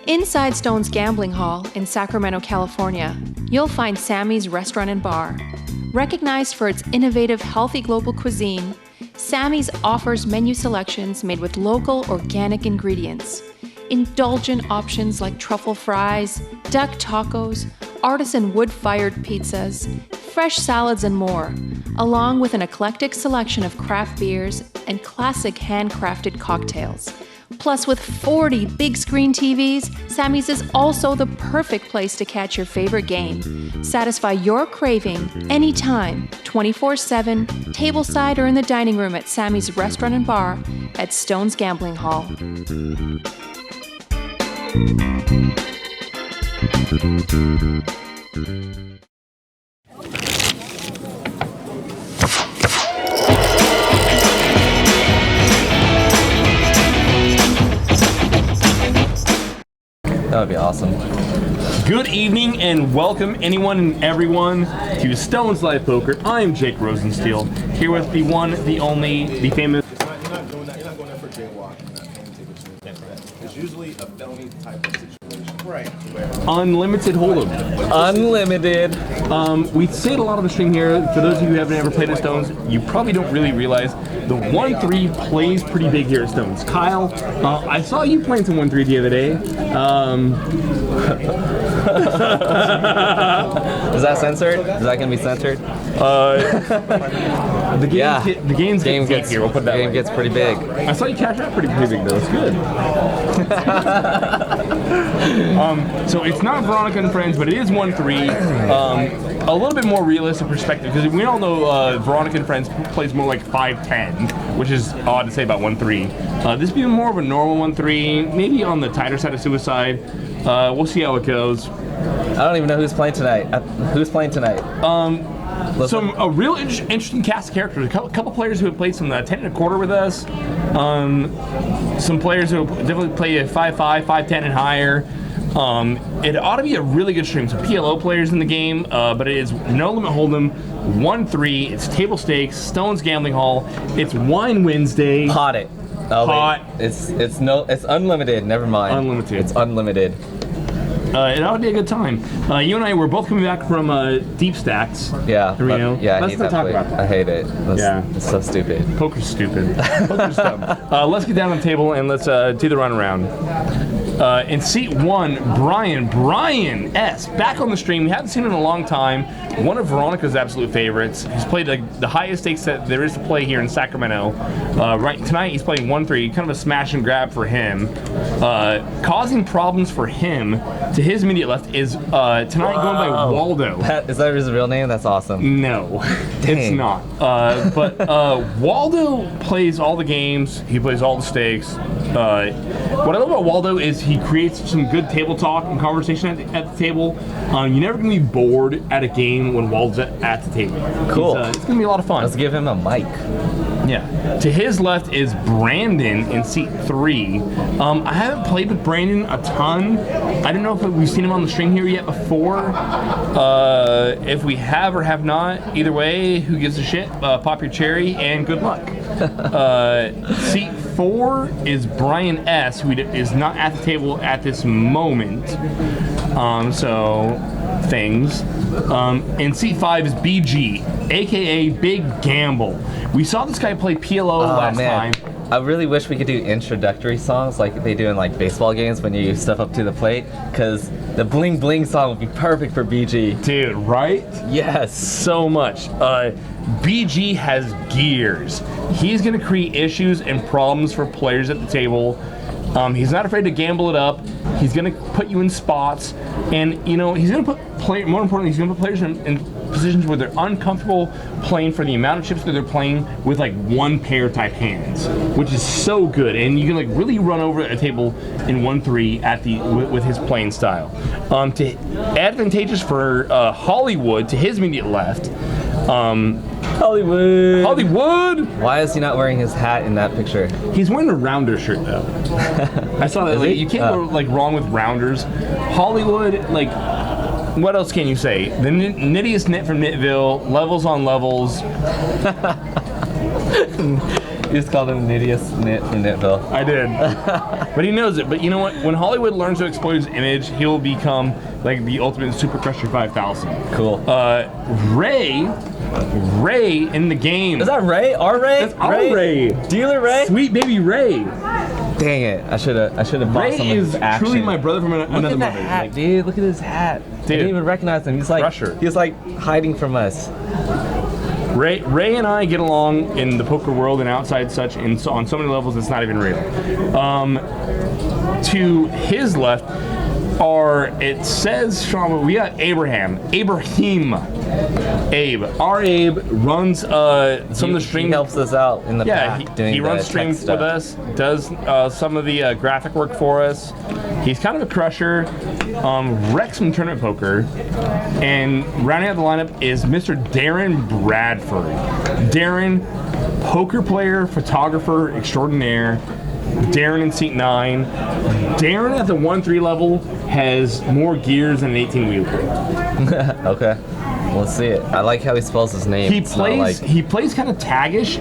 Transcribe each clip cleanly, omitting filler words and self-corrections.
Inside Stone's Gambling Hall in Sacramento, California, you'll find Sammy's Restaurant and Bar. Recognized for its innovative, healthy global cuisine, Sammy's offers menu selections made with local, organic ingredients. Indulgent options like truffle fries, duck tacos, artisan wood-fired pizzas, fresh salads, and more, along with an eclectic selection of craft beers and classic handcrafted cocktails. Plus, with 40 big screen TVs, Sammy's is also the perfect place to catch your favorite game. Satisfy your craving anytime, 24/7, tableside or in the dining room at Sammy's Restaurant and Bar at Stone's Gambling Hall. That would be awesome. Good evening and welcome anyone and everyone to Stone's Live Poker. I'm Jake Rosensteel, here with the one, the only, the famous... You're not going there for jaywalking. It's usually a felony type of situation. Right. Unlimited Hold'em. Unlimited. We say it a lot on the stream here. For those of you who haven't ever played at Stone's, you probably don't really realize the 1-3 plays pretty big here at Stone's. Kyle, I saw you playing some 1-3 the other day. Is that censored? Is that gonna be censored? The game's game gets here. We'll put that. Game gets pretty big. I saw you cash out pretty big though. It's good. So it's not Veronica and Friends, but it is 1-3. A little bit more realistic perspective, because we all know Veronica and Friends plays more like 5-10, which is odd to say about 1-3. This being more of a normal 1-3, maybe on the tighter side of Suicide. We'll see how it goes. I don't even know who's playing tonight. Who's playing tonight? A real interesting cast of characters. A couple players who have played some 10 and a quarter with us. Some players who definitely play a 5-5, 5-10 and higher. It ought to be a really good stream. Some PLO players in the game, but it is No Limit Hold'em, 1-3. It's table stakes, Stone's Gambling Hall. It's Wine Wednesday. Pot it. Oh, Pot. Wait. It's unlimited. Never mind. Unlimited. It's unlimited. It ought to be a good time. You and I were both coming back from Deep Stacks. Yeah. Yeah. I hate that play. I hate it. It's so stupid. Poker's stupid. Poker's dumb. Let's get down on the table and let's do the run around. In seat 1, Brian S. Back on the stream. We haven't seen him in a long time. One of Veronica's absolute favorites. He's played the highest stakes that there is to play here in Sacramento. Right tonight he's playing 1-3, kind of a smash and grab for him. Causing problems for him to his immediate left is tonight going by Waldo. Is that his real name? That's awesome. No, it's not. But Waldo plays all the games. He plays all the stakes. What I love about Waldo is he creates some good table talk and conversation at the table. You're never going to be bored at a game when Waldo's at the table. Cool. It's going to be a lot of fun. Let's give him a mic. Yeah. To his left is Brandon in seat 3. I haven't played with Brandon a ton. I don't know if we've seen him on the stream here yet before. If we have or have not, either way, who gives a shit? Pop your cherry and good luck. Seat 4 is Brian S., who is not at the table at this moment. Things. In seat 5 is BG, aka Big Gamble. We saw this guy play PLO last time. I really wish we could do introductory songs like they do in like baseball games when you step up to the plate, because the Bling Bling song would be perfect for BG. Dude, right? Yes. So much. BG has gears. He's going to create issues and problems for players at the table. He's not afraid to gamble it up. He's going to put you in spots, and he's going to put more importantly, he's going to put players in positions where they're uncomfortable playing for the amount of chips that they're playing with like one pair type hands, which is so good. And you can like really run over a table in 1-3 with his playing style. Advantageous for Hollywood to his immediate left. Hollywood! Why is he not wearing his hat in that picture? He's wearing a Rounder shirt though. I saw that. You can't go like wrong with Rounders. Hollywood, like, what else can you say? The nittiest knit from Knitville, levels on levels. You just called him an idiot from Nitville. I did. But he knows it. But you know what? When Hollywood learns to exploit his image, he will become like the ultimate Super Crusher 5000. Cool. Ray in the game. Is that Ray? Our Ray? That's our Ray. Dealer Ray? Sweet baby Ray. Dang it! I should have bought some Ray of is his action. truly my brother from another Look at the mother. hat, Like, dude. Look at his hat. I didn't even recognize him. He's like Crusher. He's like hiding from us. Ray and I get along in the poker world and outside such, and so on so many levels it's not even real. To his left it says Sean, we got Abe. Our Abe runs some of the streams. He helps us out in the Yeah, back doing he runs the streams tech with us, does some of the graphic work for us. He's kind of a crusher, wrecks some tournament poker, and rounding out the lineup is Mr. Darren Bradford. Darren, poker player, photographer extraordinaire. Darren in seat 9. Darren at the 1-3 level has more gears than an 18-wheeler. Okay. Let's see it. I like how he spells his name. He It's not plays kind of taggish,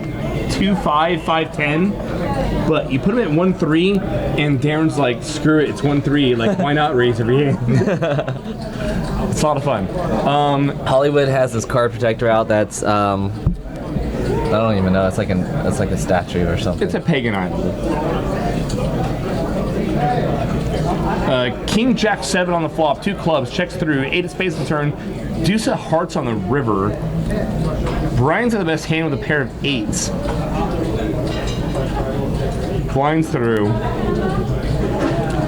2-5, 5-10, but you put him at 1-3, and Darren's like, screw it, it's 1-3. Like, why not raise every hand? It's a lot of fun. Hollywood has this card protector out that's I don't even know. It's like a statue or something. It's a pagan idol. King Jack 7 on the flop, 2 clubs, checks through, 8 of spades in turn, deuce of hearts on the river. Brian's at the best hand with a pair of 8s. Blinds through.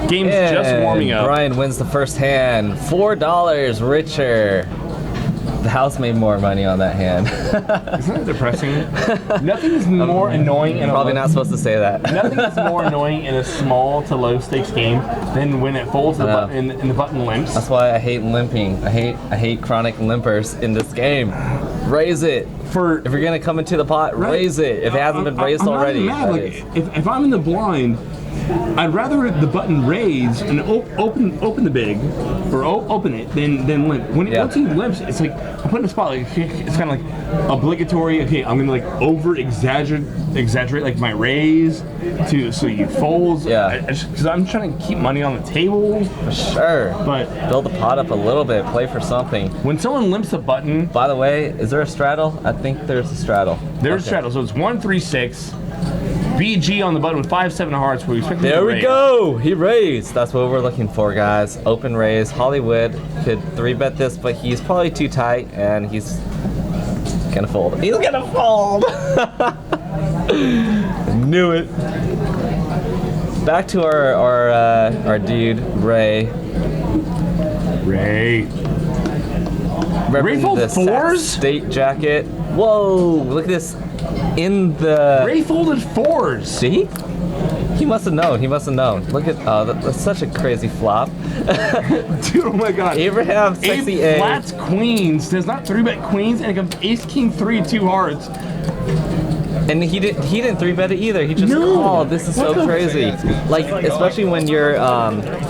Game's just warming up. Brian wins the first hand. $4 richer. The house made more money on that hand. Isn't that depressing? Nothing's more annoying in Probably not supposed to say that. Nothing is more annoying in a small to low stakes game than when it folds the button and the button limps. That's why I hate limping. I hate chronic limpers in this game. Raise it. If you're gonna come into the pot, raise it. If it hasn't been raised already. I'm not even mad. Like, if I'm in the blind, I'd rather the button raise and open the big, or open it than limp. Once he limps, it's like I'm put in a spot. Like it's kind of like obligatory. Okay, I'm gonna like over exaggerate like my raise so you fold. Yeah. Because I'm trying to keep money on the table. For sure. But build the pot up a little bit. Play for something. When someone limps a button. By the way, is there a straddle? I think there's a straddle. There's a straddle. So it's 1-3-6. BG on the button with 5-7 of hearts. We expect there we go. He raised. That's what we're looking for, guys. Open raise. Hollywood could 3-bet this, but he's probably too tight, and he's gonna fold. He's gonna fold. Knew it. Back to our dude Ray. Ray folded fold 4s? State jacket. Whoa! Look at this. In the Ray folded 4s. See? He must have known. Look at that's such a crazy flop. Dude, oh my god. Abraham sexy Abe A. flats queens, does not 3-bet queens, and it comes ace king 3 2 hearts. And he didn't 3-bet it either. He just called. This is so crazy. Like, especially when you're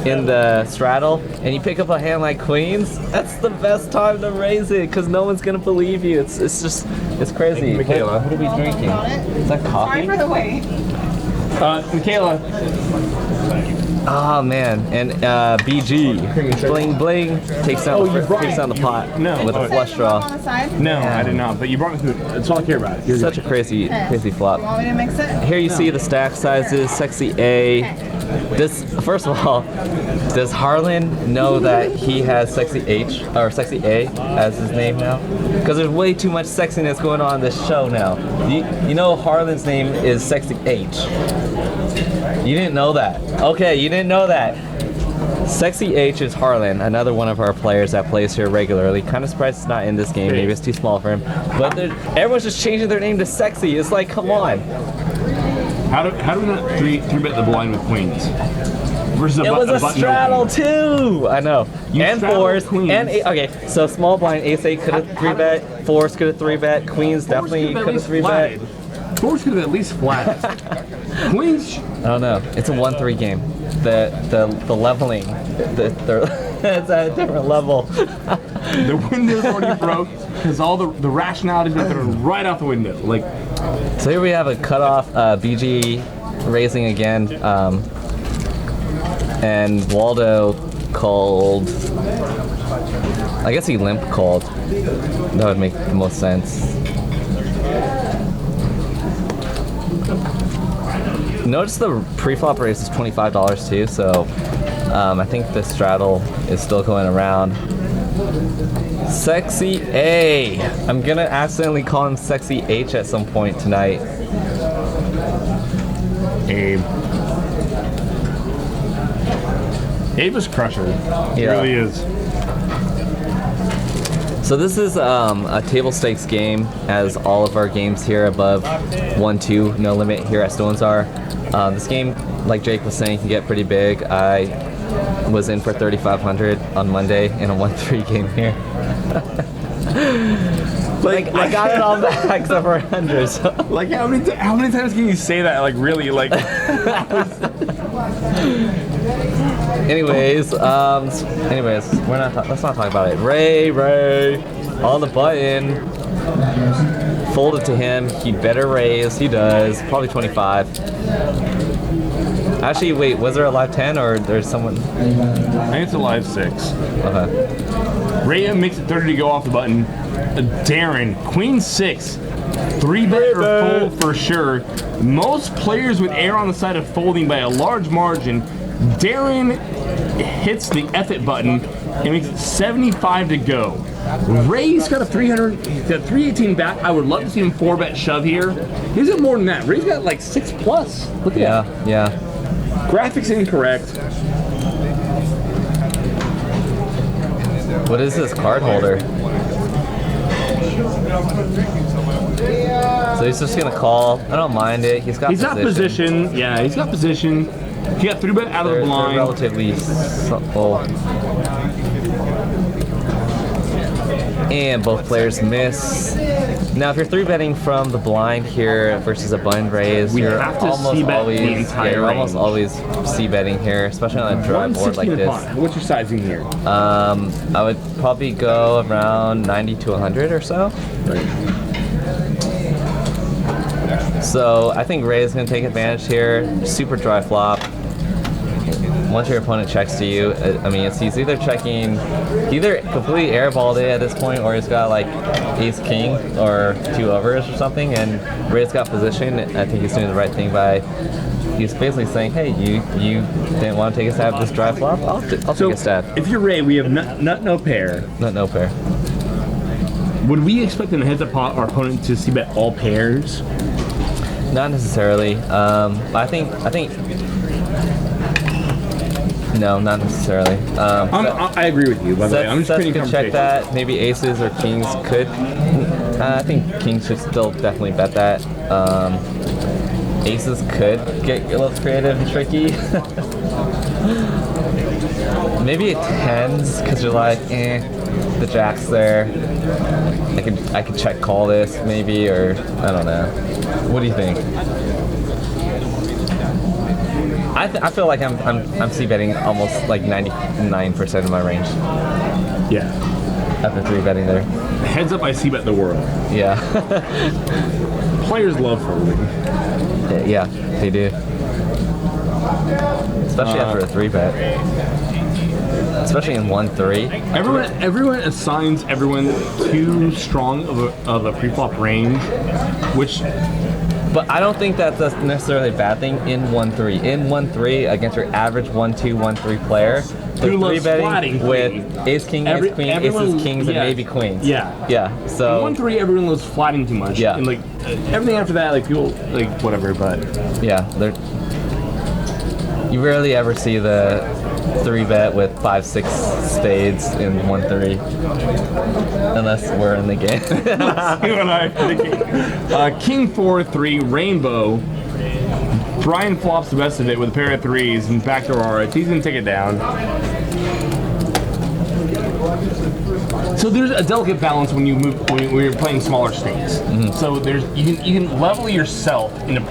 in the straddle and you pick up a hand like queens, that's the best time to raise it because no one's gonna believe you. It's crazy. Michaela. What are we drinking? Is that coffee? Sorry for the wait. Michaela. Oh man, and BG bling bling takes down the pot with a flush draw. On the side? No, I did not, but you brought me food. That's all I care about. You're Such a crazy flop. You want me to mix it? Here you see the stack sizes, sexy A. First of all, does Harlan know that he has sexy H or sexy A as his name now? Because there's way too much sexiness going on in this show now. You know Harlan's name is sexy H. You didn't know that. Okay, you didn't know that. Sexy H is Harlan, another one of our players that plays here regularly. Kind of surprised it's not in this game. Maybe it's too small for him. But everyone's just changing their name to Sexy. It's like, come on. How do we not 3-bet the blind with queens? Versus It was a straddle too. I know. And fours. queens. And okay, so small blind ace 8 could have 3-bet. Fours could have 3-bet. Queens definitely could have 3-bet. Fours could have at least flat. Queens. I don't know. It's a 1-3 game. The leveling, it's at a different level. The window's already broke because all the rationality's been thrown right out the window. Like So here we have a cutoff, BG raising again, and Waldo called. I guess he limp called. That would make the most sense. Notice the pre-flop raise is $25 too, so I think the straddle is still going around. Sexy A. I'm gonna accidentally call him Sexy H at some point tonight. Abe. Abe is crusher. He Yeah. really is. So this is a table stakes game, as all of our games here above 1-2, no limit here at Stones are. This game, like Jake was saying, can get pretty big. I was in for 3,500 on Monday in a 1-3 game here. Like I got it all back except for 100. So. Like how many times can you say that? Like really, like. Anyways, let's not talk about it. Ray on the button. Fold it to him. He better raise. He does. Probably 25. Actually, wait, was there a live 10 or there's someone? I think it's a live 6. Okay. Ray makes it 30 to go off the button. Darren, Queen 6. 3-bet or fold for sure. Most players with air on the side of folding by a large margin. Darren hits the F it button and makes it 75 to go. Ray's got a 318 back. I would love to see him 4-bet shove here. He's got more than that. Ray's got like 6+. Look at that. Yeah. Graphics incorrect. What is this card holder? So he's just gonna call. I don't mind it. He's got position. Yeah, he's got position. He got 3-bet out of the They're blind. relatively simple. And both players miss. Now, if you're 3-betting from the blind here versus a blind raise, you're have to almost c-bet always the entire you're almost range. always c-betting here, especially on a dry board like 116 a this. pot. What's your sizing here? I would probably go around 90 to 100 or so. So I think Ray is going to take advantage here. Super dry flop. Once your opponent checks to you, I mean, he's either checking, he either completely airballed it at this point, or he's got like ace king or 2 overs or something, and Ray's got position. I think he's doing the right thing by, he's basically saying, hey, you didn't want to take a stab at this dry flop? I'll take a stab. If you're Ray, we have nut no pair. No pair. Would we expect in a heads-up pot our opponent to c-bet all pairs? Not necessarily. I think. No, not necessarily. I agree with you. By the way, I'm just creating could check that. Maybe aces or kings could. I think kings should still definitely bet that. Aces could get a little creative and tricky. Maybe it tens because you're like, the jack's there. I could check call this maybe, or I don't know. What do you think? I feel like I'm c-betting almost like 99% of my range Yeah. after 3-betting there. Heads up, I c-bet the world. Yeah. Players love folding. Yeah, they do. Especially after a 3-bet. Especially in 1-3. Everyone assigns everyone too strong of a pre-flop range, which. But I don't think that's necessarily a bad thing in 1-3. In 1-3 against your average 1-2, 1-3 player, they're Who loves 3-betting flatting with ace king, ace queen, everyone- aces, kings, and yeah. maybe queens. Yeah. Yeah. So 1-3, everyone loves flatting too much. Yeah. And like everything after that, like people like whatever. But yeah, you rarely ever see the 3-bet with 5-6 spades in 1-3, unless we're in the game. you and I are thinking. King 4-3 rainbow. Brian flops the best of it with a pair of 3s and backdoor RX. He's gonna take it down. So there's a delicate balance when you move when you're playing smaller stakes. Mm-hmm. So you can level yourself into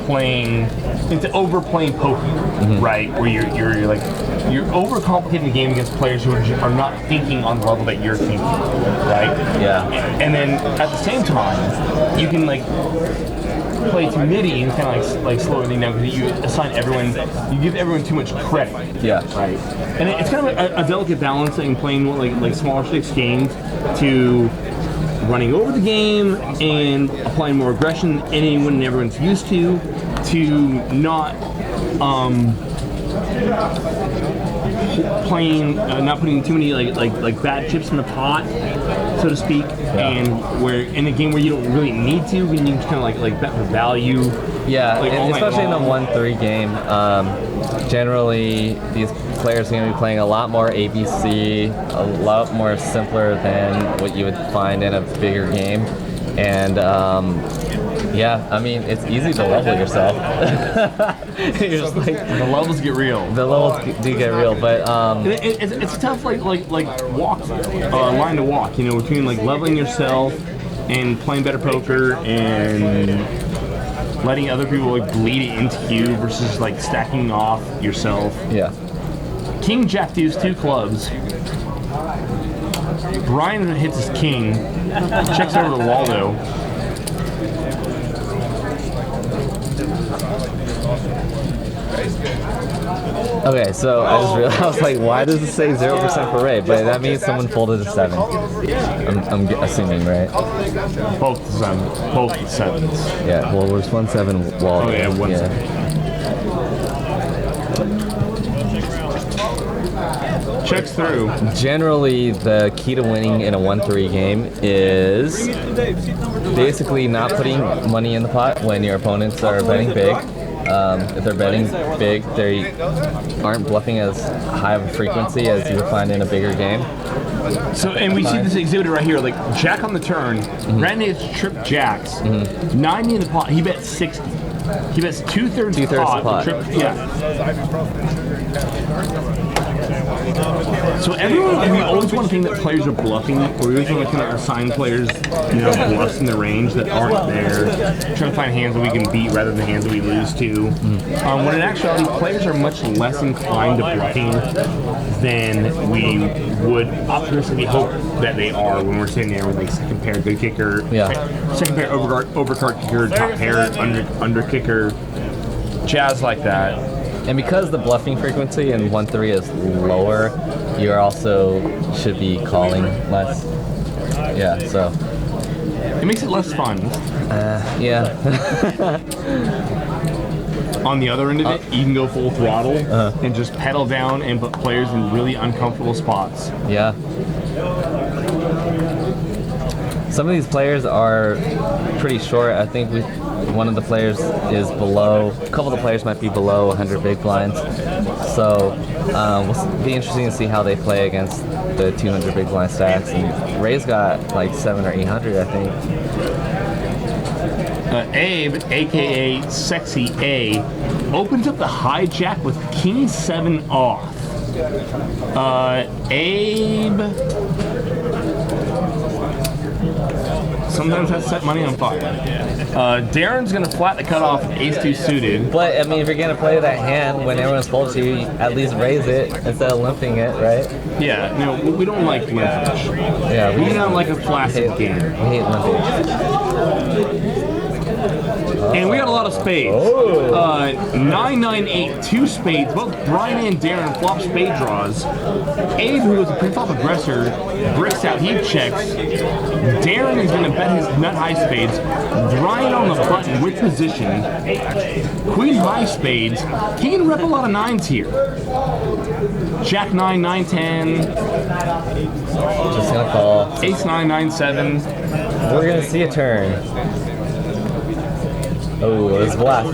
overplaying poker, Mm-hmm. right? Where you're overcomplicating the game against players who are not thinking on the level that you're thinking, right? Yeah. And then at the same time, you can like play too nitty and kind of like slow everything down because you assign everyone, you give everyone too much credit. Yeah. Right. And it's kind of a delicate balance in playing like smaller stakes games to running over the game and applying more aggression than anyone and everyone's used to not playing, not putting too many like bad chips in the pot, so to speak, and where in a game where you don't really need to, when you can kind of like bet for value. Yeah, like, and especially in a 1-3 game. Generally, these players are going to be playing a lot more ABC, a lot more simpler than what you would find in a bigger game, and yeah, I mean, it's easy to level yourself. You're just like, The levels get real. the levels do get real, but It's a tough like walk, line to walk, you know, between like leveling yourself and playing better poker and letting other people like bleed it into you versus like stacking off yourself. yeah. King Jack Deuce 2 clubs. Brian hits his king, checks over to Waldo. Okay, so I just realized, I was like, why does it say 0% for Ray? But that means someone folded a 7. I'm assuming, right? Both the sevens. Yeah, well, there's 1-7 wall. Oh yeah, 1-7. Checks through. Generally, the key to winning in a 1-3 game is basically not putting money in the pot when your opponents are betting big. If they're betting big, they aren't bluffing as high of a frequency as you would find in a bigger game. So, and we see this exhibited right here, like Jack on the turn, Randy has tripped jacks, 90 in the pot, he bets 60. He bets two-thirds Two-thirds pot. pot. Yeah. So everyone, we always want to think that players are bluffing, or we always want to kind of assign players, you know, bluffs in the range that aren't there, trying to find hands that we can beat rather than hands that we lose to. When in actuality, players are much less inclined to bluffing than we would optimistically hope that they are when we're sitting there with like second pair good kicker, second pair overcard kicker, top pair under kicker, jazz like that. And because the bluffing frequency in 1-3 is lower, you also should be calling less. Yeah, so. It makes it less fun. Yeah. On the other end of it, you can go full throttle and just pedal down and put players in really uncomfortable spots. Yeah. Some of these players are pretty short. I think one of the players is below, a couple of the players might be below 100 big blinds. So we'll be interesting to see how they play against the 200 big blind stacks. And Ray's got like 700 or 800, I think. Abe, aka Sexy A, opens up the hijack with King 7 off. Abe sometimes has set money on fire. Darren's gonna flat the cutoff Ace-2 suited. But I mean, if you're gonna play that hand when everyone's folded to you, at least raise it instead of limping it, right? Yeah, no, we don't like limpage. Yeah, We don't like a flaccid game. We hate limping. And we got a lot of spades. 9, 9, 8, 2 spades. Both Brian and Darren flop spade draws. Abe, who was a pre-flop aggressor, bricks out. He checks. Darren is going to bet his nut high spades. Brian on the button with position. Queen high spades. He can rep a lot of 9s here. Jack 9, 9, 10. Just gonna call. Ace 9, 9, 7. We're gonna see a turn. Oh, it's black.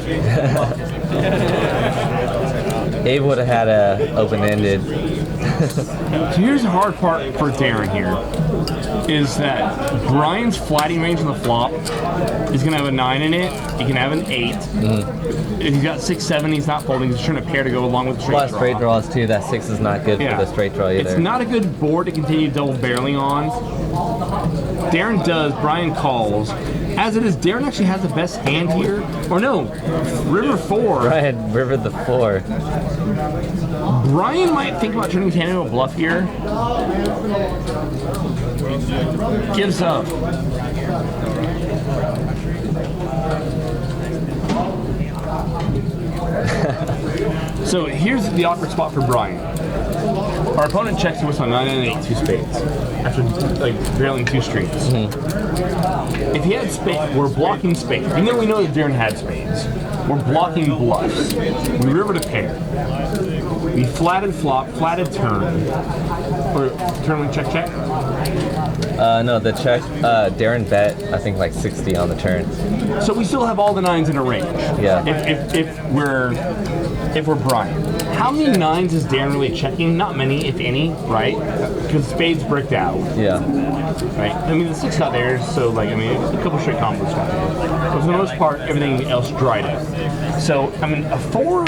Abe would have had a open-ended. So here's the hard part for Darren here, is that Brian's flatting range on the flop is going to have a 9 in it. He can have an 8. If he's got 6, 7, he's not folding. He's trying to pair to go along with the straight Plus draw. straight draws too. That 6 is not good for the straight draw either. It's not a good board to continue double barreling on. Darren does, Brian calls. As it is, Darren actually has the best hand here. Or no, river 4. Brian river the 4. Brian might think about turning his hand into a bluff here. Gives up. So here's the awkward spot for Brian. Our opponent checks to us on 9 and 8, 2 spades, after like barreling 2 streets. If he had spades, we're blocking spades. Even though we know that Darren had spades, we're blocking bluffs. We river to pair. We flatted flop, flatted turn. Or turn with check, check. No, the check, Darren bet, I think like 60 on the turn. So we still have all the 9s in a range. Yeah. If we're Brian. How many 9s is Darren really checking? Not many, if any, right? Because spades bricked out. Yeah. Right? I mean, the 6 got there, so like, I mean, a couple straight combos got there. But for the most part, everything else dried up. So, I mean, a 4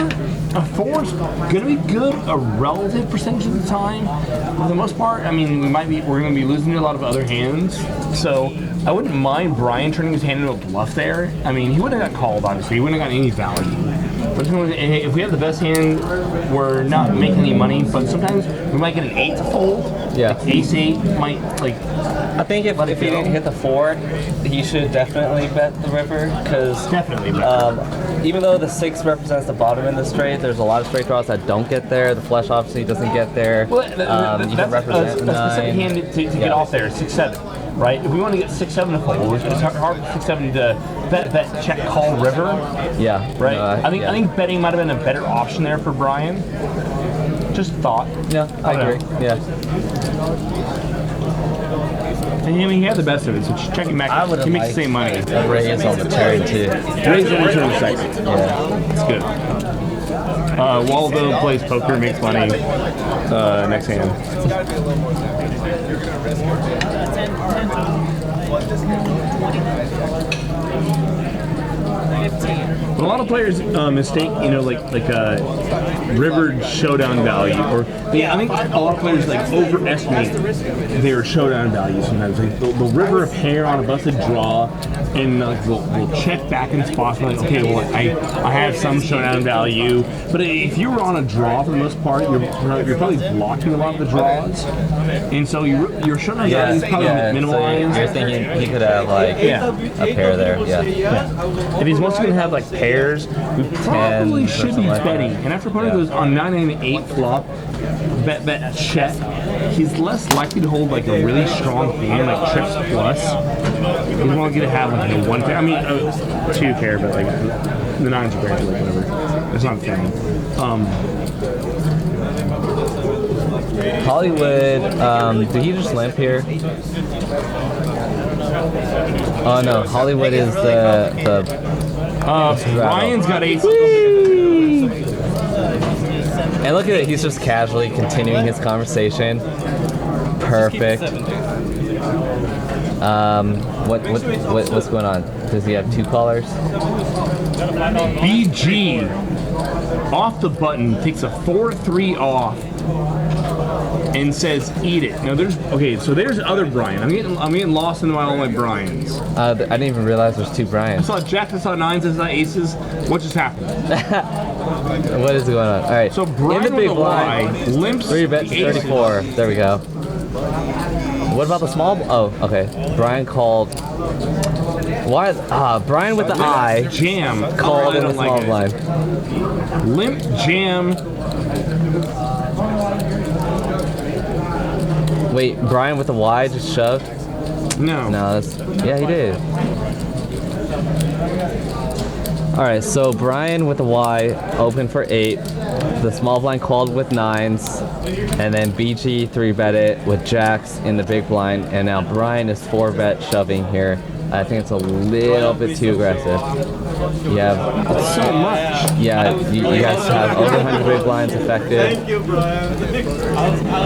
is gonna be good a relative percentage of the time. For the most part, I mean, we're gonna be losing to a lot of other hands. So I wouldn't mind Brian turning his hand into a bluff there. I mean, he wouldn't have got called, obviously. He wouldn't have gotten any value. But if we have the best hand, we're not making any money. But sometimes we might get an 8 to fold. Yeah. Like ace 8 might like. I think if he didn't hit the 4, he should definitely bet the river, because Definitely. even though the 6 represents the bottom in the straight, there's a lot of straight draws that don't get there. The flush obviously doesn't get there. Well, You can represent a specific 9. hand to get off there, 6-7. Right? If we want to get 6-7 to fold, it's hard for 6-7 to bet, check, call, river. Yeah. Right? I think betting might have been a better option there for Brian. Just thought. Yeah, I agree. Yeah. And I mean, he had the best of it, so checking back, he makes the same money. A raise on the turn too. Raise on the turn is sexy. Yeah. It's good. Waldo plays poker, makes money. Next hand. But a lot of players mistake, like rivered showdown value, or I think a lot of players like overestimate their showdown value sometimes. Like they'll river a pair on a busted draw, and they'll check back in spots like, okay, well I have some showdown value, but if you were on a draw for the most part, you're probably blocking a lot of the draws, and so your showdown value is probably minimalized. So you're thinking he could have like a pair there. Yeah. If he's mostly gonna have like pairs, we probably should be betting. And after opponent goes on 9 and 8 flop, bet check, he's less likely to hold like a really strong hand like trips plus. He's more likely to have like a 1 pair. I mean, 2 pair, but like the 9's are great, like whatever. It's not a thing. Hollywood, did he just limp here? Oh no, Hollywood is the Ryan's got ace. And look at it, he's just casually continuing his conversation. Perfect. What's going on? Does he have 2 callers? BG off the button takes a 4-3 off and says eat it. Now there's other Brian. I'm getting lost in all my Brians. I didn't even realize there's 2 I Brians. saw jacks, I saw 9s, I saw aces. What just happened? What is going on? All right. So Brian in the big with a blind, Y limps 3 bet to 34. There we go. What about the small? Oh, okay. Brian called. Why? Brian with the I jam called in the small blind. Limp jam. Wait, Brian with the Y just shoved? No. No, yeah, he did. All right, so Brian with the Y open for 8. The small blind called with 9s, and then BG 3-bet it with jacks in the big blind, and now Brian is 4-bet shoving here. I think it's a little bit too aggressive. You have so much. Yeah, you guys have over 100 big blinds effective.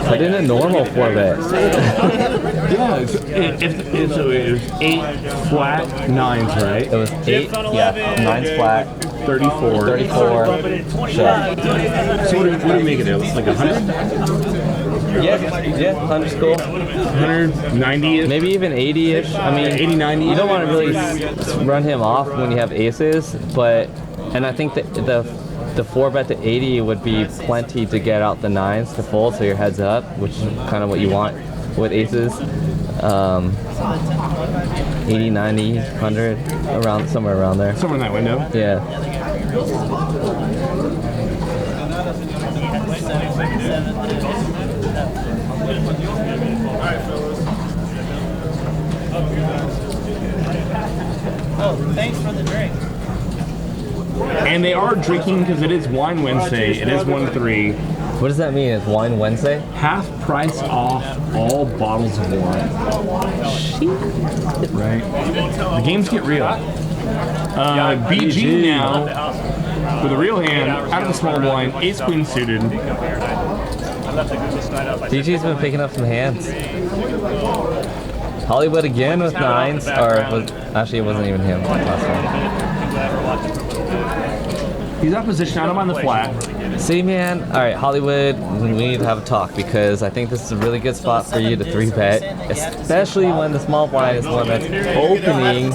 Put in a normal 4-bet. Yeah, it was 8 flat 9s, right? It was 8, yeah, 9s flat. 34. 34. Shove. So what do we make it? Like 100? Yeah, 100's cool. 190-ish? Maybe even 80-ish. I mean, 80, 90. You don't want to really run him off when you have aces, and I think that the 4-bet to 80 would be plenty to get out the 9s to fold, so your head's up, which is kind of what you want with aces. 80, 90, 100, somewhere around there. Somewhere in that window. Yeah. Oh, thanks for the drink. And they are drinking because it is Wine Wednesday. It is 1-3. What does that mean? It's Wine Wednesday? Half price off all bottles of wine. Right. The games get real. BG now with a real hand out of the small blind, ace queen suited. DG's been picking up some hands. Hollywood again with nines, actually it wasn't even him last one. He's out of position, out of on the flat. See, man, all right, Hollywood, we need to have a talk because I think this is a really good spot for you to 3-bet, especially when the small blind is one that's opening.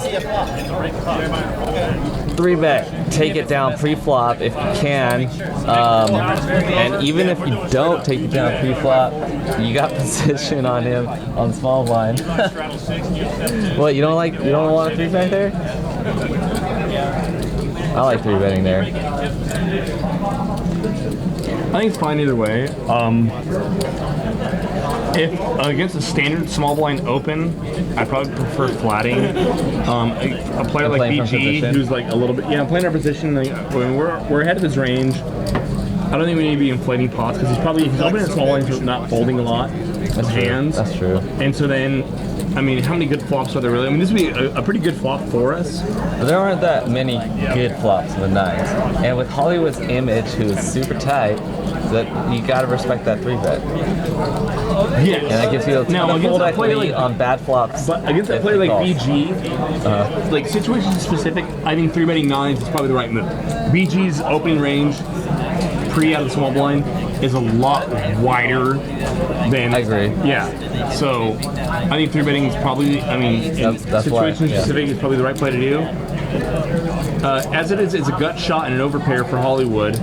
3-bet, take it down pre-flop if you can, and even if you don't take it down pre-flop, you got position on him on small blind. What, you don't want to 3-bet there? I like 3-betting there. I think it's fine either way. If against a standard small blind open, I probably prefer flatting. A player like BG, who's like a little bit, playing our position. Like, when we're ahead of his range, I don't think we need to be inflating pots because he's opening at small blinds, he's not folding a lot of hands. That's true. And so then, I mean, how many good flops are there really? I mean, this would be a pretty good flop for us. There aren't that many good flops with nines, and with Hollywood's image, who is super tight, that you gotta respect that 3-bet. Yes. And that gives you a ton of fold equity on bad flops. But against a player like BG, like situation specific, I think 3-betting nines is probably the right move. BG's opening range, pre out of the small blind, is a lot wider than. I agree. Yeah. So I think 3-betting is probably, I mean, that's situation specific is probably the right play to do. As it is, it's a gut shot and an overpair for Hollywood.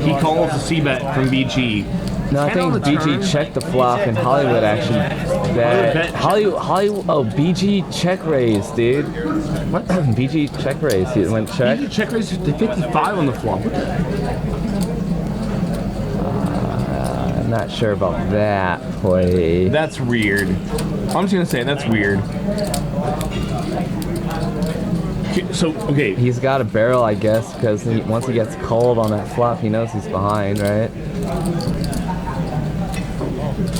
He calls a C-bet from BG. No, I think BG checked the flop and Hollywood actually bet. Hollywood, BG check raise, dude. What? BG check raise. He went check. BG check raise to 55 on the flop. What the heck? I'm not sure about that play. That's weird. I'm just gonna say that's weird. So, okay. He's got a barrel, I guess, because once he gets called on that flop, he knows he's behind, right?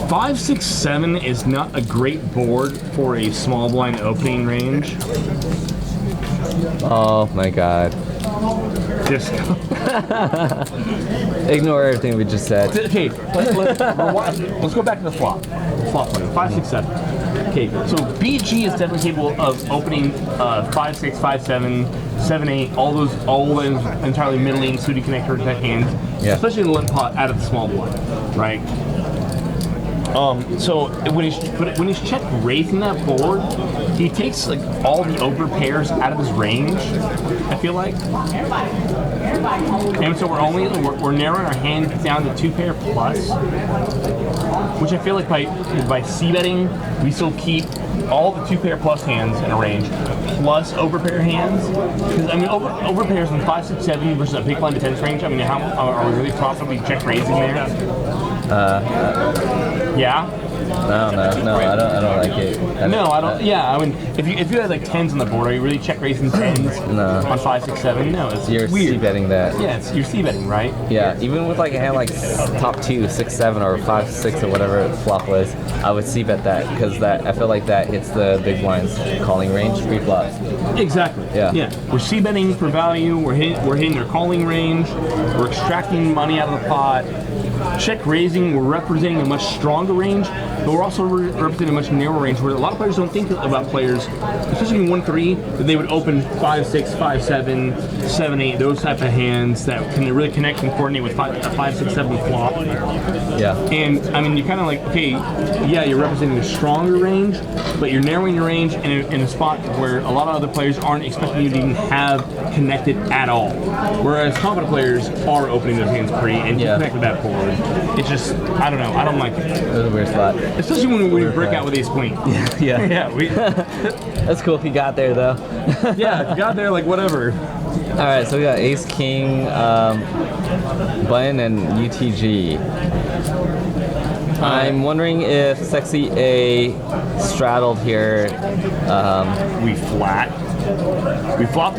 5, 6, 7 is not a great board for a small blind opening range. Oh my god. Just ignore everything we just said. Okay, let's go back to the flop. Flop play, 5, 6, 7. Okay, so BG is definitely capable of opening 5, 6, 5, 7, 7, 8, all those entirely middling suited connector type hands, especially in the limp pot out of the small blind, right? So when he's check raising that board, he takes like all the over pairs out of his range, I feel like. And so we're narrowing our hand down to 2-pair plus, which I feel like by c-betting, we still keep all the 2-pair plus hands in a range, plus overpair hands. Because I mean, overpairs in 5, 6, 7 versus a big blind defense range. I mean, how are we really profitably check raising there? Yeah. No, I don't like it. I don't. Yeah, I mean, if you had like 10s on the board, are you really check raising 10s on 5, 6, 7? No, it's you're weird. c-betting that. Yeah, you're c-betting, right? Yeah, even with like a hand like top 2, 6, 7, or 5, 6, or whatever the flop was, I would c-bet that because I feel like that hits the big blind's calling range pre-flop. Exactly. Yeah. We're c-betting for value. We're hitting their calling range. We're extracting money out of the pot. Check raising, we're representing a much stronger range, but we're also representing a much narrower range where a lot of players don't think about players, especially in 1-3, that they would open 5, 6, 5, 7, 7, 8, those type of hands that can really connect and coordinate with 5, 6, 7 flop. Yeah. And I mean, you're kind of like, okay, yeah, you're representing a stronger range, but you're narrowing your range in a spot where a lot of other players aren't expecting you to even have connected at all. Whereas confident players are opening those hands pre and you connect with that forward. It's just, I don't know, I don't like it. It was a weird spot. Especially when we break out with ace queen. Yeah. Yeah. That's cool if you got there though. Yeah, if you got there, like whatever. All right, so we got Ace King, button, and UTG. I'm wondering if Sexy A straddled here. We flopped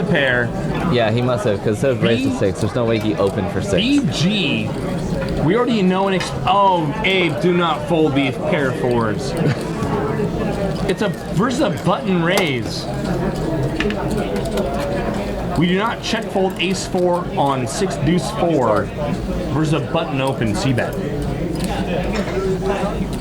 a pair. Yeah, he must have, because it says raise to 6. There's no way he opened for 6. BG. We already know oh, Abe, do not fold these pair forwards. It's versus a button raise. We do not check fold ace 4 on 6 deuce 4 versus a button open c-bet.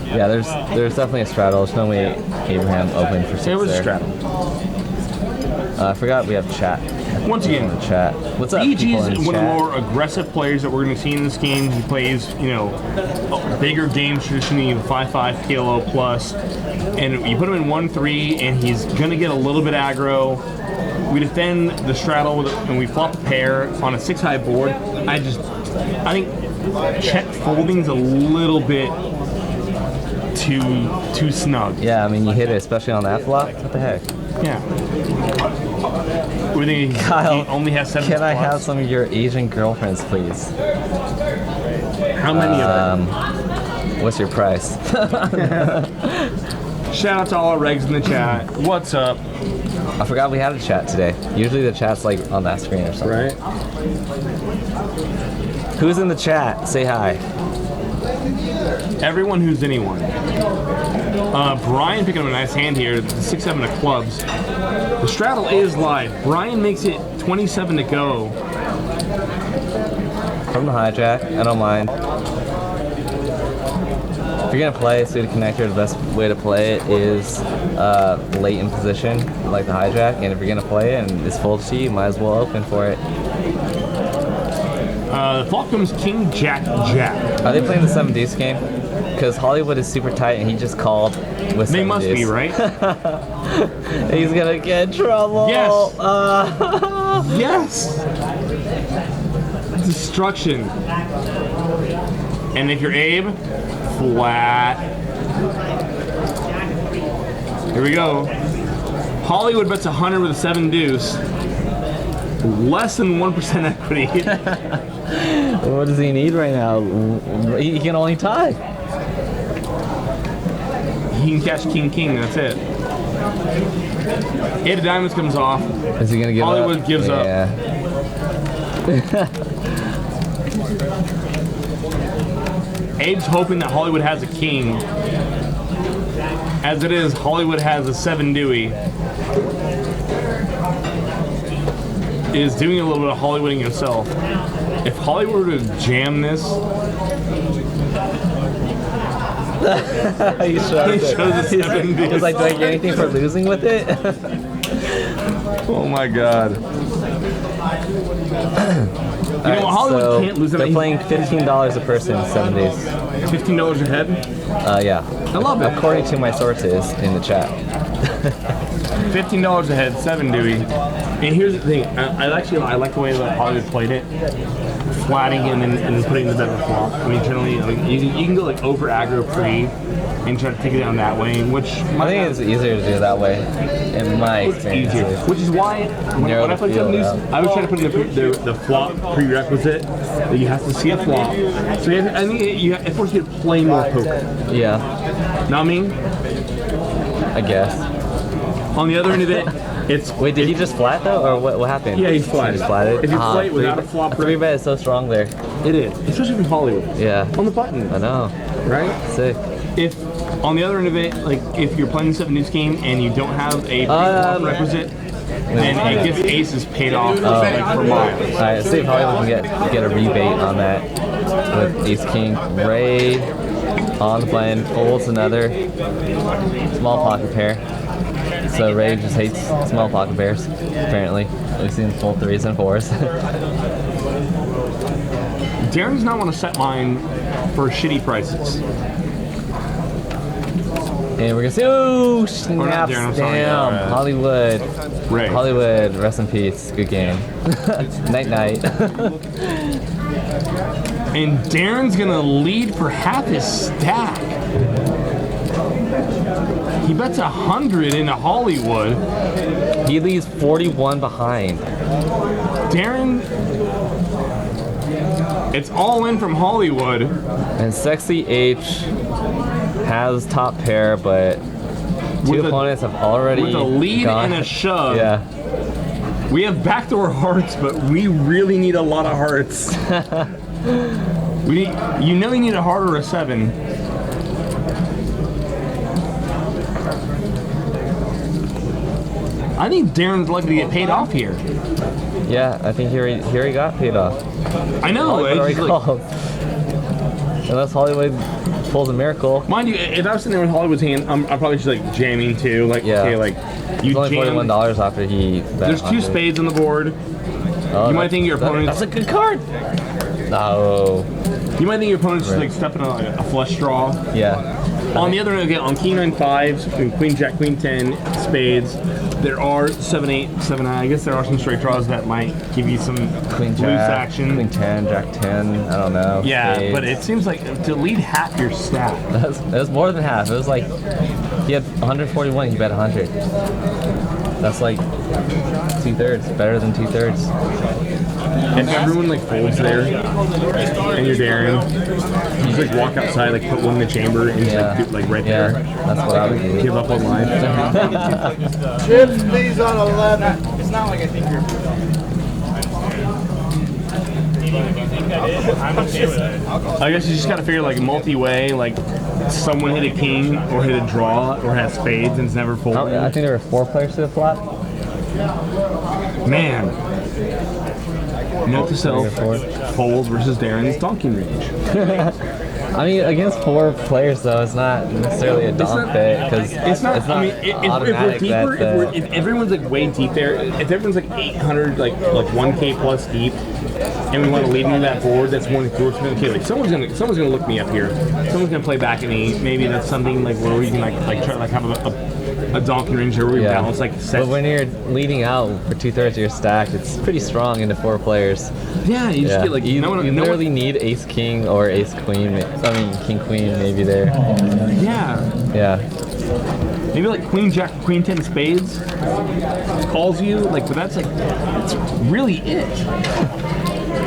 Yeah, there's definitely a straddle. There's no way Abraham opened for 6 It was there. a straddle. I forgot we have chat. Once again, In the chat. What's up, BG people is in one of the chat? more aggressive players that we're going to see in this game. He plays, bigger games, traditionally 5-5 PLO plus, and you put him in 1-3, and he's going to get a little bit aggro. We defend the straddle and we flop a pair on a 6-high board. I think check folding's a little bit too snug. Yeah, I mean, you hit it, especially on that flop. What the heck? Yeah. We think Kyle, he only has 7 Can I have spots. some of your Asian girlfriends, please? How many of them? What's your price? Shout out to all our regs in the chat. What's up? I forgot we had a chat today. Usually the chat's like on that screen or something. Right? Who's in the chat? Say hi. Everyone who's anyone. Brian picking up a nice hand here. 6-7 of clubs. The straddle is live. Brian makes it 27 to go. From the hijack. I don't mind. If you're gonna play suited connector, the best way to play it is late in position, like the hijack. And if you're gonna play it and it's full to you, might as well open for it. The flop comes King Jack Jack. Are they playing the 7 deuce game? Because Hollywood is super tight and he just called with 7 They must deuce. be, right? He's gonna get in trouble. Yes. Uh, Yes! Destruction. And if you're Abe, flat. Here we go. Hollywood bets 100 with a 7 deuce. Less than 1% equity. what does he need right now? He can only tie. He can catch King King, that's it. 8 of diamonds comes off. Is he gonna give Hollywood up? gives up. Yeah. Abe's hoping that Hollywood has a king. As it is, Hollywood has a 7 Dewey. Is doing a little bit of Hollywooding himself. If Hollywood were to jam this, he shows he shows a 7 He's like, do I get anything for losing with it? oh my god. You know what, Hollywood so can't lose it. they're playing $15 a person in 7 days. $15 a head? Yeah. I love it. According to my sources in the chat. $15 a head, 7 Dewey. And here's the thing, I like the way that Hollywood played it. Flatting and then putting the better flop. I mean, generally, you can go like over aggro pre and try to take it down that way, which I think it's easier to do that way, in my experience. easier. Which is why when I play 7 deuce, I was trying to put in the flop prerequisite that you have to see a flop. So I think it forces you to play more poker. Yeah, Know what I mean? I guess. On the other end of it, it's Wait, did he just flat though, or what happened? Yeah, he's flat. He just flatted. If you play it without a flop a 3-bet is so strong there. it is, especially from Hollywood. Yeah, On the button, I know. right? Sick. If on the other end of it, like if you're playing the 7 deuce game and you don't have a flop requisite, then it gets aces paid off like for miles. All right, let's see if Hollywood can get a rebate on that with Ace King. Ray on the button, folds another small pocket pair. So Ray just hates small pocket pairs, apparently. We've seen full 3s and 4s. Darren does not want to set mine for shitty prices. And we're gonna see, oh, not snaps Darren, I'm sorry. down. Hollywood. Ray. Hollywood, rest in peace. Good game. Night night. And Darren's gonna lead for half his stack. He bets 100 into Hollywood. He leaves 41 behind. Darren, it's all in from Hollywood. And Sexy H has top pair, but two opponents have already with a lead gone. and a shove. Yeah. We have backdoor hearts, but we really need a lot of hearts. You need a heart or a 7. I think Darren's lucky to get paid off here. Yeah, I think here he got paid off. I know. Hollywood already It's like, called. Unless Hollywood pulls a miracle. mind you, if I was sitting there with Hollywood's hand, I'm probably just like jamming too. Like, Yeah. okay, like you It's only jam. $41 after he bet There's 2 100. spades on the board. Oh, You might think your opponent. That's a good card. No. You might think your opponent's just Right. like stepping on a flush draw. Yeah. On the other end, okay, on King 9 5s, Queen Jack, Queen 10, spades, there are 7 8, 7 9. I guess there are some straight draws that might give you some Queen loose Jack, action. Queen 10, Jack 10. I don't know. Yeah, Spades. but it seems like to lead half your stack. It was more than half. It was like he had 141. He bet 100. That's like 2/3. Better than 2/3. If everyone like folds there, and you're Darren, you just like walk outside, like put one in the chamber, and just like right Yeah, there. that's what I would do. Give up on life. Chips, please, on 11. It's not like I think you're. I'm okay with it. I guess you just gotta figure like multi-way, like someone hit a king or hit a draw or has spades and it's never folded. I think there were 4 players to the flop. Man. Note to self, 4. fold versus Darren's donking range. I mean, against 4 players though, it's not necessarily a donk bet because It's not. I mean, if we're automatic deeper, that if everyone's like way deep there, if everyone's like 800, like 1K plus deep, and we want to lead into that board, that's one group. Okay, like someone's gonna look me up here. Someone's gonna play back at me. Maybe that's something like where we can like try to like have a donking range where we balance like sets. But when you're leading out for 2/3 of your stack, it's pretty strong into 4 players. Yeah, you just get like you literally need Ace King or Ace Queen. I mean King Queen maybe there. Yeah. Yeah. Maybe like Queen Jack, Queen 10 spades calls you, like, but that's really it.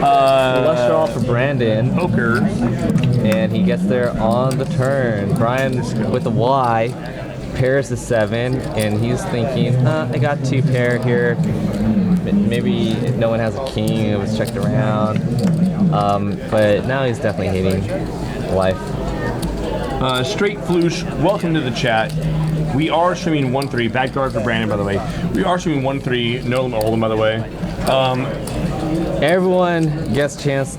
Flush draw for Brandon, Poker. and he gets there on the turn. Brian with the Y pairs the 7, and he's thinking, I got 2 pair here. Maybe no one has a king. It was checked around, but now he's definitely hating life. Straight Floosh, welcome to the chat. We are streaming 1-3. Back guard for Brandon, by the way. We are streaming 1-3. No limit hold'em, by the way. Everyone gets a chance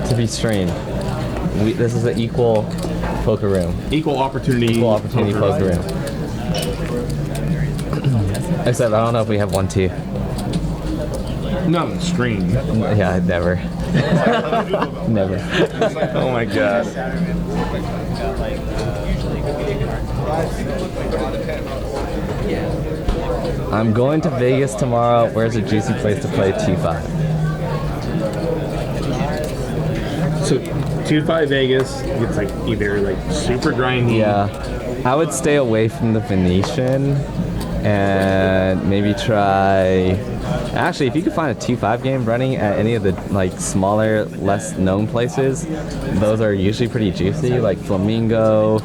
to be streamed. This is an equal poker room. Equal opportunity Poker room. Except I don't know if we have 1-2. Not on the screen. Yeah, never. Never. Oh my god. I'm going to Vegas tomorrow. Where's a juicy place to play T5? So 2-5 Vegas gets like either like super grindy. Yeah, I would stay away from the Venetian and maybe try. Actually, if you could find a 2-5 game running at any of the like smaller, less known places, those are usually pretty juicy. Like Flamingo,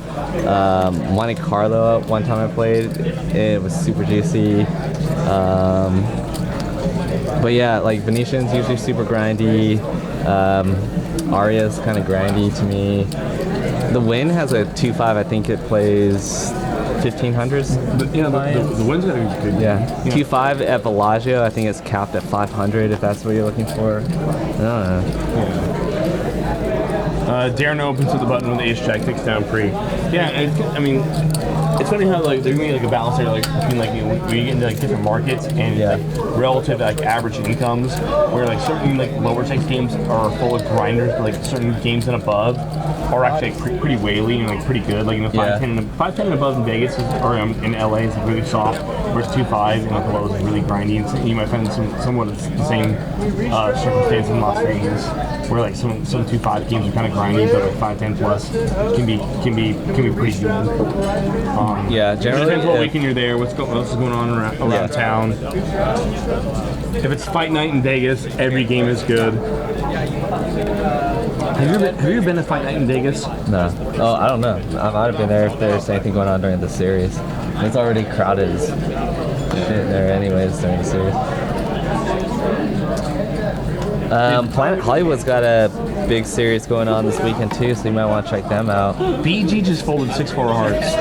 Monte Carlo. One time I played, it was super juicy. But yeah, like Venetian's usually super grindy. Aria's kind of grindy to me. The Win has a 2-5. I think it plays 1500s. But yeah, the win's gonna be good. Yeah. Q5 at Bellagio, I think it's capped at 500 if that's what you're looking for. I don't know. Darren opens with the button when the ace jack takes down pre. Yeah, I mean, it's funny how like there's gonna be like a balance there, like between like when you get into like different markets and like relative like average incomes, where like certain like lower stakes games are full of grinders, but like certain games and above are actually like, pretty whaley and like pretty good. Like 5-10 and above in Vegas or in LA is like, really soft, whereas 2-5 and like below is really grindy. And you might find somewhat the same circumstance in Las Vegas, where like some 2-5 games are kind of grindy, but like 5-10 plus can be pretty good. on. Yeah, It generally, depends what if- weekend you're there, what's going on around Yeah. town. If it's fight night in Vegas, every game is good. Have you ever been to fight night in Vegas? No. Oh, I don't know. I might have been there if there's anything going on during the series. It's already crowded as shit there anyways during the series. Planet Hollywood's got a big series going on this weekend too, so you might want to check them out. BG just folded 6-4 hearts.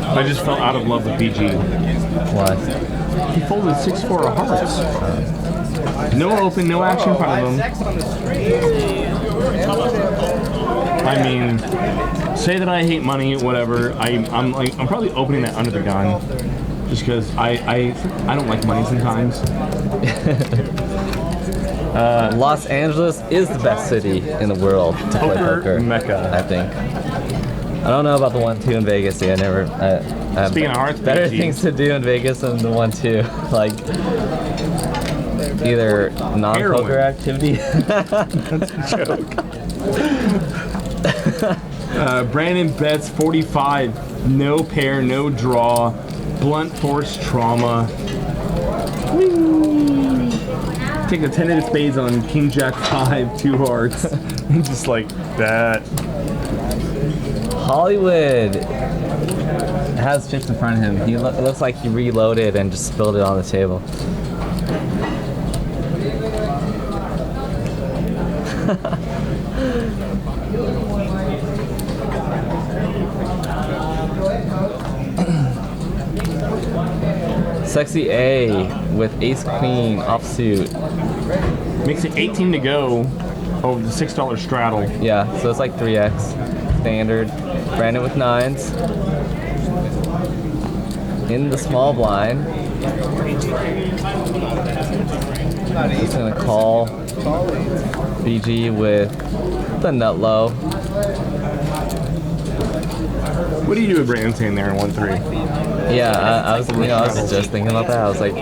I just fell out of love with BG. Why? He folded 6-4 of hearts. No open, no action in front of him. I mean, say that I hate money, whatever. I'm probably opening that under the gun, just because I don't like money sometimes. Los Angeles is the best city in the world to play poker. Mecca. I think. I don't know about the 1-2 in Vegas. I have Speaking of hearts, better BG. things to do in Vegas than the 1-2. Like either non-poker Heroin. activity. That's a joke. Brandon bets 45. No pair, no draw. Blunt force trauma. Take the 10 of spades on King Jack 5, 2 hearts. And just like that. Hollywood has chips in front of him. It looks like he reloaded and just spilled it on the table. Sexy A with ace queen offsuit. Makes it 18 to go over the $6 straddle. Yeah, so it's like 3x standard. Brandon with 9s. In the small blind. He's gonna call BG with the nut low. What do you do with Brandon staying there in 1-3? Yeah, I was just thinking about that. I was like,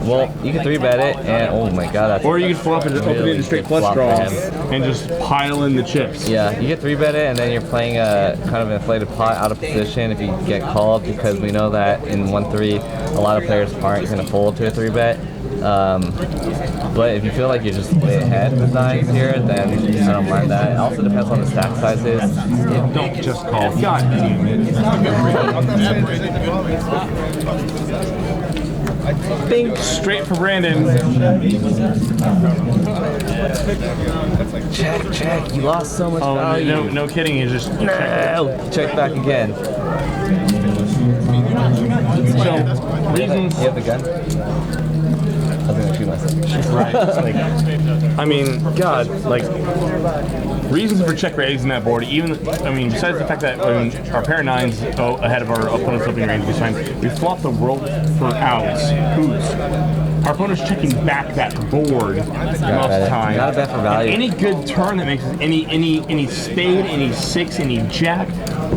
well, you can 3-bet it, and oh my god, that's Or you could flop it, open it really into straight good flush flop for draw him. and just pile in the chips. Yeah, you get 3-bet it, and then you're playing a kind of inflated pot out of position if you get called, because we know that in 1-3, a lot of players aren't going to fold to a 3-bet. But if you feel like you're just way ahead with 9s here, then I don't mind that. It also depends on the stack sizes. Don't just call. God damn it. Bing! Straight for Brandon. Check, you lost so much Oh, value. no kidding. You just No! Check back again. So, reasons. You have the gun? I was gonna shoot myself. Right. Like, I mean, God, like, reasons for check raising that board, besides the fact that when our pair of 9s ahead of our opponent's opening range this time, we flop the world for outs, hoots. Our opponent's checking back that board most of the time. Not a bet for value. And any good turn that makes us any spade, any 6, any jack,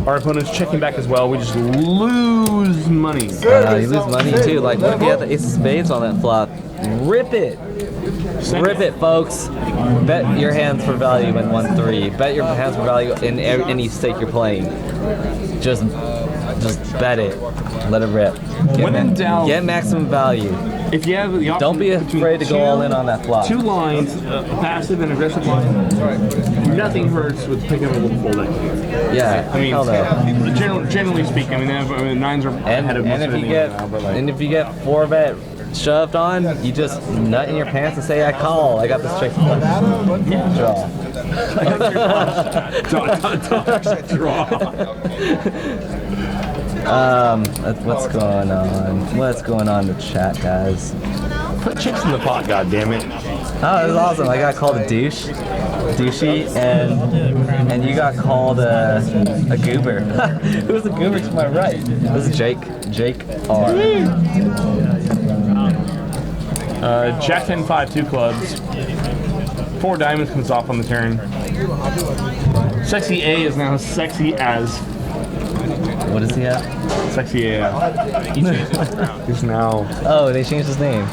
our opponent's checking back as well. We just lose money. You lose money too. Like, look, if you have the ace of spades on that flop, rip it. Rip it, folks. Bet your hands for value in 1-3. Bet your hands for value in any stake you're playing. Just bet it. Let it rip. When in doubt, Get maximum value. if you have the option Don't be between afraid to go all in on that flop. 2 lines, passive and aggressive line, nothing hurts with picking up a little full deck. Yeah, I mean, hell no. generally speaking, I mean, the 9s are ahead of most And if you everything get right now, but like, 4-bet shoved on, you just nut in your pants and say, I call. I got this trick flush. Draw. draw. What's going on? What's going on in the chat, guys? Put chips in the pot, goddammit. Oh, it was awesome. I got called a douchey, and you got called a goober. Who was the goober to my right? This is Jake R. Jack 10-5, 2 clubs. 4 diamonds comes off on the turn. Sexy A is now sexy as. What is he at? Sexy AF. He's now. Oh, they changed his name.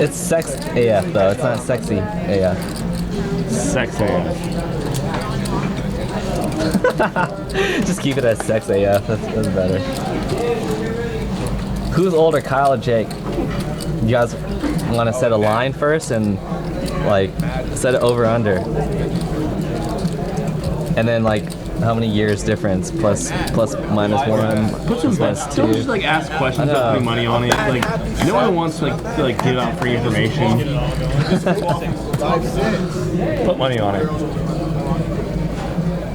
It's Sex AF though. It's not Sexy AF. Sex AF. Just keep it as sex AF. That's better. Who's older, Kyle or Jake? You guys want to set a line first and like set it over under, and then like how many years difference plus minus one. Put some plus don't two. just like ask questions without putting money on it. Like no one wants to like give out free information. Put money on it.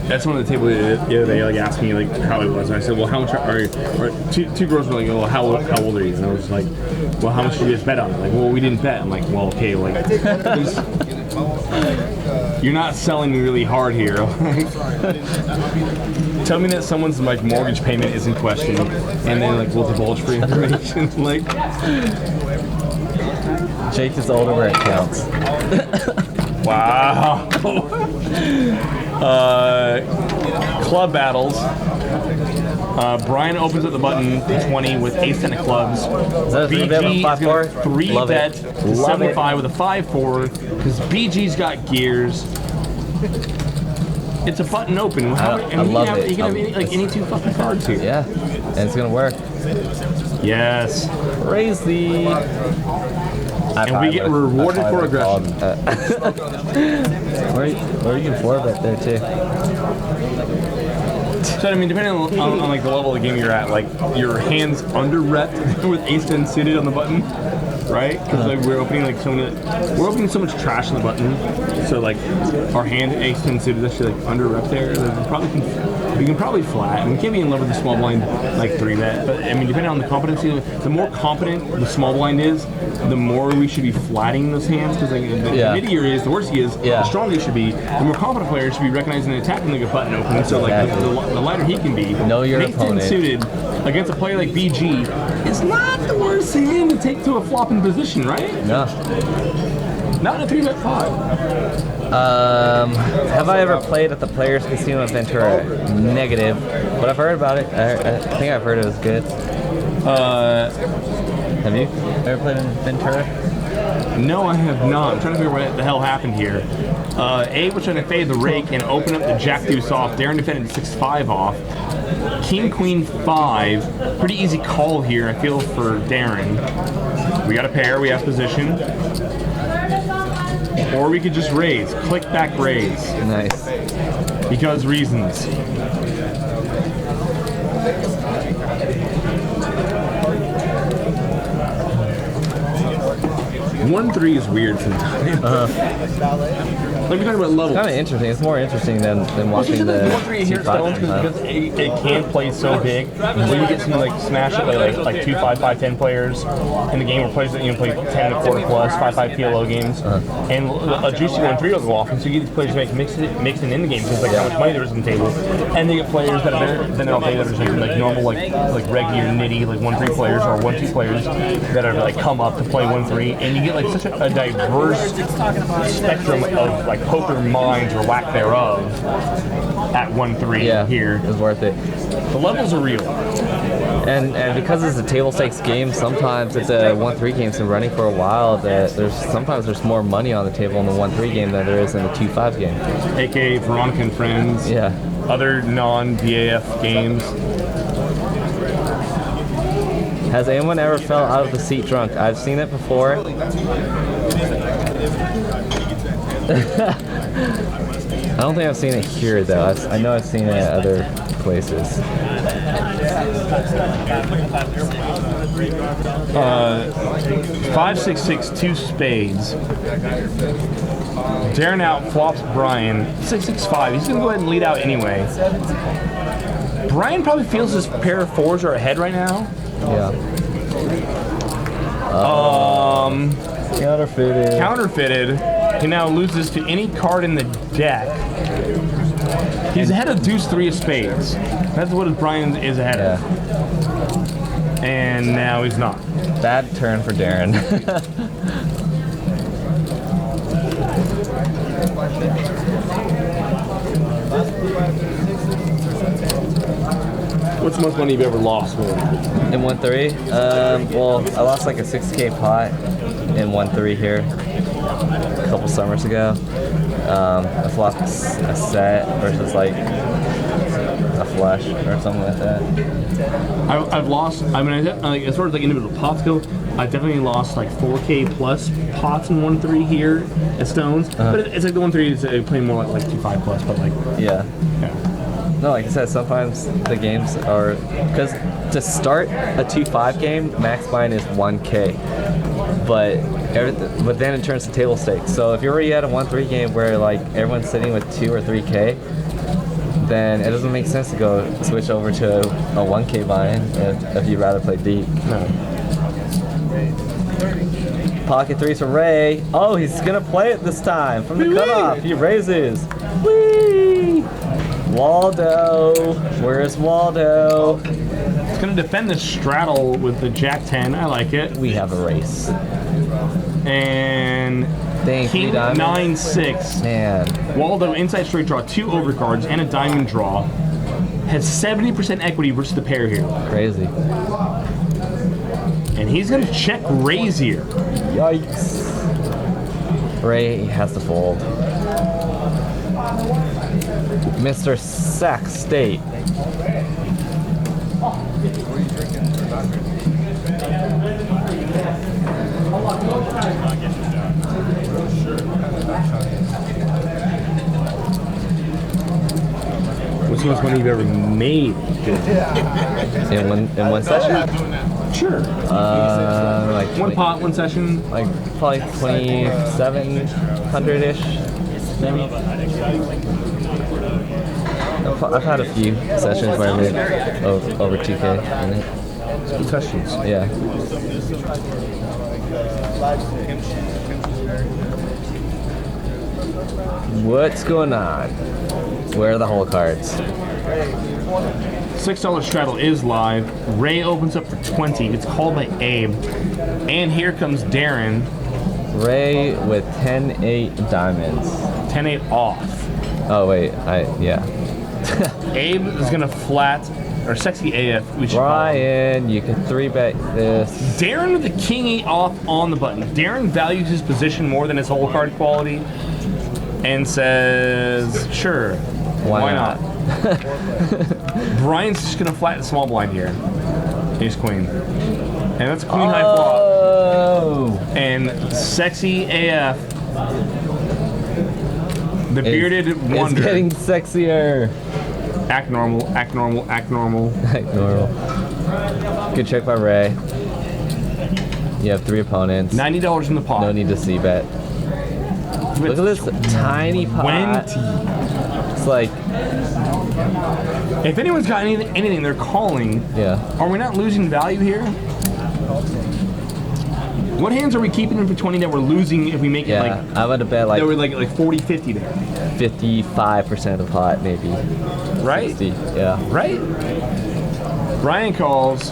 That's one of the table the other day, like asked me like how it was, and I said, well, how much are you? Or two girls were like, well, how old are you? And I was like, well, how much did you guys bet on? Like, well, we didn't bet. I'm like, well, okay, like, you're not selling me really hard here. Tell me that someone's like mortgage payment is in question, and then like we'll divulge free information. Like, Jake is older where it counts. wow. Club battles. Brian opens up the button to 20 with ace 10 of clubs. Is that a 3-bet with BG is 5-4? going to 3-bet it. to 75 with a 5-4 because BG's got gears. It's a button open. I love it. You can have any two fucking cards here. Yeah, and it's gonna work. Yes. Crazy. And we get rewarded for aggression. Or you can 4-bet there too. So I mean, depending on like the level of the game you're at, like your hands under rep with ace 10 suited on the button, right? Because like we're opening so much trash on the button. So like our hand ace 10 suited is actually like under rep there. We can probably flat. And we can't be in love with the small blind like 3-bet. But I mean, depending on the competency, the more competent the small blind is, the more we should be flatting those hands. Because like, the nittier he is, the worse he is, the stronger he should be. The more competent player should be recognizing and attacking like a button open. So like the lighter he can be. Know your opponent. Suited against a player like BG is not the worst hand to take to a flopping position, right? No. Not in a 3-bet pot. Have I ever played at the Players Casino in Ventura? Negative, but I've heard about it. I think I've heard it was good. Have you ever played in Ventura? No, I have not. I'm trying to figure out what the hell happened here. A was trying to fade the rake and open up the jack deuce off. Darren defended 6-5 off. King Queen 5. Pretty easy call here, I feel, for Darren. We got a pair. We have position. Or we could just raise. Click back raise. Nice. Because reasons. One 3 is weird sometimes. Like we're talking about levels. It's kind of interesting. It's more interesting than watching the 1-3 here stones because it can play so big. When you get some like smash it like 2, 5, 5, 10 players in the game or players that play 10 and a quarter plus 5, 5 PLO games, and a juicy 1-3 will go off, and so you get these players mixing in the game because like how much money there is on the table, and they get players that are then they'll play that are like normal like regular nitty like 1-3 players or 1-2 players that are like come up to play 1-3, and you get like such a diverse spectrum of like poker minds or lack thereof at 1-3 here. It's worth it. The levels are real. And because it's a table stakes game, sometimes it's a 1-3 game's been running for a while. That there's more money on the table in the 1-3 game than there is in the 2-5 game. AKA Veronica and Friends. Yeah. Other non-VAF games. Has anyone ever fell out of the seat drunk? I've seen it before. I don't think I've seen it here though. I know I've seen it at other places. 5, 6, 6, 2 spades. Darren out flops Brian. 6, 6, 5. He's gonna go ahead and lead out anyway. Brian probably feels his pair of 4s are ahead right now. Yeah. Counterfeited. Counterfeited. He now loses to any card in the deck. He's ahead of deuce 3 of spades. That's what Brian is ahead of. And now he's not. Bad turn for Darren. What's the most money you've ever lost with? In 1-3? Well, I lost like a 6K pot in 1-3 here a couple summers ago. I flopped a set versus like flush or something like that. I've lost. I mean, like as far as like individual pots go, I've definitely lost like 4K plus pots in 1-3 here at Stones. But it's like the 1-3 is playing more like 2-5 plus. But like Yeah. yeah. No, like I said, sometimes the games are because to start a 2-5 game, max bind is 1K, but then it turns to table stakes. So if you're already at a 1-3 game where like everyone's sitting with 2 or 3K, then it doesn't make sense to go switch over to a 1K bind if you'd rather play deep. No. Pocket threes for Ray. Oh, he's gonna play it this time from the cutoff. He raises. Whee! Waldo, where's Waldo? It's gonna defend the straddle with the Jack 10. I like it. We have a race. And Dang, King 9-6. Man, Waldo inside straight draw 2 overcards and a diamond draw. Has 70% equity versus the pair here. crazy. And he's gonna check raise here. Yikes. Ray has to fold. Mr. Sack State. What's the most money you've ever made? In one session? Sure. Like One 20 pot, one session. like probably 2,700-ish. Maybe. I've had a few sessions where I made over 2K in it. Good sessions. Yeah. What's going on? Where are the whole cards? $6 straddle is live. Ray opens up for 20. It's called by Abe. And here comes Darren. Ray with 10-8 diamonds. 10-8 off. Oh wait, yeah. Abe is gonna flat, or sexy AF, we should call him. Brian, you can 3-bet this. Darren with the King 8 off on the button. Darren values his position more than his whole card quality and says, sure, why not? Brian's just gonna flatten the small blind here. Ace Queen. And that's Queen High Flop. Oh! And sexy AF, the bearded wonder. It's getting sexier. Act normal, act normal, act normal. Act normal. Good check by Ray. You have 3 opponents. $90 in the pot. No need to c-bet. Look at this tiny pot. 20. It's like, If anyone's got anything, they're calling. yeah. Are we not losing value here? What hands are we keeping in for 20 that we're losing if we make it Yeah, like I would have bet like that we're like 40, 50 there? 55% of the pot, maybe. Right? 60, yeah. Right? Brian calls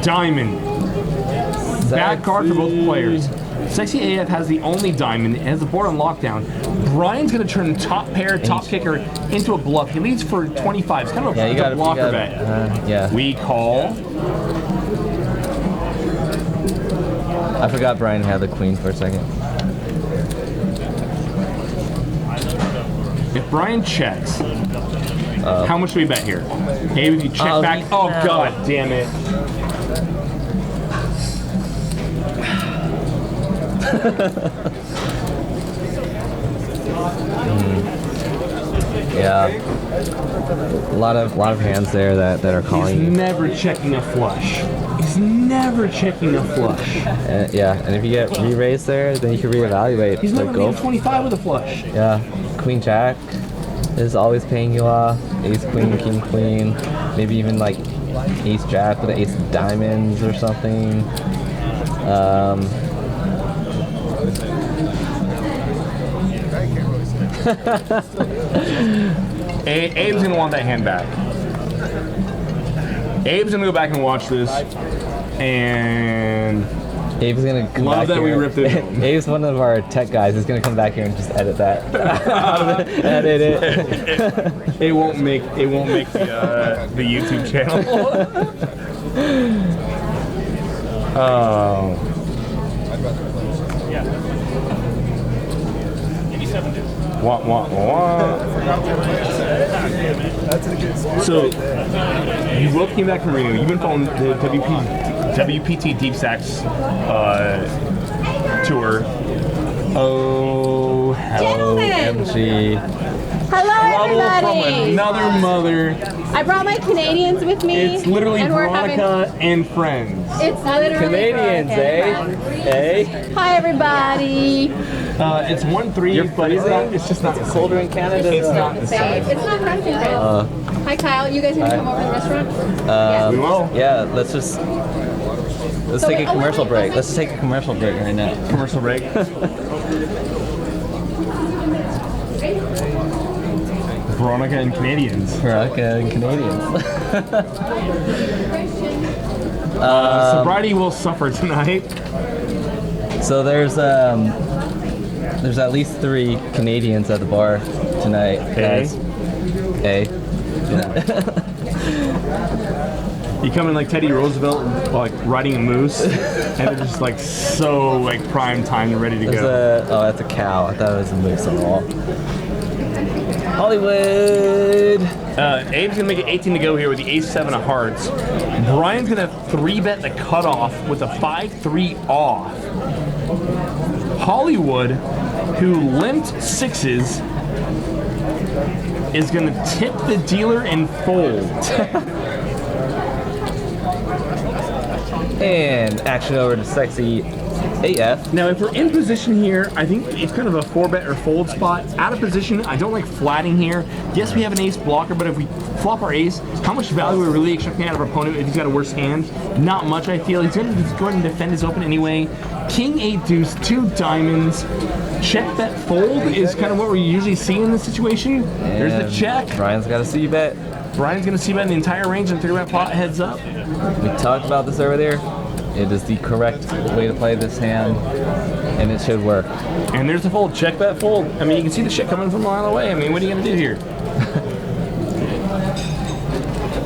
diamond. Bad card for both players. Sexy AF has the only diamond and has the board on lockdown. Brian's gonna turn top pair, top kicker into a bluff. He leads for 25. It's kind of Yeah, you a got blocker bet. Yeah. We call. I forgot Brian had the queen for a second. If Brian checks, how much do we bet here? Hey, if you check Oh, back. he's Oh, out. God damn it. Yeah. A lot of hands there that are He's calling you. never checking a flush. He's never checking a flush. Yeah, and if you get re-raised there, then you can reevaluate. He's Like, never made 25 with a flush. Yeah, Queen Jack is always paying you off. Ace Queen, King Queen, maybe even like Ace Jack with an Ace of Diamonds or something. Abe's gonna want that hand back. Abe's gonna go back and watch this, and Abe's gonna come Love back that we here. ripped it. Abe's one of our tech guys. He's gonna come back here and just edit that. Edit it. it won't make the YouTube channel. Oh. Wah, wah, wah. So, you both came back from Reno. You've been following the WPT Deep Stacks tour. Oh, hello, MG. Hello, Trouble from everybody. another mother. I brought my Canadians with me. It's literally and we're Veronica and friends. It's literally Canadians, eh? Hi, everybody. It's 1-3, but it's just not the same. Colder in Canada. It's not the same. It's not country, right? Hi, Kyle. You guys gonna come over to the restaurant? We will. Yeah, let's take a commercial wait, break. Let's take a commercial break right now. Commercial break. Veronica and Canadians. Veronica and Canadians. Sobriety will suffer tonight. So there's at least 3 Canadians at the bar tonight, guys. You come in like Teddy Roosevelt, like riding a moose, and they're just like so like prime time and ready to go. Oh, that's a cow. I thought it was a moose at all. Hollywood. Abe's gonna make it 18 to go here with the ace-7 of hearts. Brian's gonna 3-bet the cutoff with a 5-3 off. Hollywood, who limped 6s, is gonna tip the dealer and fold. And action over to Sexy AF. Now, if we're in position here, I think it's kind of a 4-bet or fold spot. Out of position, I don't like flatting here. Yes, we have an ace blocker, but if we flop our ace, how much value are we really expecting out of our opponent if he's got a worse hand? Not much, I feel. He's going to go ahead and defend his open anyway. King 8 deuce, 2 diamonds. Check bet fold is kind of what we usually see in this situation. There's the check. Brian's got a C-bet. Brian's going to see bet the entire range and 3-bet pot heads up. We talked about this over there. It is the correct way to play this hand, and it should work. And there's the fold. Check bet fold. I mean, you can see the shit coming from a mile away. I mean, what are you going to do here?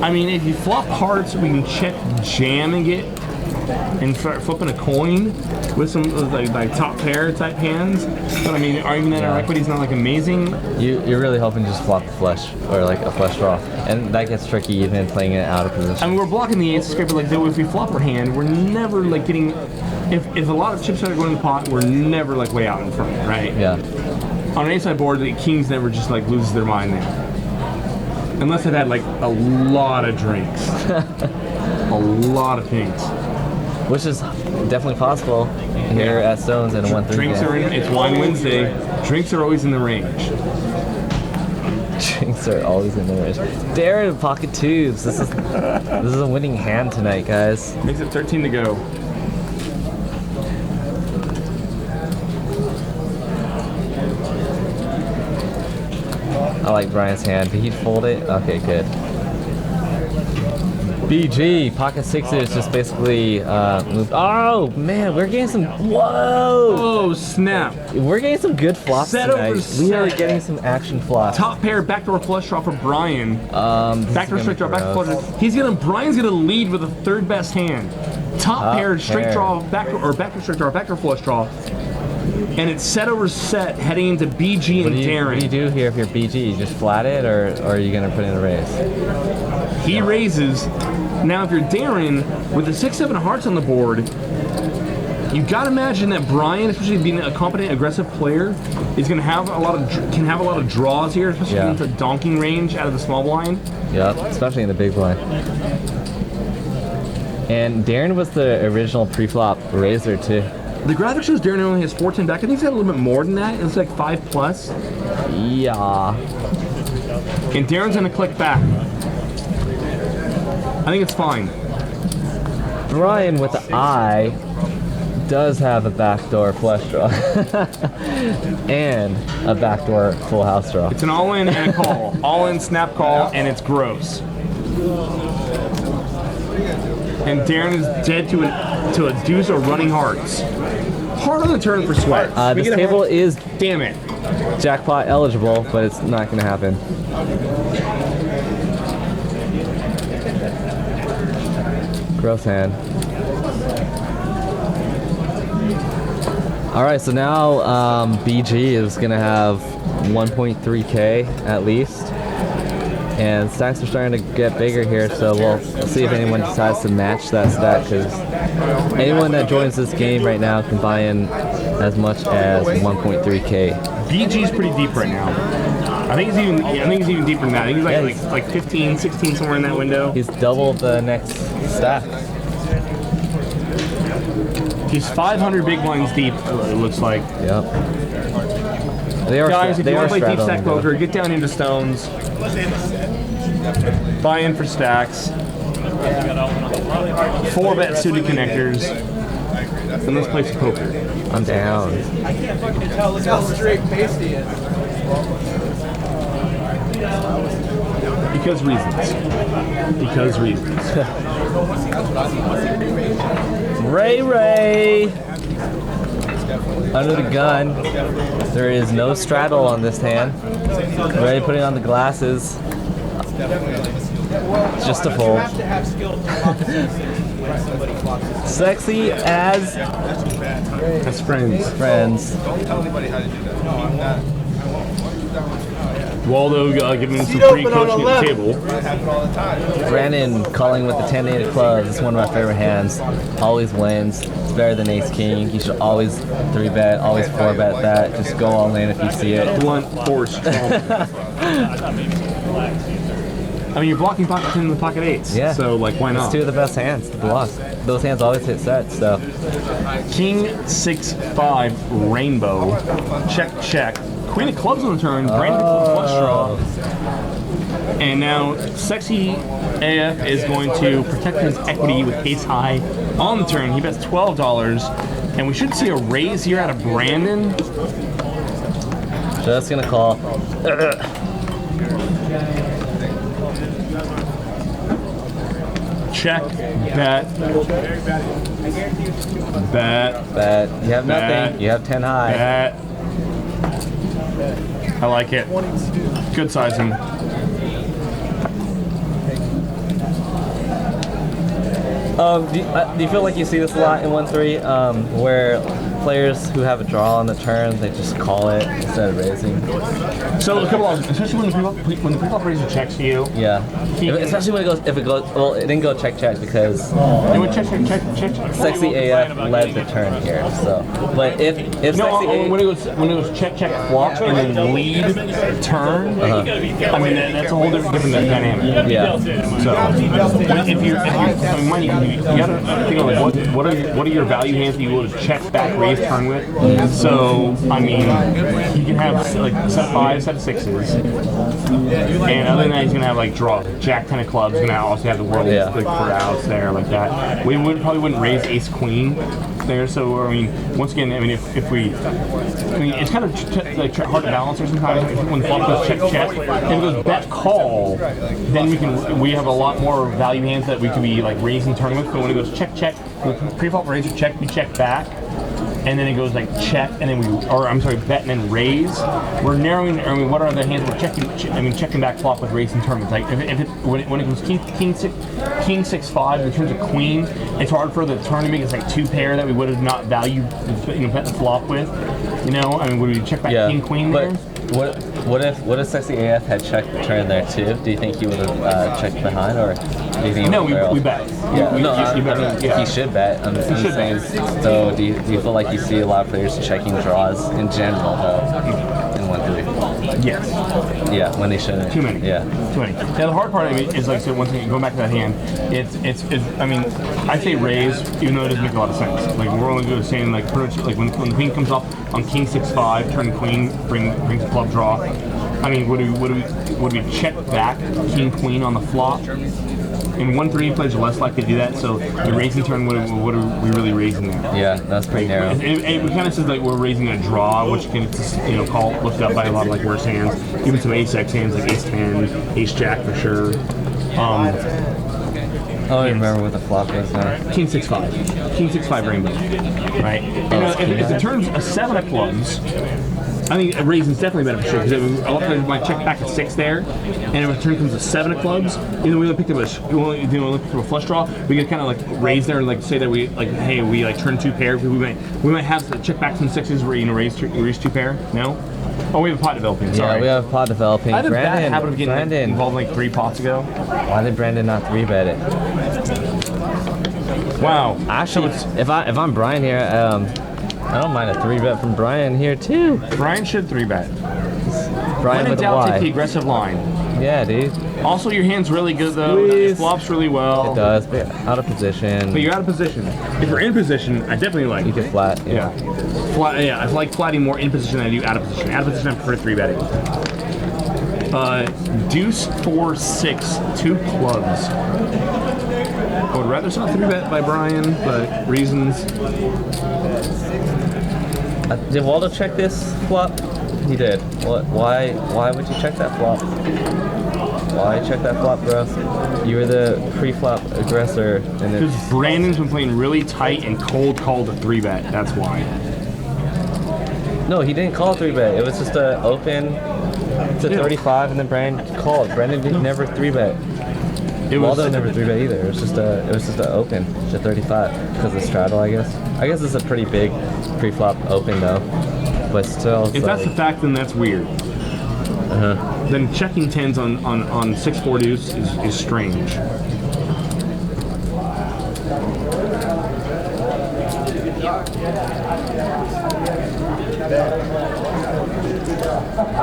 I mean, if you flop hearts, we can check jamming it and start flipping a coin with some like top pair type hands. But I mean, arguing that our equity is not like amazing. You're really hoping to just flop the flush or like a flush draw, and that gets tricky even playing it out of position. I mean, we're blocking the ace scraper like though. If we flop our hand, we're never like getting. If a lot of chips are going in the pot, we're never like way out in front, right? Yeah. On an ace-side board, the kings never just like loses their mind there. Unless they've had like a lot of drinks. A lot of things. Which is definitely possible here at Stones in a 1-3 Drinks game. are in, it's Wine Wednesday. Drinks are always in the range. Drinks are always in the range. Darren, pocket tubes. This is a winning hand tonight, guys. Makes it 13 to go. I like Brian's hand. Did he fold it? Okay, good. BG, pocket 6s just basically moved. Oh man, we're getting some. Whoa! Oh snap! We're getting some good flops Set tonight. over We are set. getting some action flops. Top pair backdoor flush draw for Brian. This Backdoor is straight draw, gonna be backdoor flush draw. Brian's gonna lead with the 3rd best hand. Top pair, straight pair. draw, backdoor straight draw, backdoor flush draw. And it's set over set heading into BG and Darren. What do you do here if you're BG? You just flat it, or are you gonna put in a raise? He raises. Now, if you're Darren with the 6-7 hearts on the board, you gotta imagine that Brian, especially being a competent, aggressive player, is gonna have a lot of draws here, especially into donking range out of the small blind. Yep, especially in the big blind. And Darren was the original pre-flop raiser too. The graphic shows Darren only has 410 back. I think he's got a little bit more than that. It's like 5+. Yeah. And Darren's gonna click back. I think it's fine. Brian with the eye does have a backdoor flush draw and a backdoor full house draw. It's an all-in and a call. All-in snap call, and it's gross. And Darren is dead to a deuce or running hearts. Hard on the turn for sweat. This table is Damn it. jackpot eligible, but it's not going to happen. Gross hand. All right, so now BG is gonna have 1.3K at least, and stacks are starting to get bigger here. So we'll see if anyone decides to match that stack, because anyone that joins this game right now can buy in as much as 1.3K. BG's pretty deep right now. I think he's even deeper than that. I think he's like 15, 16, somewhere in that window. He's double the next stack. He's 500 big blinds deep, it looks like. Yep. They are. Guys, if they you are want to play deep stack straddling, poker, get down into stones. Buy in for stacks. 4-bet suited connectors. And let's play some poker. I'm down. I can't fucking tell. Look how straight faced he is. Because reasons. Because reasons. Ray. Under the gun. There is no straddle on this hand. Ray putting on the glasses. Just a fold. Sexy as friends. Don't tell anybody how to do that. No, I'm not. Waldo giving him some free coaching at the table. Brandon calling with the 10-8 of clubs. It's one of my favorite hands. Always wins. It's better than ace king. You should always 3-bet, always 4-bet that. Just go all in if you see it. Blunt force trauma. I mean, you're blocking pocket 10 and pocket 8s. Yeah. So, like, why not? It's two of the best hands to block. Those hands always hit sets, so. King 6-5 rainbow. Check. Queen of clubs on the turn. Brandon flush draw. And now Sexy AF is going to protect his equity with ace high on the turn. He bets $12, and we should see a raise here out of Brandon. Just gonna call. Check, bet. You have nothing. You have 10 high. Bet. I like it. Good sizing. Do you feel like you see this a lot in 1-3, where players who have a draw on the turn, they just call it instead of raising? So a couple of, especially when the pre-flop raiser checks to you. Yeah. Especially when it goes, well, it didn't go check because It would check. Sexy AF led the turn here. So, but if No, Sexy AF, when it goes check flop and then lead turn, I mean that's a whole different dynamic. yeah. So if you're I mean, mind you gotta think of like what are your value hands that you would check back raise turn with. So I mean you can have like set 5, set 6s, and other than that he's gonna have like draw Jack 10 of clubs. Gonna also have the world like for outs there like that. We probably wouldn't raise ace queen there. So I mean once again I mean if it's kind of hard to balance or sometimes when the flop goes check if it goes bet call, then we have a lot more value hands that we could be like raising turn with. But when it goes check pre-flop raiser check, we check back, and then it goes like check and then bet and then raise. We're narrowing. I mean, what are the hands we're checking? Checking back flop with raising turn. It's like when it goes king 6-5 and turns a queen, it's hard for the turn to make. It's like 2 pair that we would have not valued, bet the flop with. Would we check back king queen there? What if Sexy AF had checked the turn there too? Do you think he would have checked behind, or do you think we bet. Yeah, he should bet. I'm saying. So do you feel like you see a lot of players checking draws in general though in 1-3? Yes. Yeah, when they shouldn't. Too many. Yeah. Too many. Now the hard part is like so once again going back to that hand, it's I mean I say raise even though it doesn't make a lot of sense. Like we're only good at saying like pretty much like when the queen comes off on king 6-5, turn queen, brings a club draw. I mean would we check back king queen on the flop? In 1-3 players are less likely to do that, so the raising turn, what are we really raising there? Yeah, that's pretty narrow. It kind of says like we're raising a draw, which can call lifted up by a lot of like worse hands, even some ace-x hands like ace-10, ace-jack for sure. I don't even remember what the flop is now. King 6-5 rainbow, right? If the turn's a 7 of clubs, I think a raisin's definitely better for sure because it might check back at 6 there, and if a turn comes to 7 of clubs, we only picked up a flush draw. We could kind of like raise there and like say that we like, hey, we like turn 2 pair. We might have to check back some 6s where raise 2 pair. No. Oh, we have a pot developing. Sorry. Yeah, we have a pot developing. I had a bad habit of getting involved in like 3 pots ago. Why did Brandon not 3-bet it? Wow. Actually, if I'm Brian here, I don't mind a 3-bet from Brian here too. Brian should 3-bet. Brian with a doubt, take the Y. aggressive line. Yeah, dude. Also, your hand's really good though. It flops really well. It does, but out of position. But you're out of position. If you're in position, I definitely like. You can flat. Yeah. Flat. Yeah, I like flatting more in position than I do out of position. Out of position, I prefer 3-betting. Deuce 4 6 2 clubs. I would rather saw 3-bet by Brian, but reasons. Did Waldo check this flop? He did. What? Why would you check that flop? Why check that flop, bro? You were the pre-flop aggressor. Because Brandon's been playing really tight and cold called a 3-bet. That's why. No, he didn't call 3-bet. It was just a open to 35, and then Brandon called. Brandon never 3-bet. Waldo never 3-bet either. It was just a open to 35 because of straddle, I guess. I guess it's a pretty big pre-flop open though, but still. If that's the fact, then that's weird. Then checking 10s on 6-4 deuce is strange.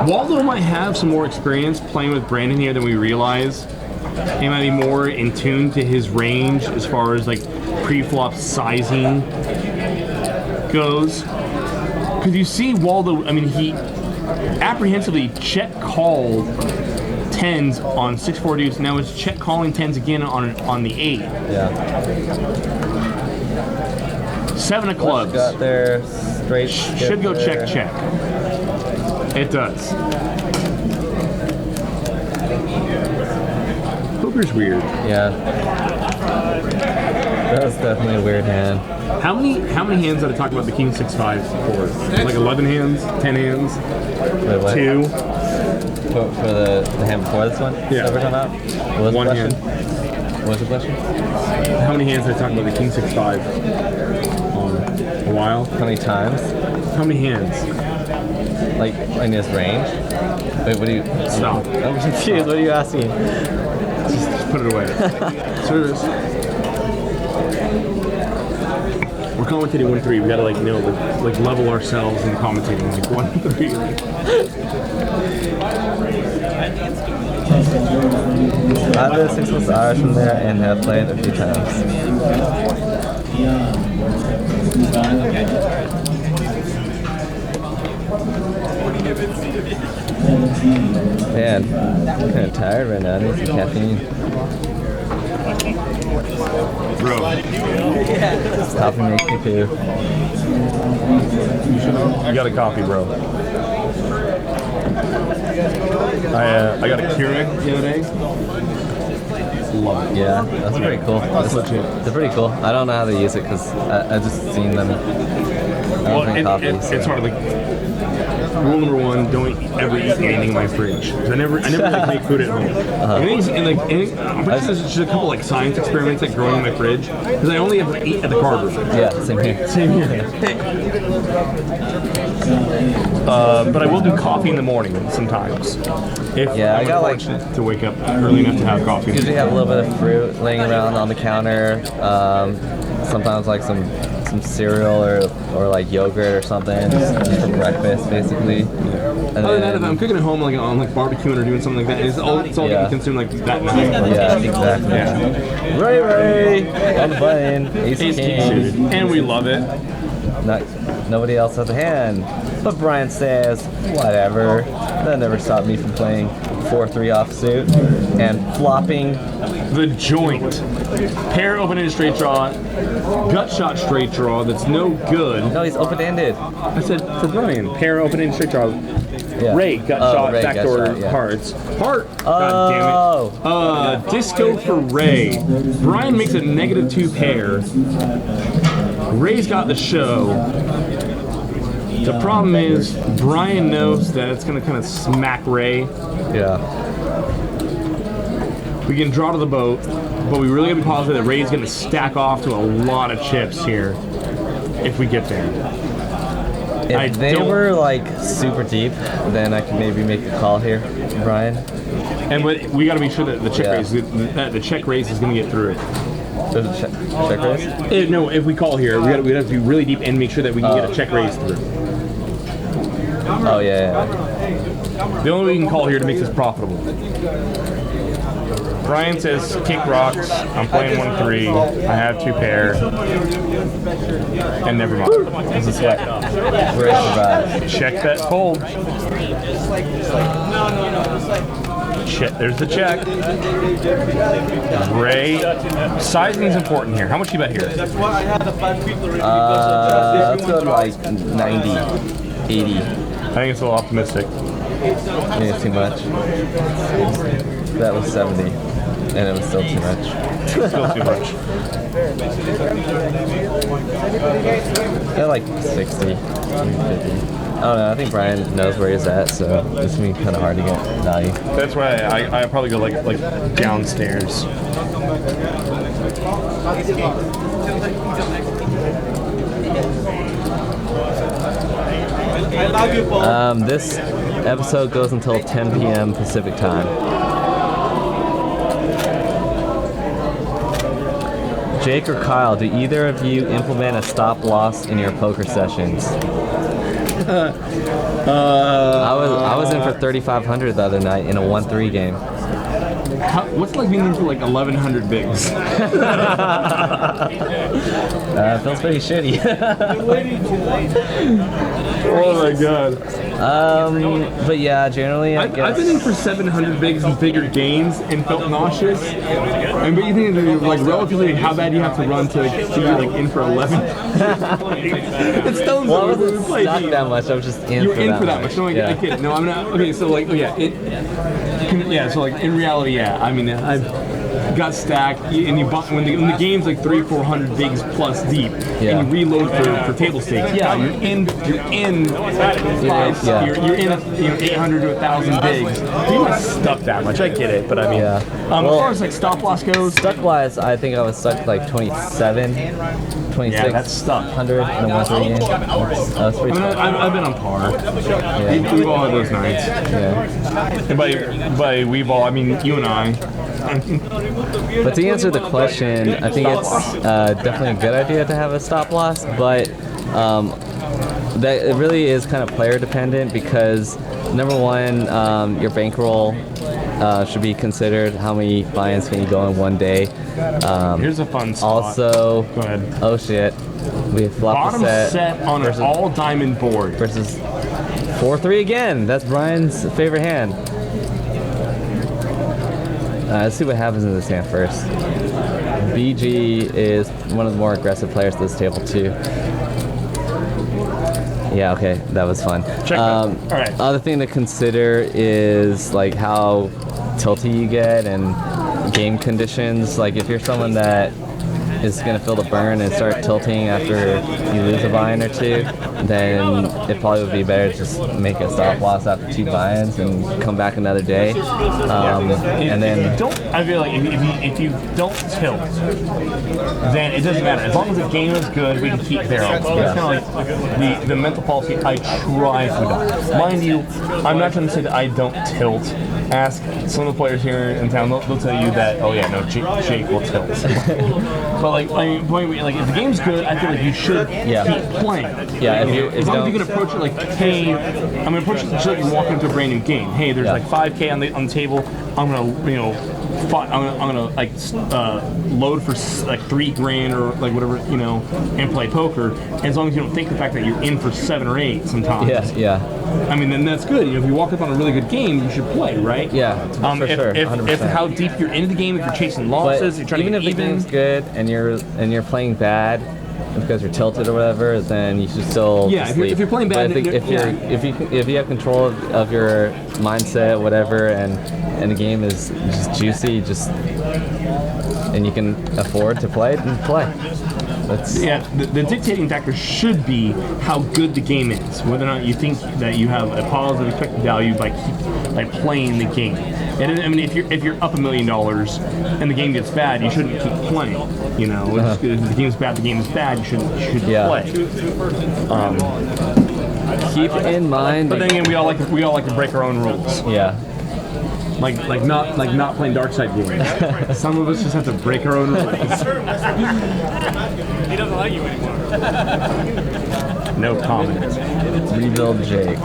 Waldo might have some more experience playing with Brandon here than we realize. He might be more in tune to his range as far as like pre-flop sizing goes. Because you see Waldo, I mean, he apprehensively check called 10s on 6-4 deuce. Now it's check calling 10s again on the 8. Yeah. 7 of clubs. Got there straight. Should go there. check. It does. Poker's weird. Yeah. That was definitely a weird hand. How many hands did I talk about the King 6-5 for? Like 11 hands, 10 hands, Wait, what? 2. For the hand before this one? Yeah. That we're talking about? What was One the question? hand. What was the question? How many hands did I talk about the King 6-5? A while. How many times? How many hands? Like in this range? Wait, what do you? Stop. I'm confused. What are you asking? Just put it away. Serious. We're commentating 1-3. We gotta like level ourselves in commentating like 1-3. I've been 6 hours from there and have played a few times. Man, I'm kind of tired right now. I need some caffeine. Bro. Coffee makes me poo. You got a coffee, bro. I got a Keurig the other day. Love it. Yeah, that's pretty cool. That's legit. They're pretty cool. I don't know how they use it because I just seen them. I don't drink coffee. It's hard. Like, rule number 1: don't ever eat anything in my fridge. 'Cause I never like make food at home. I'm pretty sure there's just a couple like science experiments like growing in my fridge because I only ever eat at the carb room. Yeah, same here. Same here. But I will do coffee in the morning sometimes. If Yeah, I'm I got, like- fortunate to wake up early enough to have coffee. Usually have a little bit of fruit laying around on the counter. Sometimes like some cereal or like yogurt or something just for breakfast, basically. And Other than that, if I'm cooking at home, like on like barbecuing or doing something like that, it's all Yeah. getting consumed like that night. Yeah, exactly. Yeah. Ray on the button, ace Ace king king. suited, and we love it. Nobody else has a hand, but Brian says whatever. That never stopped me from playing 4-3 offsuit and flopping. The joint, pair open-ended straight draw, gut shot straight draw. That's no good. No, he's open-ended. I said for Brian, pair open-ended straight draw. Yeah. Ray, gut shot, Ray, gut backdoor shot, yeah. hearts. Heart. God damn it. Disco for Ray. Brian makes a -2 pair. Ray's got the show. The problem is Brian knows that it's gonna kind of smack Ray. Yeah. We can draw to the boat, but we really gotta be positive that Ray's gonna stack off to a lot of chips here if we get there. If they were like super deep, then I could maybe make a call here, Brian. And we got to make sure that the check raise, the check raise is going to get through. There's a check raise? No, if we call here, we have to be really deep and make sure that we can get a check raise through. Oh yeah. The only way we can call here to make this profitable. Brian says kick rocks. I'm playing 1-3. I have 2 pair. And never mind. It's a sweat. Ray survives. Check that fold. Check. There's the check. Ray. Sizing is important here. How much you bet here? Let's go to like 90, 80. I think it's a little optimistic. I think it's too much. That was 70, and it was still too much. Still too much. They're like 60, 50. I don't know. I think Brian knows where he's at, so it's gonna be kind of hard to get value. That's why I probably go like downstairs. I love you, Paul. This episode goes until 10 p.m. Pacific time. Jake or Kyle, do either of you implement a stop loss in your poker sessions? I was in for 3,500 the other night in a 1-3 game. What's it like being in for like 1,100 bigs? Feels pretty shitty. Oh my god. But yeah, generally I guess. I've been in for 700 bigs in bigger games and felt nauseous. And but you think that like relatively how bad you have to run to be like in for 11? It's stones. Well, I wasn't stuck that much. I was just in You're for in that for that much. much. No, I get it. No, I'm not. Okay, so like, so like in reality, yeah. I mean, I've got stacked, and you bought when the game's like 300-400 bigs plus deep, and you reload for table stakes. Yeah, you're in you're in 800 to 1,000 bigs. You're not stuck that much. I get it, but I mean, as far as like stop loss goes, stuck wise, I think I was stuck like 27, 26. Yeah, that's stuck. 100 in a 1-3 game. That's pretty tough. I've been on par. Yeah. We've all had those nights. Yeah. And by we've all, I mean you and I. But to answer the question, I think it's definitely a good idea to have a stop loss, but that it really is kind of player dependent because number one, your bankroll should be considered. How many buy-ins can you go in one day? Here's a fun spot. Also, go ahead. Oh shit, we have flopped Bottom the set on an all diamond board versus 4-3 again. That's Brian's favorite hand. Let's see what happens in this hand first. BG is one of the more aggressive players at this table too. Yeah, okay, that was fun. Check that. All right. Other thing to consider is like how tilty you get and game conditions. Like if you're someone that is going to feel the burn and start tilting after you lose a buy-in or two, then it probably would be better to just make a stop loss after 2 buy-ins and come back another day. And then I feel like if you don't tilt, then it doesn't matter. As long as the game is good, we can keep barrels. It's kind of like the mental policy I try to adopt. Mind you, I'm not trying to say that I don't tilt. Ask some of the players here in town; they'll tell you that. Oh yeah, no, Jake will tilt. But like if the game's good, I feel like you should keep playing. Yeah, as long as you can approach it like, hey, I'm gonna approach it just like you walk into a brand new game. Hey, there's like 5K on the table. I'm gonna I'm gonna like load for like $3,000 or like whatever, and play poker. As long as you don't think the fact that you're in for 7 or 8 sometimes. Yeah. I mean, then that's good. If you walk up on a really good game, you should play, right? Yeah, for sure. 100%. If how deep you're into the game, if you're chasing losses, you're trying even to if get the even. game's good and you're playing bad because you're tilted or whatever, then you should still if you're playing bad, but if you have control of your mindset, whatever, and the game is just juicy, and you can afford to play it, then play. Yeah, the dictating factor should be how good the game is, whether or not you think that you have a positive expected value by playing the game. And I mean, if you're up $1 million and the game gets bad, you shouldn't keep playing. You know, if the game's bad, the game is bad. You shouldn't play. Keep in mind. But then again, we all like to break our own rules. Yeah. Like not playing dark side games. Some of us just have to break our own rules. He doesn't like you anymore. No comment. Rebuild Jake.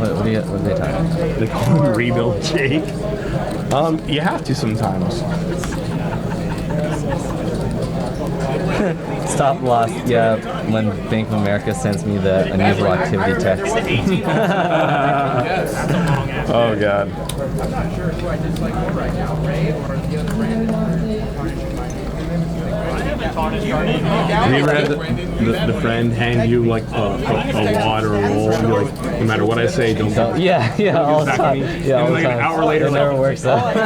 What are they talking about? They call him Rebuild Jake. You have to sometimes. Stop loss. Yeah, when Bank of America sends me the unusual activity text. Oh God. Have you ever had the friend hand you like a wad or a roll and you're like, no matter what I say, don't Yeah, all the time. Yeah, all the like time. An hour later, it never works out.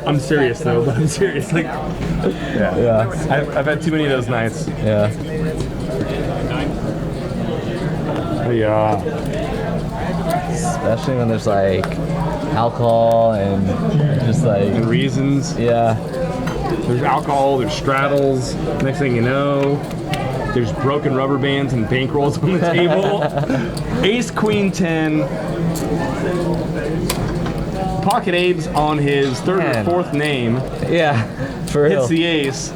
I'm serious though, but I'm serious. Like, yeah. I've had too many of those nights. Yeah. Yeah. Especially when there's like alcohol and just like The reasons. yeah. There's alcohol, there's straddles. Next thing you know, there's broken rubber bands and bankrolls on the table. Ace, Queen, 10. Pocket Abe's on his third Man. or fourth name. Yeah, for real. Hits the ace.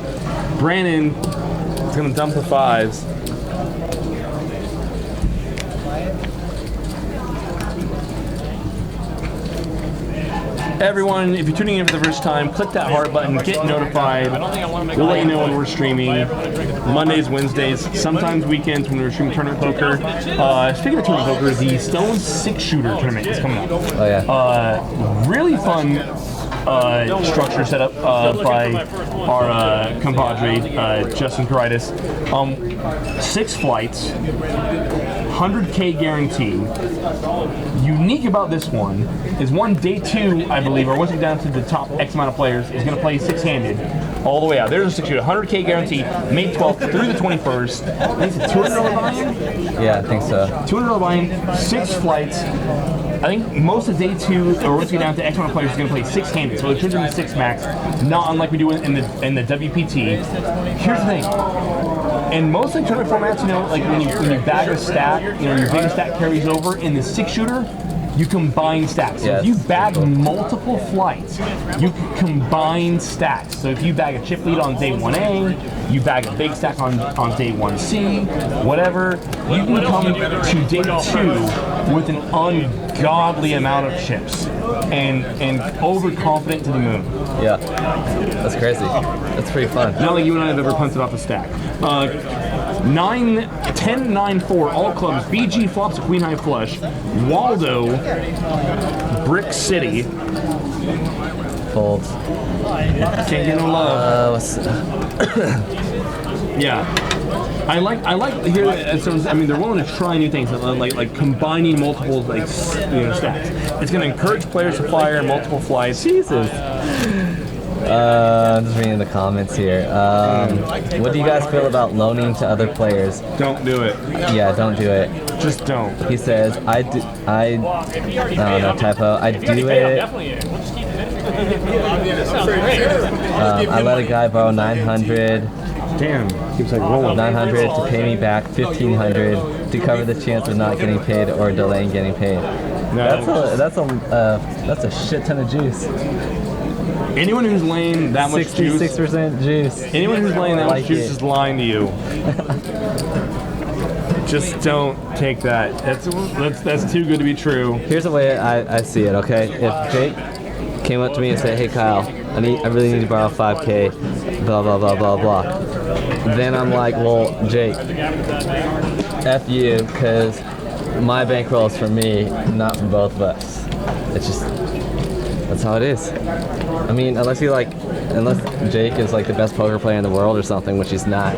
Brandon is going to dump the fives. Everyone, if you're tuning in for the first time, click that heart button, get notified. We'll let you know when we're streaming. Mondays, Wednesdays, sometimes weekends when we're streaming tournament poker. Speaking of tournament poker, the Stone 6-shooter tournament is coming up. Oh yeah. Really fun structure set up by our compadre, Justin Caritas. 6 flights, 100K guarantee. Unique about this one is day 2, I believe, or once you're down to the top X amount of players, is going to play 6-handed all the way out. There's a 6-shooter, 100K guarantee, May 12th through the 21st. I think it's a $200 buy-in? Yeah, I think so. $200 buy-in, 6 flights. I think most of day 2, or once you get down to X amount of players, is going to play 6-handed, so it turns into 6 max, not unlike we do in the WPT. Here's the thing. In most like tournament formats, you know, like when you bag a stack, you know, your biggest stack carries over. In the 6-shooter, you combine stacks. So if you bag multiple flights, you can combine stacks. So if you bag a chip lead on day 1A, you bag a big stack on day 1C, whatever, you can come to day 2 with an ungodly amount of chips and overconfident to the moon. Yeah. That's crazy. That's pretty fun. Not like you and I have ever punted off a stack. 10-9-4, all clubs, BG flops a queen high flush, Waldo, Brick City. Folds. Can't get no love. Yeah. I like here. I mean, they're willing to try new things, like combining multiple stacks. It's going to encourage players to fire multiple flights. Jesus. I'm just reading the comments here. What do you guys feel about loaning to other players? Don't do it. Yeah, don't do it. Just don't. He says, I don't know, typo. I do it. I let a guy borrow 900. Damn, keeps like rolling. 900 to pay me back 1,500 to cover the chance of not getting paid or delaying getting paid. No. That's a shit ton of juice. Anyone who's laying that much juice, 66% juice. anyone who's laying that much juice it. is lying to you. Just don't take that. That's too good to be true. Here's the way I see it, okay? If Jake came up to me and said, hey Kyle, I really need to borrow 5K, blah, blah, blah, blah, blah. Then I'm like, well, Jake, F you, because my bankroll is for me, not for both of us. It's just, that's how it is. I mean, unless Jake is like the best poker player in the world or something, which he's not.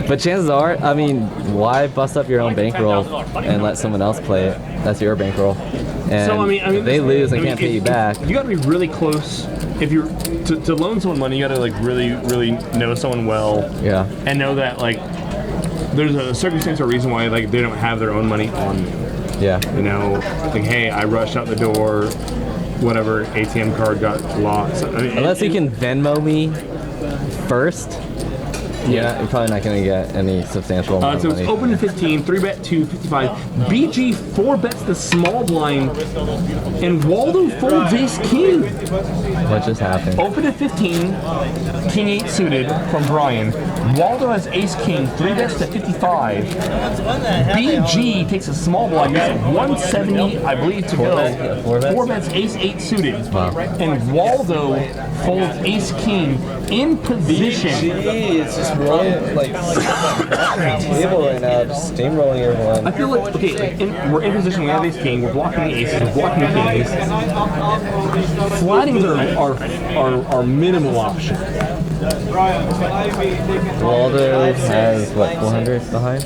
But chances are, I mean, why bust up your own bankroll and let someone else play it? That's your bankroll. And So I mean, if they lose and can't pay you back. You got to be really close. If you're to loan someone money, you gotta like really know someone well. Yeah. And know that like there's a circumstance or reason why like they don't have their own money on them. Yeah. You know, like hey, I rushed out the door, whatever, ATM card got lost. I mean, Unless you can Venmo me first. Yeah, you're probably not going to get any substantial amount of so money. it's open to 15, 3-bet to 55. BG 4-bets the small blind, and Waldo folds ace king. What just happened? Open to 15, king 8 suited from Brian. Waldo has ace king, 3-bets to 55. BG takes a small blind, makes it 170, I believe, to go. 4-bets ace 8 suited. Wow. And Waldo folds ace king in position. It's just rolling like table right now, just steamrolling everyone. I feel like, okay, like we're in position, we have ace king, we're blocking the aces, we're blocking the kings. Flattings are minimal option. Waldo has what, 400 behind?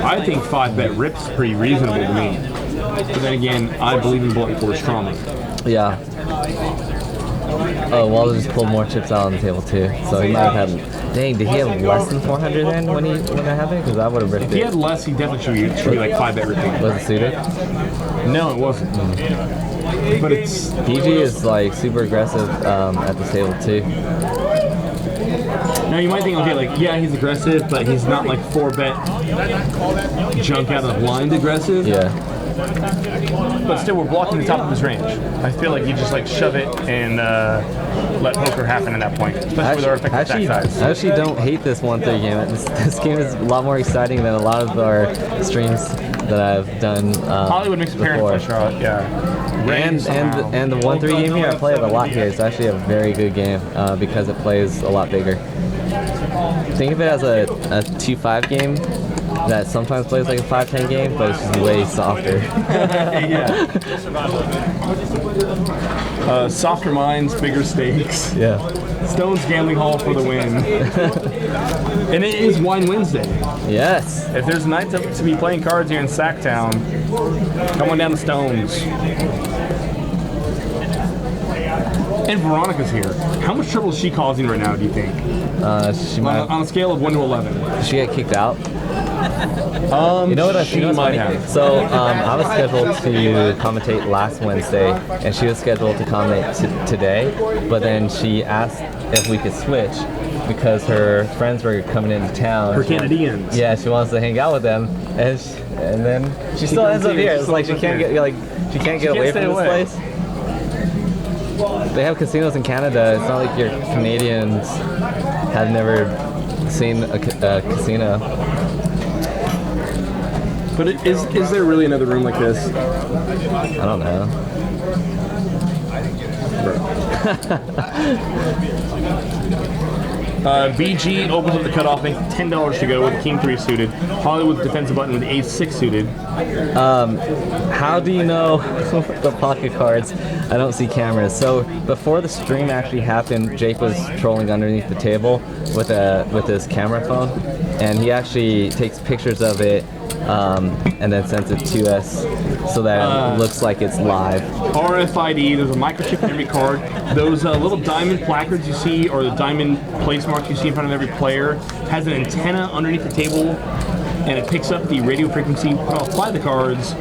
I think 5-bet rips pretty reasonable to me. But then again, I believe in blunt force trauma. Yeah. Oh, Waldo just pulled more chips out on the table too, so he might have had. Dang, did he have less than 400 then when that happened? Because I would have ripped If he had less, he definitely should be like 5-bet ripping. Was it suited? No, it wasn't. But it's PG is like super aggressive at the table too. now you might think, okay, like yeah, he's aggressive, but he's not like 4-bet junk out of the blind aggressive. Yeah. But still, we're blocking the top of his range. I feel like you just like shove it and let poker happen at that point, especially with our effective stack size. I actually don't hate this 1-3 game. This game is a lot more exciting than a lot of our streams that I've done. Hollywood makes a parent before. pressure out, yeah. And the 1-3 game here, I play it a lot here. It's actually a very good game because it plays a lot bigger. Think of it as a 2-5 game that sometimes plays like a 5-10 game, but it's just way softer. Yeah. Softer minds, bigger stakes. Yeah. Stone's Gambling Hall for the win. And it is Wine Wednesday. Yes. If there's a night to be playing cards here in Sacktown, come on down to Stone's. And Veronica's here. How much trouble is she causing right now, do you think? She might. On a scale of 1 to 11. Did she get kicked out? You know what? She might have. So I was scheduled to commentate last Wednesday, and she was scheduled to commentate today. But then she asked if we could switch because her friends were coming into town. Her Canadians. Yeah, she wants to hang out with them, and then she still ends up here. It's like she can't get away from this place. They have casinos in Canada. It's not like your Canadians have never seen a casino. But is there really another room like this? I don't know. BG opens up the cutoff, makes $10 to go with King 3 suited. Hollywood's defensive button with Ace 6 suited. How do you know the pocket cards? I don't see cameras. So before the stream actually happened, Jake was trolling underneath the table with his camera phone, and he actually takes pictures of it and then sends it to us so that it looks like it's live. RFID, there's a microchip in every card. Those little diamond placards you see, or the diamond place marks you see in front of every player, has an antenna underneath the table, and it picks up the radio frequency, apply the cards,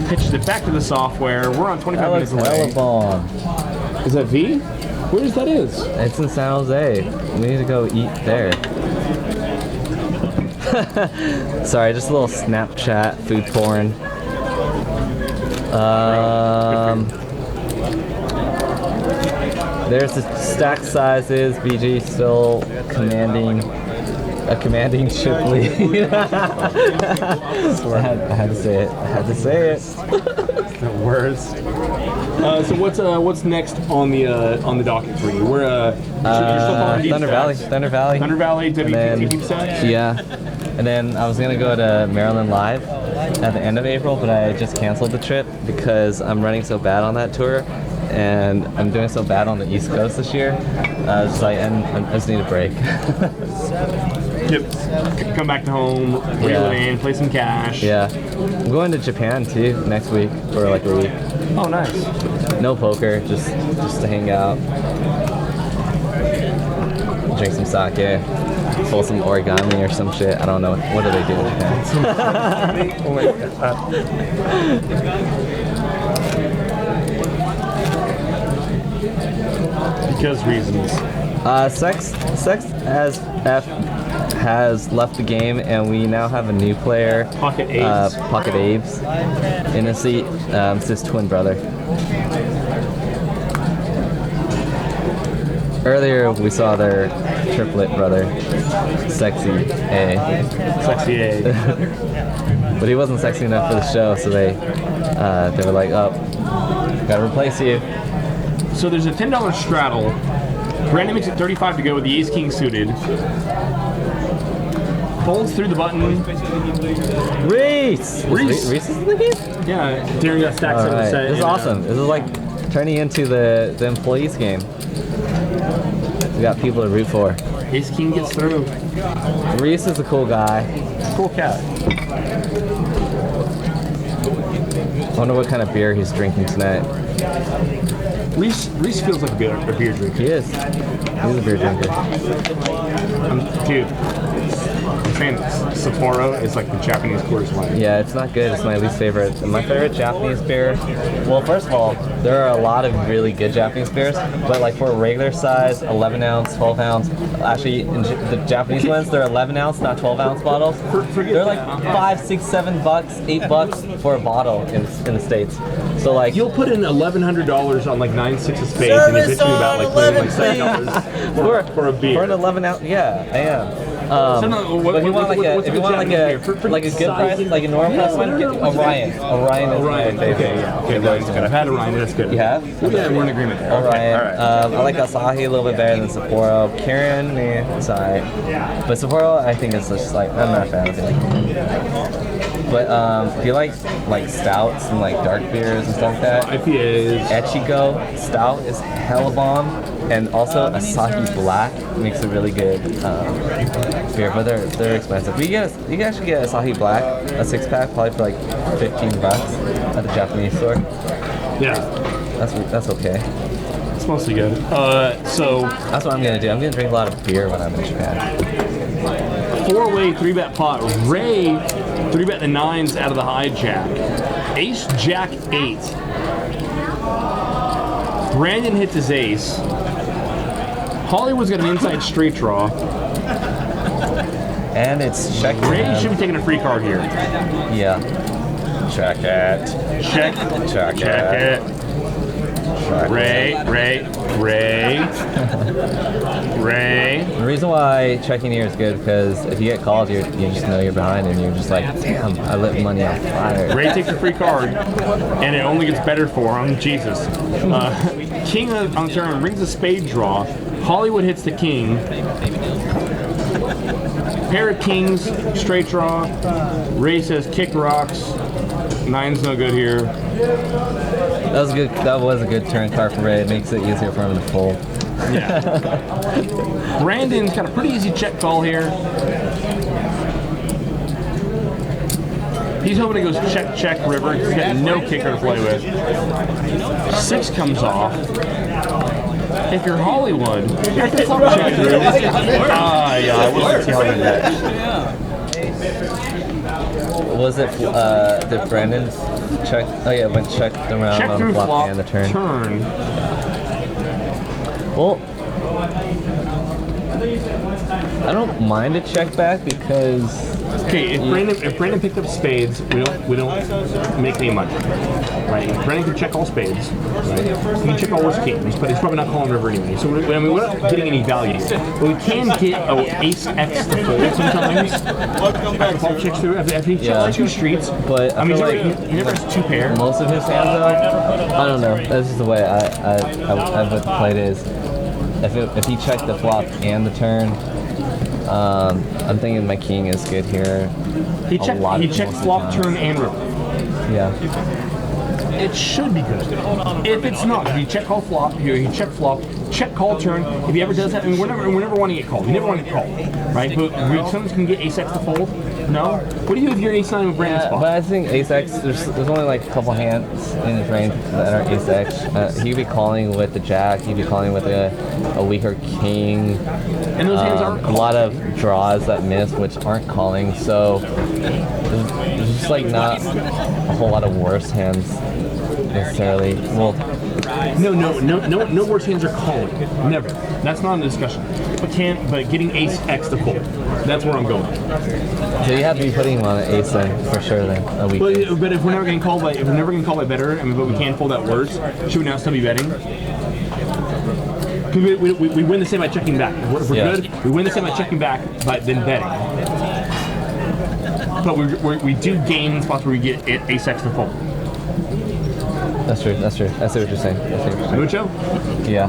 pitches it back to the software. We're on 25 minutes away. Is that V? Where is that is? It's in San Jose. We need to go eat there. Sorry, just a little Snapchat food porn. There's the stack sizes. BG still commanding a commanding chip lead. I had to say it. I had to say it. The worst. So what's next on the docket for you? We're you're still following Thunder Valley. Thunder Valley, WPT sets? Yeah. And then I was gonna go to Maryland Live at the end of April, but I just canceled the trip because I'm running so bad on that tour, and I'm doing so bad on the East Coast this year. I just need a break. Yep. Come back to home, reel it in, play some cash. Yeah. I'm going to Japan too next week for like a week. Oh, nice. No poker, just to hang out. drink some sake, pull some origami or some shit. I don't know. What do they do in Japan? Oh my God. Because reasons. Sex has left the game, and we now have a new player, Pocket Abe's. Pocket Abe's, in a seat. It's his twin brother. Earlier, we saw their triplet brother, Sexy A. Sexy A. But he wasn't sexy enough for the show, so they were like, oh, gotta replace you. So there's a $10 straddle. Brandon makes it 35 to go with the ace king suited. Folds through the button. Reese! Reese. Reese is in the game? Yeah, Darren got stacks on the Alright, set. this is awesome. This is like turning into the employees game. We got people to root for. Ace king gets through. Reese is a cool guy. Cool cat. I wonder what kind of beer he's drinking tonight. Reese feels like a beer drinker. He is. He's a beer drinker. Dude, I'm saying Sapporo is like the Japanese Coors Light. Yeah, it's not good. It's my least favorite. My favorite Japanese beer. Well, first of all, there are a lot of really good Japanese beers, but like for a regular size, 11 ounce, 12 ounce. Actually, in the Japanese ones, they're 11 ounce, not 12 ounce bottles. They're like $5, $6, $7, $8 for a bottle in the States. So like, You'll put in $1,100 on like 9 6 of spades, and you bitch me about like putting like $7 for a beer. For an 11 ounce, yeah, I am. So no, But if you want like a, what's if you the want like Japanese a beer? like a good price, like a normal price one, get Orion. Orion is my favorite. Okay, yeah. Okay, that's good. I've had Orion, that's good. You have? Yeah, we're in agreement there. Orion. Okay, all right. I like Asahi a little bit better than Sapporo. Kirin, it's alright. But Sapporo, I think it's just like, I'm not a fan of it. But if you like stouts and like dark beers and stuff like that, IPAs. Echigo stout is hella bomb, and also Asahi Black makes a really good beer, but they're expensive. You can actually get Asahi Black, a 6-pack, probably for like $15 at the Japanese store. Yeah, That's okay. it's mostly good. So That's what I'm gonna do. I'm gonna drink a lot of beer when I'm in Japan. 4-way 3-bet pot. Ray 3-bet the 9s out of the hijack. Ace Jack 8. Brandon hits his ace. Hollywood's got an inside straight draw. And it's check. Ray should be taking a free card here. Yeah. Check it. Check. Check Check it. Ray. The reason why checking here is good because if you get called, you just know you're behind and you're just like, damn, I lit money on fire. Ray takes a free card, and it only gets better for him. Jesus. King on turn brings a spade draw. Hollywood hits the king. Pair of kings, straight draw. Ray says kick rocks. 9's no good here. That was good. That was a good turn card for Ray. It makes it easier for him to fold. Yeah. Brandon's got a pretty easy check call here. He's hoping it goes check, check, river. He's got no kicker to play with. 6 comes off. If you're Hollywood, you have to flop check through. Yeah, I wasn't see how that next. Was it did Brandon check? Oh yeah, went checked around Check on through the flop flop, and the turn. Well, I don't mind a check back because Okay, if Brandon picked up spades, we don't make any money, right? Brandon can check all spades, right? He can check all worst kings, but he's probably not calling river anyway. So we're not getting any value. But we can get ace X to fold sometimes. After flop checks through, after he checks 2 streets. But I mean, feel he never has 2 pair. most of his hands though, I don't know. That's just the way I've played it is. If he checked the flop and the turn, I'm thinking my king is good here. He checked flop, turn, and river. Yeah. it should be good. If it's not, if you check call flop, you check flop, check call turn. If he ever does that, and we're never want to get called. We never want to get called, right? But we sometimes can get ace X to fold. No. What do you do if you're ace 9 with Brandon's spot? But I think ace X. There's only like a couple hands in his range that are ace X. He'd be calling with the jack. He'd be calling with a weaker king. And those hands aren't a lot of draws that miss, which aren't calling. So there's just like not a whole lot of worse hands necessarily. Well, no worse hands are calling. Never. That's not in the discussion. But getting ace X to fold. That's where I'm going. so you have to be putting him on an ace then for sure. Then a weak. But if we're never getting called by better, I mean, but we can fold that worse, should we now still be betting? Because we win the same by checking back. If we're good, we win the same by checking back, then betting. But we do gain in spots where we get ace X to fold. That's true. I see what you're saying. Mucho? Yeah.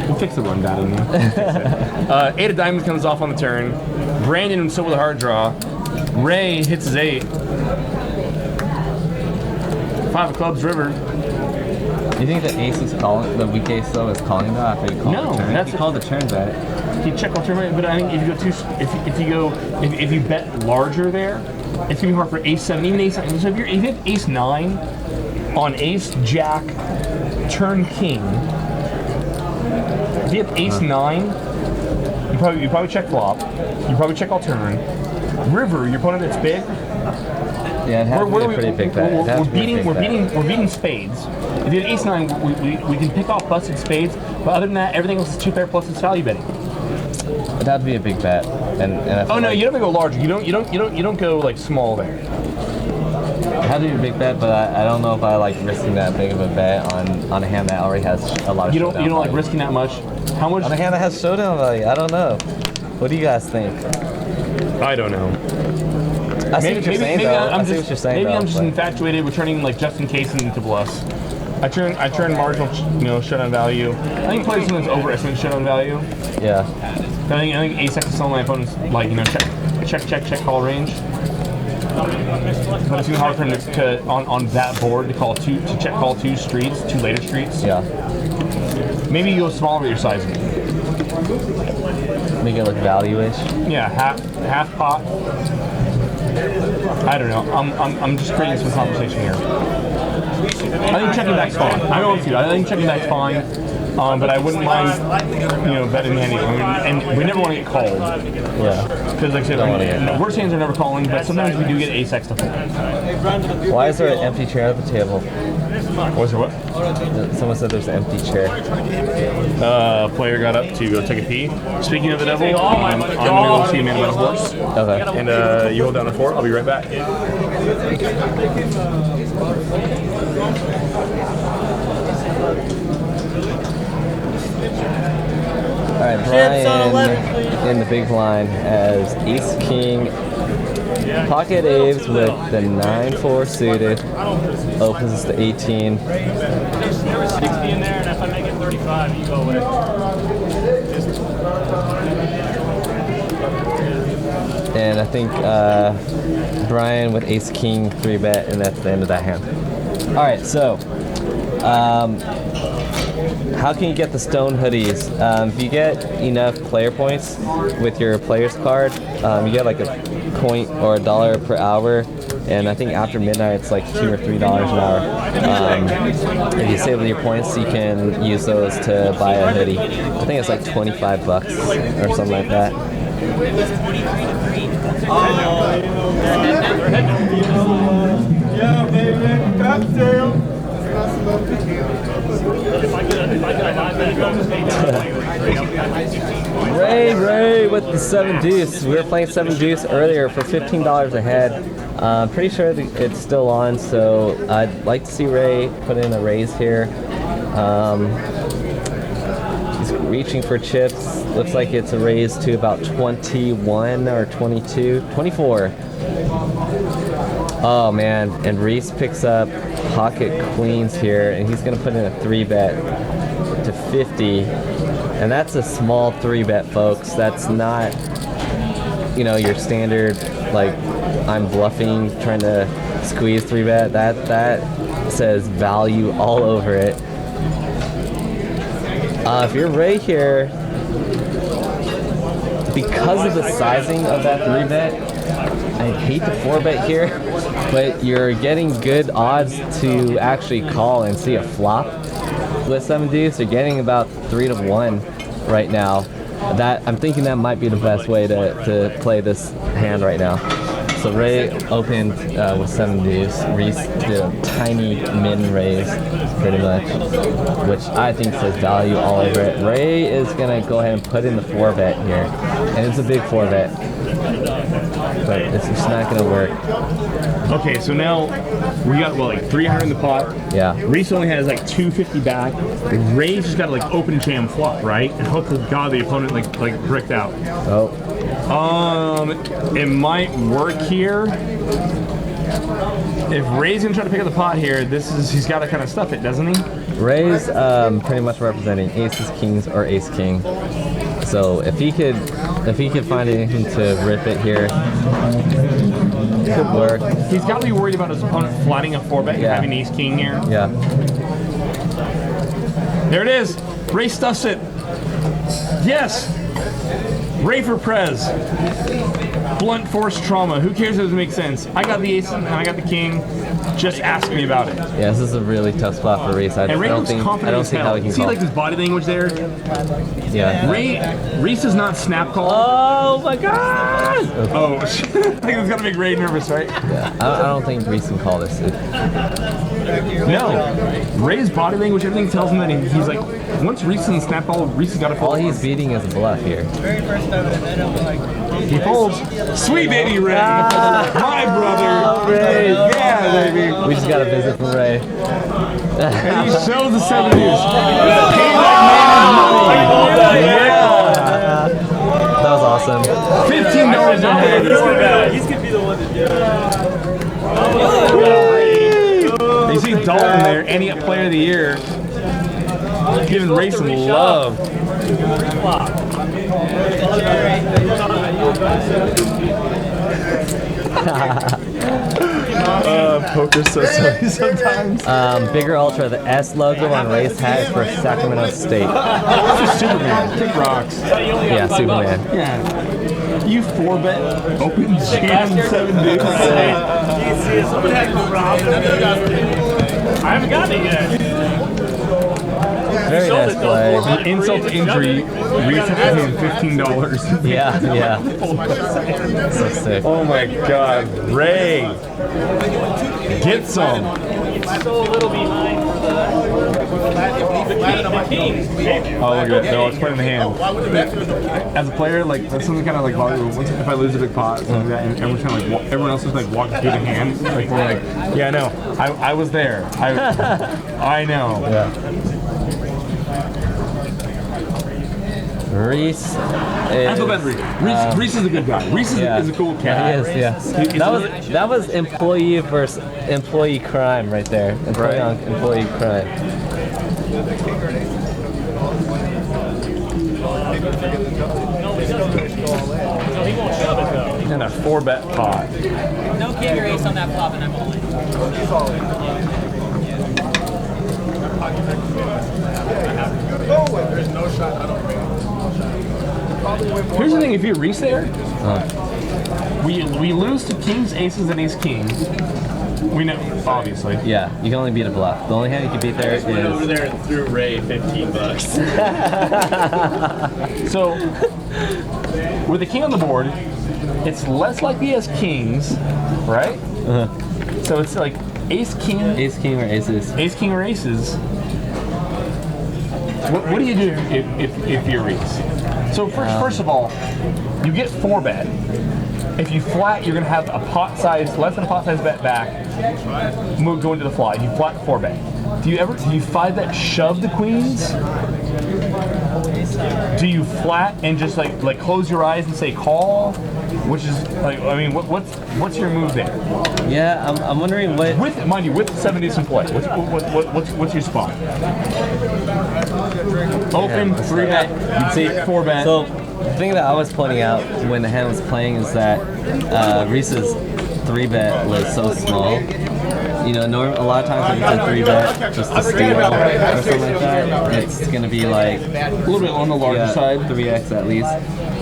We'll fix the run battle. 8 of diamonds comes off on the turn. Brandon still with a hard draw. Ray hits his 8. 5 of clubs, river. You think the ace is calling, the weak ace though is calling though after you call the turn? That's you call the turn bet. You check all turn, but I think if you bet larger there, it's gonna be hard for ace 7, even ace 9. So if you have ace 9 on ace jack turn king, if you have ace 9, you probably check flop, you probably check all turn. River, your opponent that's big. Yeah, it has to be a pretty big bet. We're beating spades. If you have ace 9, we can pick off busted spades, but other than that, everything else is 2 pair plus it's value betting. It'd have to be a big bet. And I feel you don't go large. You don't go like small there. It had to be a big bet, but I don't know if I like risking that big of a bet on a hand that already has a lot of You don't like risking that much. How much? On a hand that has showdown value. I don't know. What do you guys think? I don't know. I see what you're saying though. I see what you're saying. Maybe I'm just infatuated with turning like just in case into bluffs. I turn marginal, showdown value. I think players sometimes overestimate showdown value. Yeah. I think ace X is some of my opponents like check call range. But it's even hard for him to on that board to check call 2 streets, 2 later streets. Yeah. Maybe you go smaller with your sizing. Make it look value-ish. Yeah, half pot. I don't know. I'm just creating some conversation here. I think checking back's fine. I think checking back's fine. But I wouldn't mind, betting the handle. And we never want to get called. Yeah. Because like I said, worst hands are never calling, but sometimes we do get ace X to fold. Why is there an empty chair at the table? Was there what? Someone said there's an empty chair. Player got up to go take a pee. Speaking of the devil, I'm going to go see a man about a horse. Okay. And you hold down the fort. I'll be right back. All right, Brian in the big blind as ace king, pocket aves with the 9-4 suited, opens to 18. There's 60 in there, and if I make it 35, you go away. And I think Brian with ace king 3-bet, and that's the end of that hand. All right, so how can you get the stone hoodies? If you get enough player points with your player's card, you get like a point or $1 per hour, and I think after midnight it's like $2 or $3 an hour. If you save your points, you can use those to buy a hoodie. I think it's like $25 or something like that. Yeah, baby. Cocktail. Ray with the 7 deuce. We were playing 7 deuce earlier for $15 a head. Pretty sure it's still on, so I'd like to see Ray put in a raise here. He's reaching for chips. Looks like it's a raise to about 21 or 22, 24. Oh man, and Reese picks up pocket queens here, and he's gonna put in a 3-bet to 50. And that's a small 3-bet, folks. That's not, your standard, like, I'm bluffing, trying to squeeze 3-bet. says value all over it. If you're right here, because of the sizing of that 3-bet, I hate the 4-bet here, but you're getting good odds to actually call and see a flop with 7 deuce. You're getting about 3 to 1 right now. That I'm thinking that might be the best way to play this hand right now. So Ray opened with 7 deuce. Reese did a tiny min raise, pretty much, which I think says value all over it. Ray is gonna go ahead and put in the 4-bet here, and it's a big 4-bet, but it's just not gonna work. Okay, so now we got what, like 300 in the pot. Yeah. Reese only has like 250 back. Ray's just got to like open jam flop, right? And hope to God the opponent like bricked out. Oh. It might work here. If Ray's gonna try to pick up the pot here, he's got to kind of stuff it, doesn't he? Ray's pretty much representing aces, kings, or ace king. So if he could find anything to rip it here, it could work. He's got to be worried about his opponent flatting a 4-bet and having ace king here. Yeah. There it is. Ray stuffs it. Yes. Ray for Prez. Blunt force trauma. Who cares if it makes sense? I got the ace and I got the king. Just ask me about it. Yeah, this is a really tough spot for Reese. I don't think how he can See call. like his body language there? Yeah. Reese is not snap call. Oh my god! Oh, shit. I think it's gonna make Ray nervous, right? Yeah, I don't think Reese can call this. No. Ray's body language, everything tells him that he's like, once Reese is in snap call, Reese has got to fold. All he's beating is a bluff here. He folds. Sweet baby Ray. My brother. Oh, Ray. Yeah, baby. We just got a visit from Ray. And he shows the 7 deuce. That was awesome. $15 ahead. He's gonna be the one to do it. You see Dalton there, and he got player of the year. Giving Ray some love. Poker's so silly sometimes. Bigger ultra, the S logo on Ray's hat is for Sacramento State. Superman. Kick rocks. Yeah, Superman. Yeah. You 4-bet open jam 7 deuce. I haven't gotten it yet. Very nice play. Insult to injury, Reese had him $15. Yeah, yeah. So sick. Oh my god, Ray! Get some! It's still a little behind the king. Oh, look at it. No, it's playing the hand. As a player, like, that's something kind of like, if I lose a big pot, something like that, and everyone's kind of like, everyone else is like walking through the hand, like, we're like, yeah, no, I was there. I know. Yeah. Reese is, I feel bad for Reese is a good guy. Reese is a cool cat. He is, yeah. That was employee versus employee crime right there. Employee on employee crime. And a 4-bet pot. No king or ace on that flop, and I'm all in. There's no shot. I don't think. Here's the thing: if you Reese there, we lose to kings, aces, and ace king. We know, obviously. Yeah, you can only beat a bluff. The only hand you can beat there is. Went over there and threw Ray $15. So, with the king on the board, it's less likely he has kings, right? So it's like ace king, or aces. ace king or aces. What do you do if you're Reese? So first of all, you get 4-bet. If you flat, you're gonna have a pot size, less than a pot size bet back. Go into the flat. You flat 4-bet. Do you 5-bet shove the queens? Do you flat and just like close your eyes and say call? Which is like, I mean, what's your move there? Yeah, I'm wondering what. With, mind you, with 7 deuce in play, what's your spot? Open, 3-bet, you'd say 4-bet. So the thing that I was pointing out when the hand was playing is that Reese's 3-bet was so small. you know, a lot of times when it's a 3-bet, just a steal or something like that, it's going to be like A little bit on the larger side. 3x at least.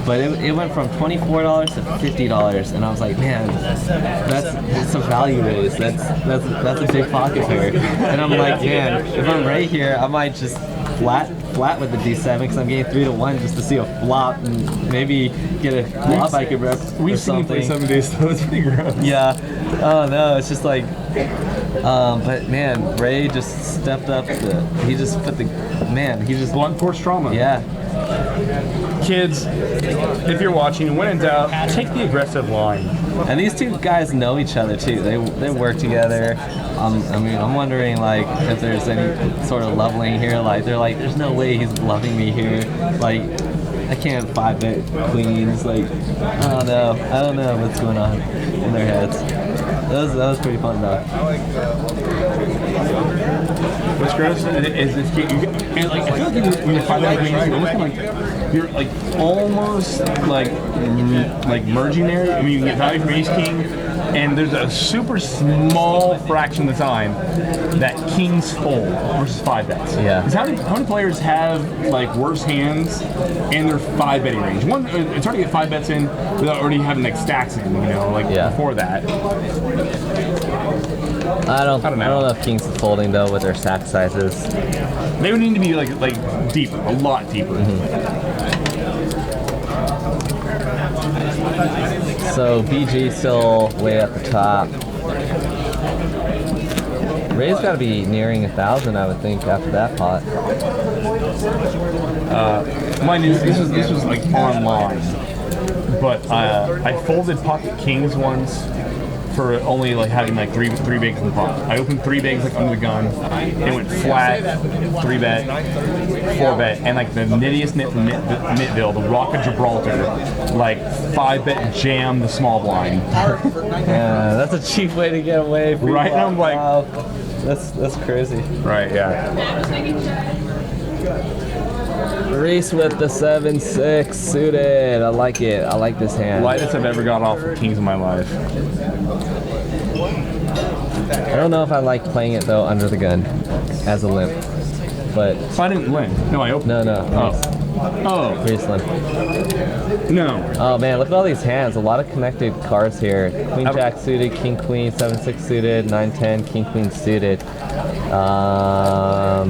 But it went from $24 to $50, and I was like, man, that's a value raise. That's a big pocket here. And I'm like, man, if I'm right here, I might just flat with the D7 because I'm getting 3 to 1 just to see a flop and maybe get a flop I could rep. We've seen him play 7 days, so it's pretty gross. Yeah. Oh no, it's just like. But man, Ray just stepped up. He just Blunt force trauma. Yeah. Kids, if you're watching, when in doubt, take the aggressive line. And these two guys know each other too. They work together. I mean, I'm wondering like if there's any sort of leveling here. Like they're like, there's no way he's bluffing me here. Like I can't 5-bet queens. Like I don't know what's going on in their heads. That was pretty fun though. What's gross is this game. And like, I feel like when you're 5-bet queens, you're almost like merging there. I mean, you can get value from Ace King, and there's a super small fraction of the time that kings fold versus 5-bets. Yeah. Because how many players have like worse hands in their 5-betting range? One, it's hard to get 5-bets in without already having like stacks in, before that. I don't know if kings is folding though with their stack sizes. They would need to be like deeper, a lot deeper. So BG still way at the top. Ray's got to be nearing 1,000, I would think, after that pot. Mind you, this was like online, but I folded pocket kings once for only like having like three bigs in the pot. I opened 3 bigs like under the gun. It went flat, 3-bet, 4-bet, and like the nittiest nit from Nitville, the Rock of Gibraltar, like 5-bet jam the small blind. Yeah, that's a cheap way to get away from right? And I'm like, wow, that's crazy. Right, yeah. Reese with the 7-6 suited. I like it. I like this hand. Lightest I've ever got off of kings in my life. I don't know if I like playing it though under the gun as a limp, but So I didn't limp. No, I opened. no. Oh. Reese limp. No. Oh man, look at all these hands. A lot of connected cards here. Queen Jack suited, King Queen, 7-6 suited, 9-10, King Queen suited.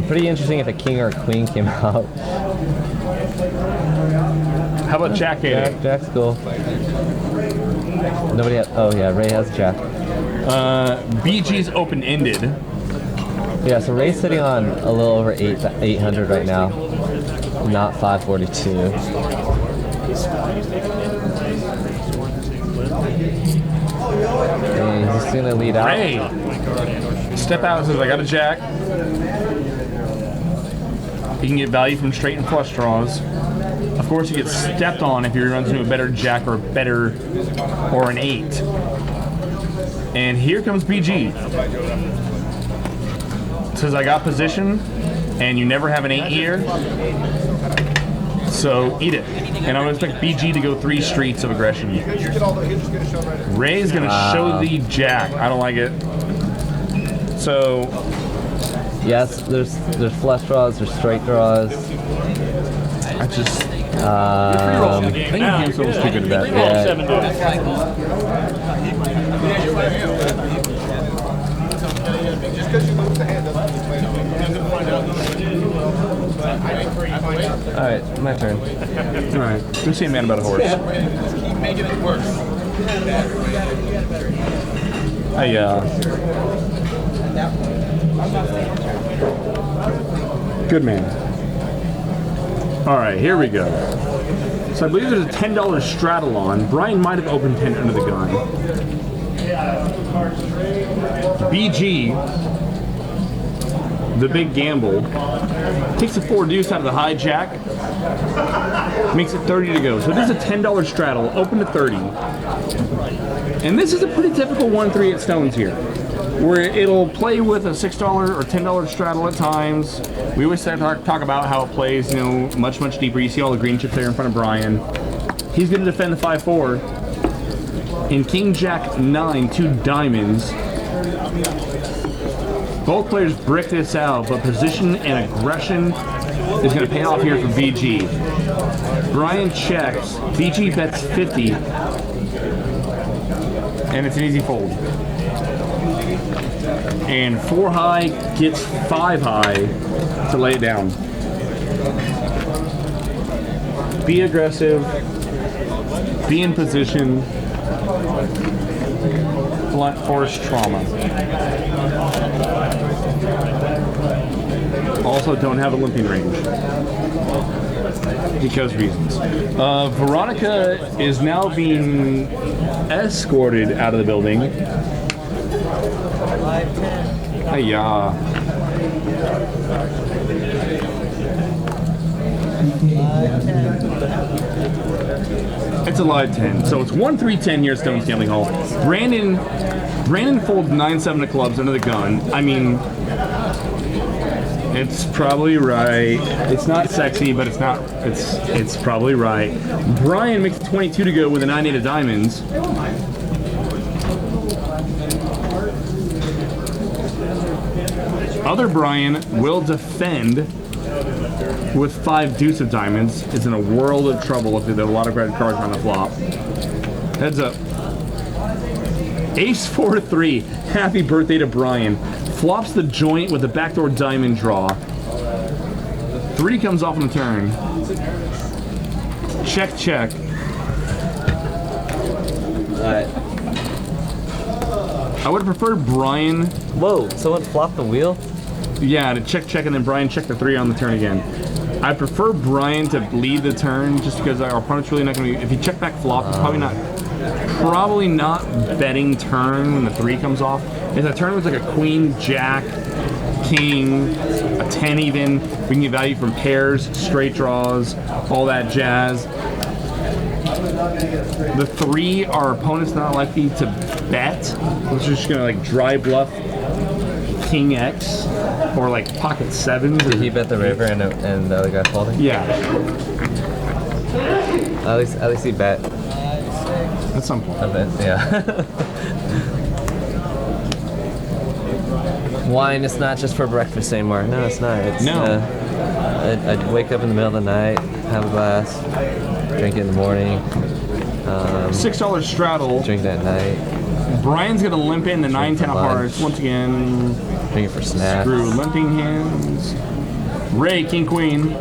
Pretty interesting if a king or a queen came out. How about Jack 8? Jack's cool. Nobody has, oh yeah, Ray has Jack. BG's open-ended. Yeah, so Ray's sitting on a little over 800 right now, not 542. And he's gonna lead out. Ray! Step out and says, I got a Jack. You can get value from straight and flush draws. Of course, you get stepped on if you run into a better Jack or an 8. And here comes BG. Says I got position, and you never have an 8 here, so eat it. And I would expect BG to go 3 streets of aggression. Ray's gonna show the Jack. I don't like it. So yes, there's flush draws, there's straight draws. I just I think Ham's almost too good at that. Alright, my turn. Alright, go see a man about a horse. Keep making it worse. Good man. Alright, here we go. So I believe there's a $10 straddle on. Brian might have opened 10 under the gun. BG, the big gamble, takes a 4 deuce out of the hijack, makes it 30 to go. So this is a $10 straddle, open to 30. And this is a pretty typical 1-3 at stones here, where it'll play with a $6 or $10 straddle at times. We always talk about how it plays, you know, much deeper. You see all the green chips there in front of Brian. He's going to defend the 5-4. In King Jack 9, 2 diamonds, Both players brick this out, but position and aggression is going to pay off here for VG. Brian checks. VG bets 50. And it's an easy fold. And 4 high gets 5 high to lay it down. Be aggressive. Be in position. Blunt force trauma. Also don't have a limping range. Because reasons. Veronica is now being escorted out of the building. Hiya. It's a live 10. So it's 1-3-10 here at Stone's Gambling Hall. Brandon folds 9-7 of clubs under the gun. I mean, it's probably right. It's not sexy, but it's not. It's probably right. Brian makes 22 to go with a 9-8 of diamonds. Other Brian will defend with 5 deuce of diamonds. Is in a world of trouble if there are a lot of red cards on the flop. Heads up. Ace 4-3. Happy birthday to Brian. Flops the joint with the backdoor diamond draw. 3 comes off on the turn. Check, check. Alright. I would have preferred Brian. Whoa, someone flopped the wheel? Yeah, to check, check, and then Brian check the 3 on the turn again. I prefer Brian to lead the turn just because our opponent's really not going to be. If you check back flop, it's probably not betting turn when the 3 comes off. If the turn was like a queen, jack, king, a 10 even, we can get value from pairs, straight draws, all that jazz. The 3, our opponent's not likely to bet. We're just gonna like dry bluff king X or like pocket 7s. Did he bet the river and the other guy folding? Yeah. At least he bet. At some point. I bet, yeah. Wine is not just for breakfast anymore. No, it's not. It's, no. I'd wake up in the middle of the night, have a glass, drink it in the morning. $6 straddle. Drink it at night. Brian's gonna limp in the 9-10 of hearts once again. Drink it for snacks. Screw limping hands. Ray, king, queen.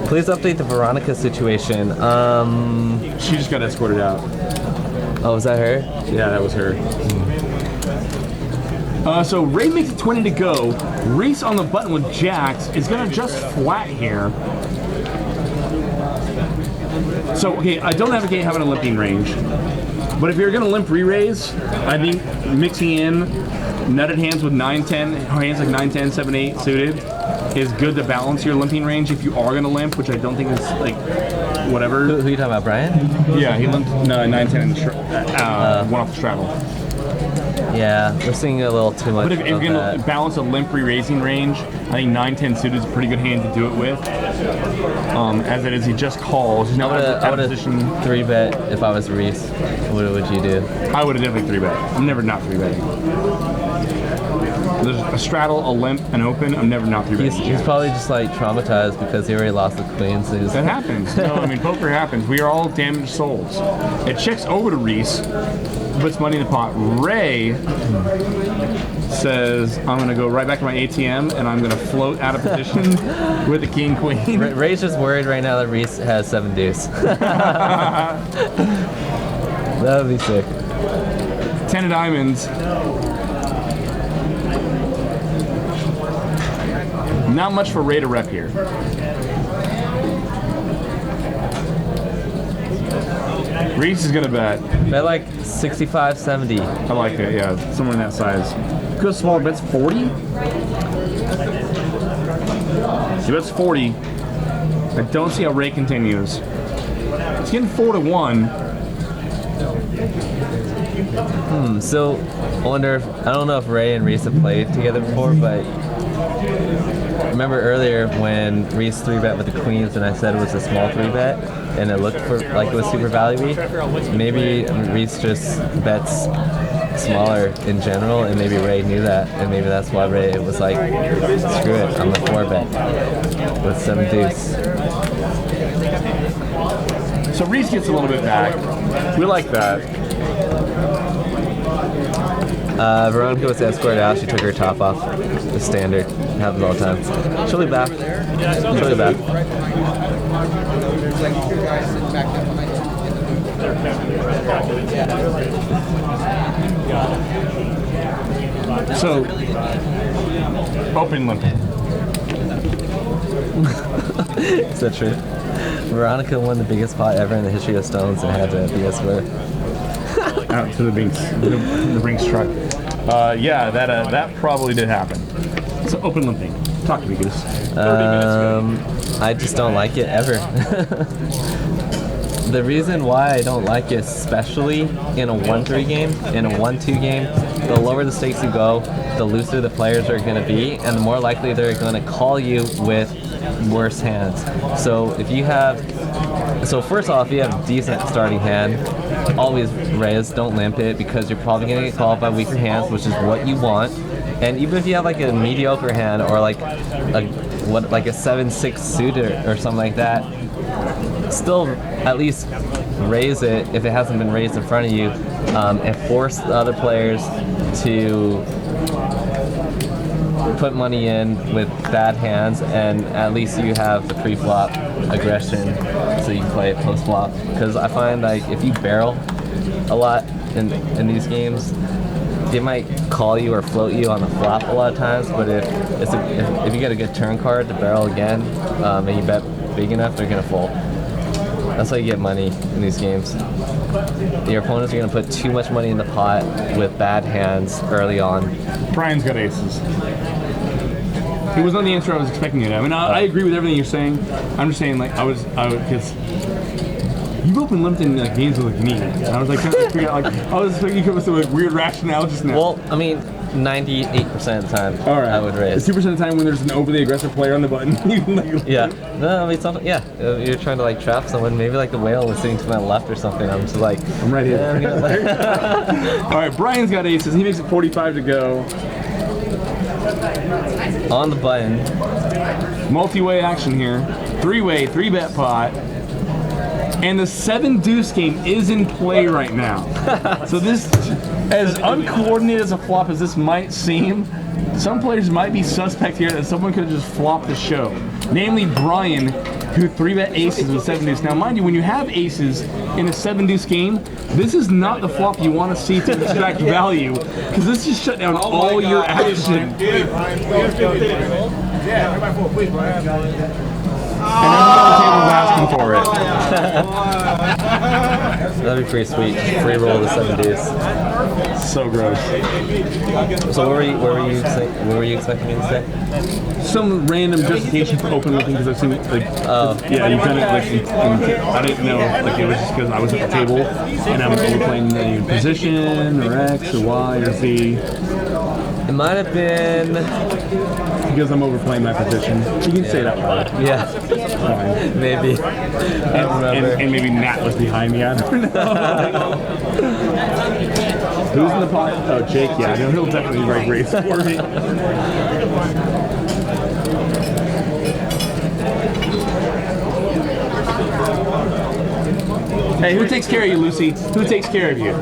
Please update the Veronica situation. She just got escorted out. Oh, was that her? Yeah, that was her. So Ray makes it 20 to go. Reese on the button with jacks is gonna just flat here. So, okay, I don't advocate having a limping range, but if you're gonna limp re-raise, I think mixing in nutted hands with 9-10, hands like 9-10, 7-8 suited is good to balance your limping range if you are gonna limp, which I don't think is like, whatever. Who are you talking about, Brian? Yeah, he limped 9-10 in the one off the straddle. Yeah, we're seeing a little too much. But if you're going to balance a limp re-raising range, I think 9-10 suited is a pretty good hand to do it with. As it is, he just calls. He's not out of position. 3-bet if I was Reese. What would you do? I would have definitely 3-bet. I'm never not 3-betting. There's a straddle, a limp, an open. I'm never not 3-betting. He's probably just like traumatized because he already lost the queen. So that happens. No, I mean, poker happens. We are all damaged souls. It checks over to Reese. Puts money in the pot. Ray says, I'm going to go right back to my ATM and I'm going to float out of position with the king queen. Ray's just worried right now that Reese has 7 deuce. That would be sick. 10 of diamonds. Not much for Ray to rep here. Reese is gonna bet. Bet like 65, 70. I like that, yeah. Somewhere in that size. Go small, bets 40? He bets 40. I don't see how Ray continues. It's getting 4-1. So I wonder if, I don't know if Ray and Reese have played together before, but remember earlier when Reese 3-bet with the queens and I said it was a small 3-bet and it looked for like it was super valuable? Maybe Reese just bets smaller in general, and maybe Ray knew that, and maybe that's why Ray was like, screw it, I'm the 4-bet with 7 deuce. So Reese gets a little bit back. We like that. Veronica was escorted out. She took her top off. The standard. Happens all the time. She'll be back. She'll be back. So, open limit. Is that true? Veronica won the biggest pot ever in the history of Stones and had to be escorted. Out to the Binks truck. Yeah, that probably did happen. So open limping. Talk to me, Goose. I just don't like it ever. The reason why I don't like it, especially in a 1-3 game, in a 1-2 game, the lower the stakes you go, the looser the players are going to be, and the more likely they're going to call you with worse hands. So if you have, first off, if you have a decent starting hand, always raise, don't limp it, because you're probably going to get called by weaker hands, which is what you want. And even if you have like a mediocre hand or like a 7-6 suited or something like that, still at least raise it if it hasn't been raised in front of you, and force the other players to put money in with bad hands, and at least you have the pre-flop aggression so you can play it post-flop. Because I find like if you barrel a lot in these games, they might call you or float you on the flop a lot of times, but if you get a good turn card to barrel again, and you bet big enough, they're gonna fold. That's how you get money in these games. Your opponents are gonna put too much money in the pot with bad hands early on. Brian's got aces. It was not the answer I was expecting it. I mean, I agree with everything you're saying. I'm just saying, like, because you've opened limped in like games with like me, and I was like trying to figure out, like, I was expecting you to come up with like weird rationale just now. Well, I mean, 98% of the time, all right, I would raise. 2% of the time when there's an overly aggressive player on the button, you can, like, yeah. No, I mean, you're trying to like trap someone. Maybe like the whale was sitting to my left or something. I'm just like, I'm right here. All right, Brian's got aces. He makes it 45 to go. On the button. Multi-way action here. 3-way, 3-bet pot. And the 7 deuce game is in play right now. So this, as uncoordinated as a flop as this might seem, some players might be suspect here that someone could have just flopped the show. Namely Brian, who 3-bet aces with 7 deuce. Now mind you, when you have aces in a 7 deuce game, this is not the flop you want to see to extract value, because this just shut down all your action. Yeah, everybody for please, Brian. And everyone on the table is asking for it. That'd be pretty sweet. Free roll the 7 deuce. So gross. So what were you expecting me to say? Some random justification for open limping, because I've seen like, yeah, you've done it like, I didn't know, like it was just because I was at the table and I'm overplaying a position or X or Y or Z. It might have been because I'm overplaying my position. You can say that word. Yeah. Fine. Maybe. I don't remember. And maybe Nat was behind me. I don't know. Who's in the pot? Oh, Jake. Yeah, no, he'll definitely write race for me. Hey, who takes care of you, Lucy? Who takes care of you?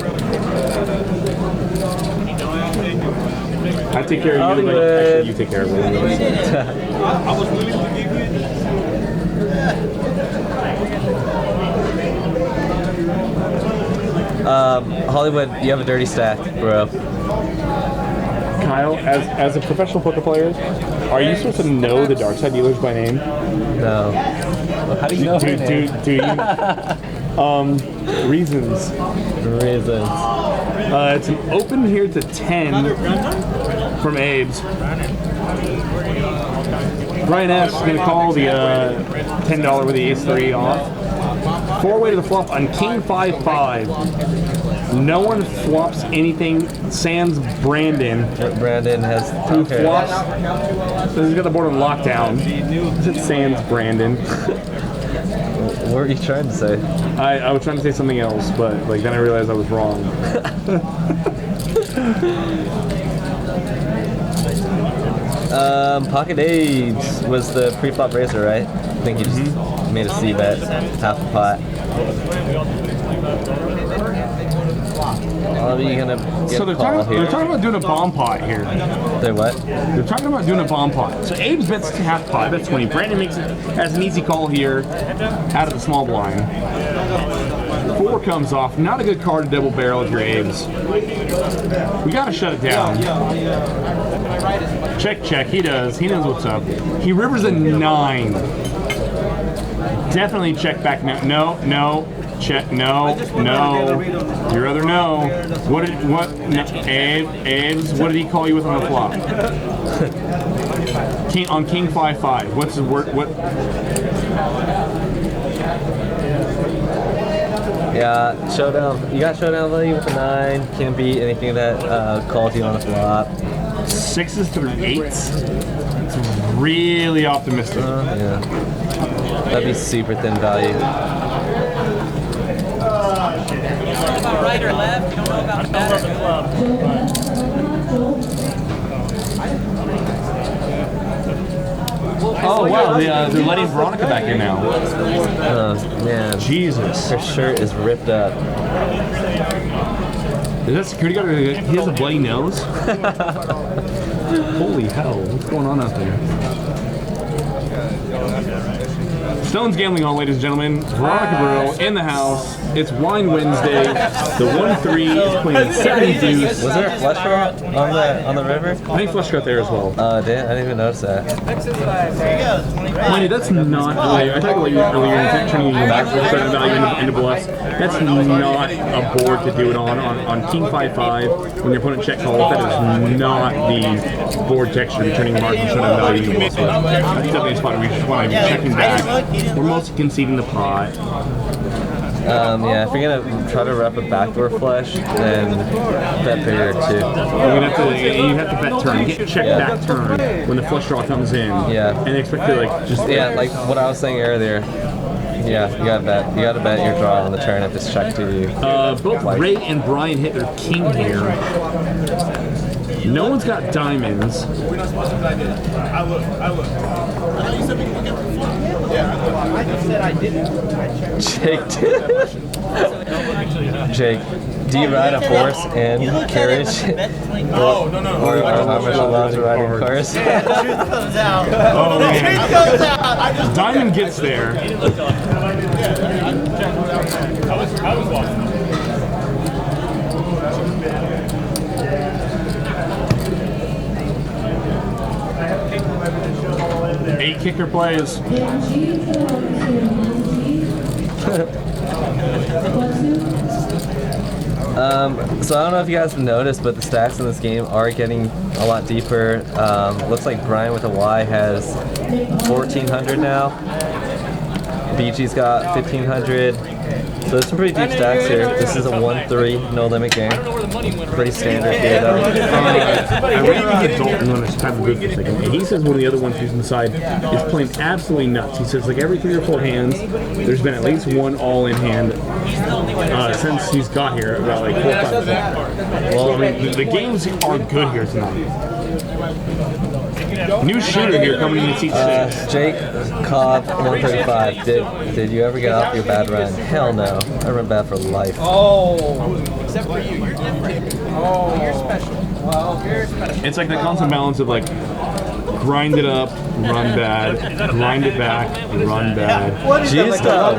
I take care of you, but actually you take care of me. Hollywood, you have a dirty stack, bro. Kyle, as a professional poker player, are you supposed to know the dark side dealers by name? No. How do you know her name? Do you? Reasons. It's an open here to 10 from Abe's. Brian S. is going to call the $10 with the ace-3 off. 4-way to the flop on king 5-5. No one flops anything sans Brandon. Brandon has who flops. So he's got the board on lockdown. It's sans Brandon. What were you trying to say? I was trying to say something else, but like then I realized I was wrong. Pocket A's was the pre-flop raiser, right? I think he just made a C bet, half the pot. Are you gonna get So they're talking about doing a bomb pot here. They're what? They're talking about doing a bomb pot. So Abe's bets half pot, bets 20. Brandon has an easy call here out of the small blind. 4 comes off. Not a good card to double barrel if you're Abe's. We gotta shut it down. Check, check. He does. He knows what's up. He rivers a 9. Definitely check back now. No, no. Check. No, no. Your other no. What? No, Abe's. What did he call you with on the flop? King 5-5. What's the word? What? Yeah, showdown. You got showdown value with a 9. Can't beat anything that calls you on the flop. 6s through 8s. It's really optimistic. Yeah. That'd be super thin value. You don't know about right or left. You don't know about better. Oh wow, they're letting Veronica back in now. Oh man, Jesus. Her shirt is ripped up. Is that security guard? He has a bloody nose? Holy hell, what's going on out there? Stone's Gambling Hall, ladies and gentlemen. Veronica Burrow in the house. It's Wine Wednesday. The 1-3 is playing 7 deuce. Was there a flush draw on the river? I think flush got there as well. Oh, damn, I didn't even notice that. Mind you, that's not value. I talked about you earlier, turning your back credit value into bluffs. That's not a board to do it on King 5-5 when your opponent check calls. That is not the board texture to turning margin showdown value into bluffs. That's definitely a spot where we just want to be checking back. We're mostly conceding the pot. Yeah, if you're gonna try to wrap a backdoor flush, then bet bigger too. You have to bet turn, get check back turn when the flush draw comes in. Yeah. And expect to like what I was saying earlier. Yeah, you gotta bet. You gotta bet your draw on the turn if it's checked to you. Both Ray and Brian hit their king here. No one's got diamonds. We're not supposed to do that. I look. I thought you said we could get the flop. Yeah, I just said I didn't. Jake, do you ride a horse and carriage? No. Or how much allows to ride in cars? The truth comes out. Oh, The man. truth comes out. Diamond gets there. I was watching. 8 kicker plays. So I don't know if you guys have noticed, but the stacks in this game are getting a lot deeper. Looks like Brian with a Y has 1,400 now. BG's got 1,500. So there's some pretty deep stacks here. This is a 1-3 no limit game. Pretty standard here though. I ran into Dalton on his time of good for a second, and he says one of the other ones who's inside is playing absolutely nuts. He says like every 3 or 4 hands, there's been at least one all-in hand since he's got here about like 4 or 5 o'clock. Well, I mean, the games are good here tonight. New shooter here coming in seat 6. Jake Cobb 135. Did you ever get off your bad run? Hell no. I run bad for life. Oh, except for you, you're different. Oh, you're special. Well, you're special. It's like the constant balance of like grind it up, run bad, grind it back, run bad. G still.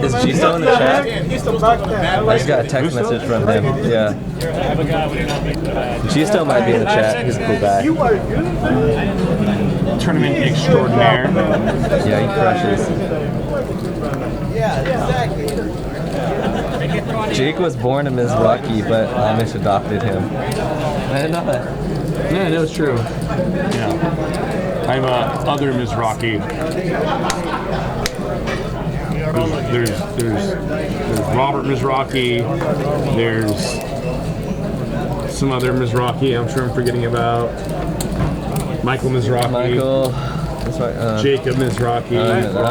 Is G still in the chat? I just got a text message from him. Yeah. G still might be in the chat. He's a cool guy. Tournament extraordinaire. Yeah, he crushes. Yeah, exactly. Jake was born a Mizrahi, but Amish adopted him. I didn't know that. Yeah, no, it's true. Yeah. I'm other Mizrahi. There's Robert Mizrahi. There's some other Mizrahi I'm sure I'm forgetting about. Michael Mizrahi. Michael. That's right. Jacob Mizrahi. I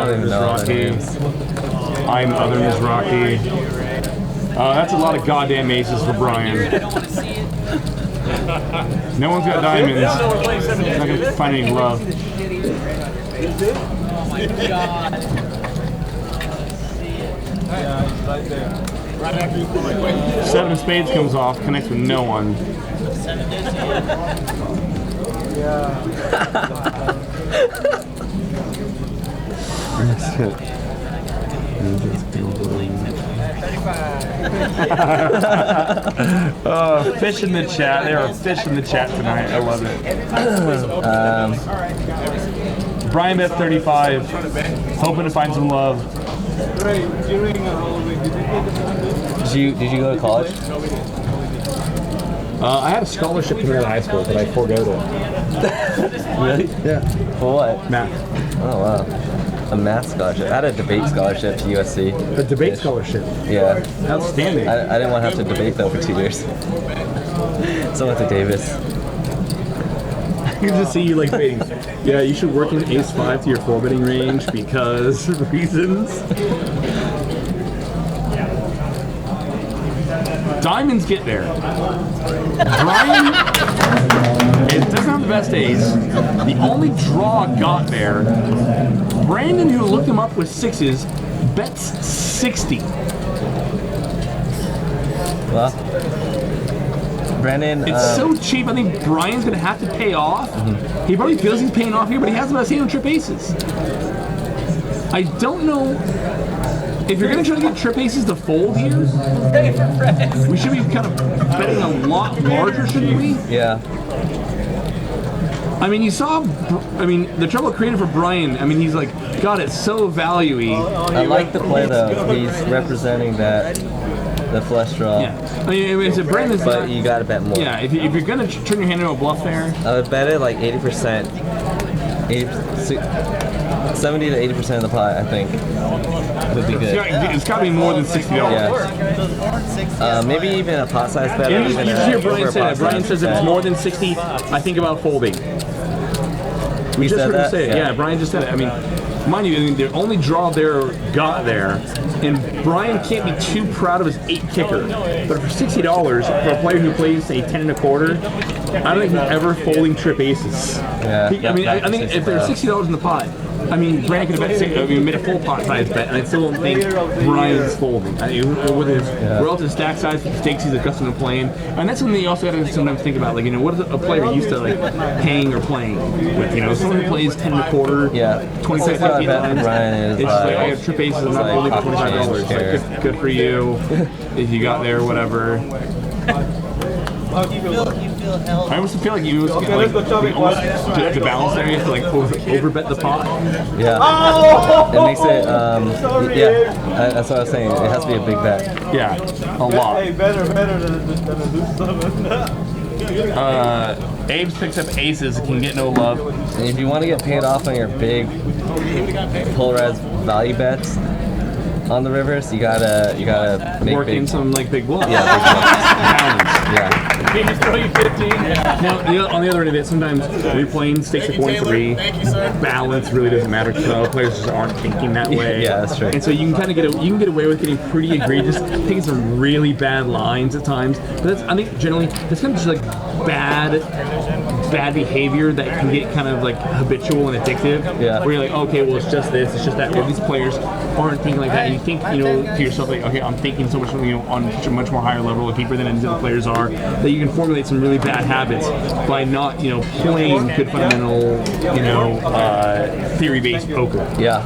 don't even know their names. I'm other Mizrahi. That's a lot of goddamn aces for Brian. No one's got diamonds. Not gonna find any love. Oh my god. Seven of spades comes off, connects with no one. Fish in the chat. There are fish in the chat tonight. I love it. Brian bet 35, hoping to find some love. Did you go to college? I had a scholarship coming out of high school, but I forgoed it. Really? Yeah. For what? Math. Oh wow. A math scholarship. I had a debate scholarship to USC. A debate scholarship. Yeah. Outstanding. I didn't want to have to debate though for 2 years. So I went to Davis. You can just see you like debating. Yeah, you should work in ace-5 to your 4-betting range because reasons. Diamonds get there. Brian doesn't have the best ace. The only draw got there. Brandon, who looked him up with 6s, bets 60. Well, Brandon. It's so cheap. I think Brian's gonna have to pay off. He probably feels he's paying off here, but he has the best hand on trip aces. I don't know if you're gonna try to get trip aces to fold here. We should be kind of betting a lot larger, shouldn't we? Yeah. I mean, you saw. I mean, the trouble created for Brian. I mean, he's like, God, it's so value-y. I like the play though. He's representing that. The flush draw. Yeah. I mean, it's a Brandon's. But you gotta bet more. Yeah, if you're gonna turn your hand into a bluff there. I would bet it like 80%. 70 to 80% of the pot, I think. Would be good. It's gotta be more than $60. Yeah. Maybe even a pot size bet. You just hear Brian say that. Brian says if it's more than 60, I think about folding. We just heard him say it. Yeah, Brian just said it. I mean, mind you, I mean, the only draw there got there, and Brian can't be too proud of his 8 kicker. But for $60, for a player who plays a 10 1/4, I don't think he's ever folding trip aces. Yeah. I mean, I think if there's $60 in the pot, I mean, Brandon could have made a full pot size bet, and I still don't think Brian's folding. I mean, with his relative stack size, the stakes he's accustomed to playing, and that's something you also got to sometimes think about. Like, you know, what is a player used to like paying or playing with? You know, someone who plays 10 1/4, 26 times. It's just like, I have trip aces, I'm not folding for $25. Like, good for you if you got there, whatever. I almost feel like you almost get like to balance there, you have to like over bet the pot. Yeah. It makes it that's what I was saying. It has to be a big bet. Yeah, a lot. Hey, better than do something. Abe's picks up aces, can get no love. And if you want to get paid off on your big polarized value bets on the rivers, you gotta make work in some like big bluffs. Yeah, big bluffs. Yeah. He just throw you 15. Now, on the other end of it, sometimes replaying stakes at 1-3, balance really doesn't matter because players just aren't thinking that way. Yeah, that's true. And so you can kind of get away with getting pretty egregious, taking some really bad lines at times. But I think generally that's kind of just like bad behavior that can get kind of like habitual and addictive. Yeah. Where you're like, okay, well it's just this, it's just that. Where these players aren't thinking like that, and you think, you know, to yourself like, okay, I'm thinking so much, you know, on such a much more higher level, deeper than any other players are, that you can formulate some really bad habits by not, you know, playing good fundamental, you know, theory-based poker. Yeah.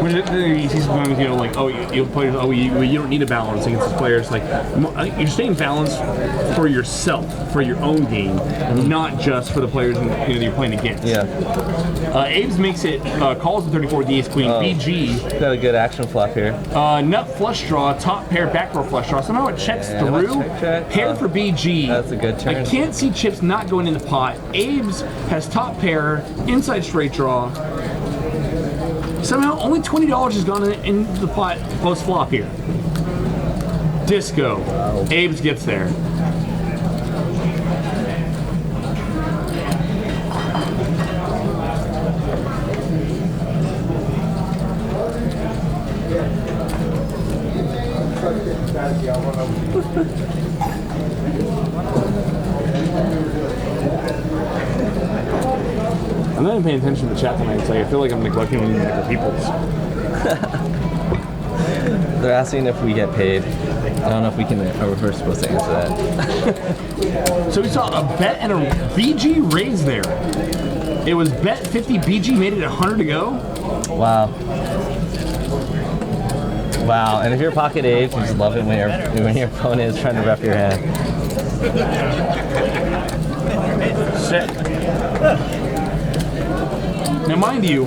When you see sometimes, you know, like, oh, you players, oh, you don't need a balance against these players. Like, you're staying balanced for yourself, for your own game, not just for the players that you're playing against. Yeah. Abe's makes it, calls the 34 DS Queen, BG. Got a good action flop here. Nut flush draw, top pair, backdoor flush draw. Somehow it checks through. Check. Pair for BG. That's a good turn. I can't see chips not going in the pot. Abe's has top pair, inside straight draw. Somehow only $20 has gone into the pot post flop here. Disco. Wow. Abe's gets there. I'm not even paying attention to the chat tonight, so I feel like I'm neglecting the people's. They're asking if we get paid. I don't know if we can, or if we're supposed to answer that. So we saw a bet and a BG raise there. It was bet 50, BG made it 100 to go. Wow. Wow, and if you're pocket age, you just love it when your opponent is trying to rep your hand. Sick. Now, mind you,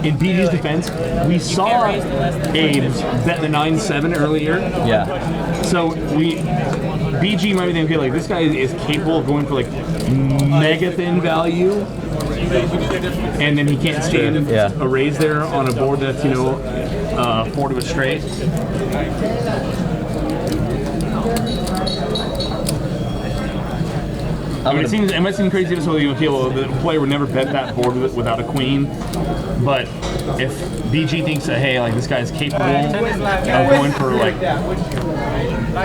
in BG's defense, we saw Abe's bet the 9-7 earlier. Yeah. So BG might be thinking, like, this guy is capable of going for like mega thin value, and then he can't stand a raise there on a board that's 4 to a straight. It might seem crazy to some people. The player would never bet that board without a queen, but if BG thinks that, hey, like, this guy's capable of going for like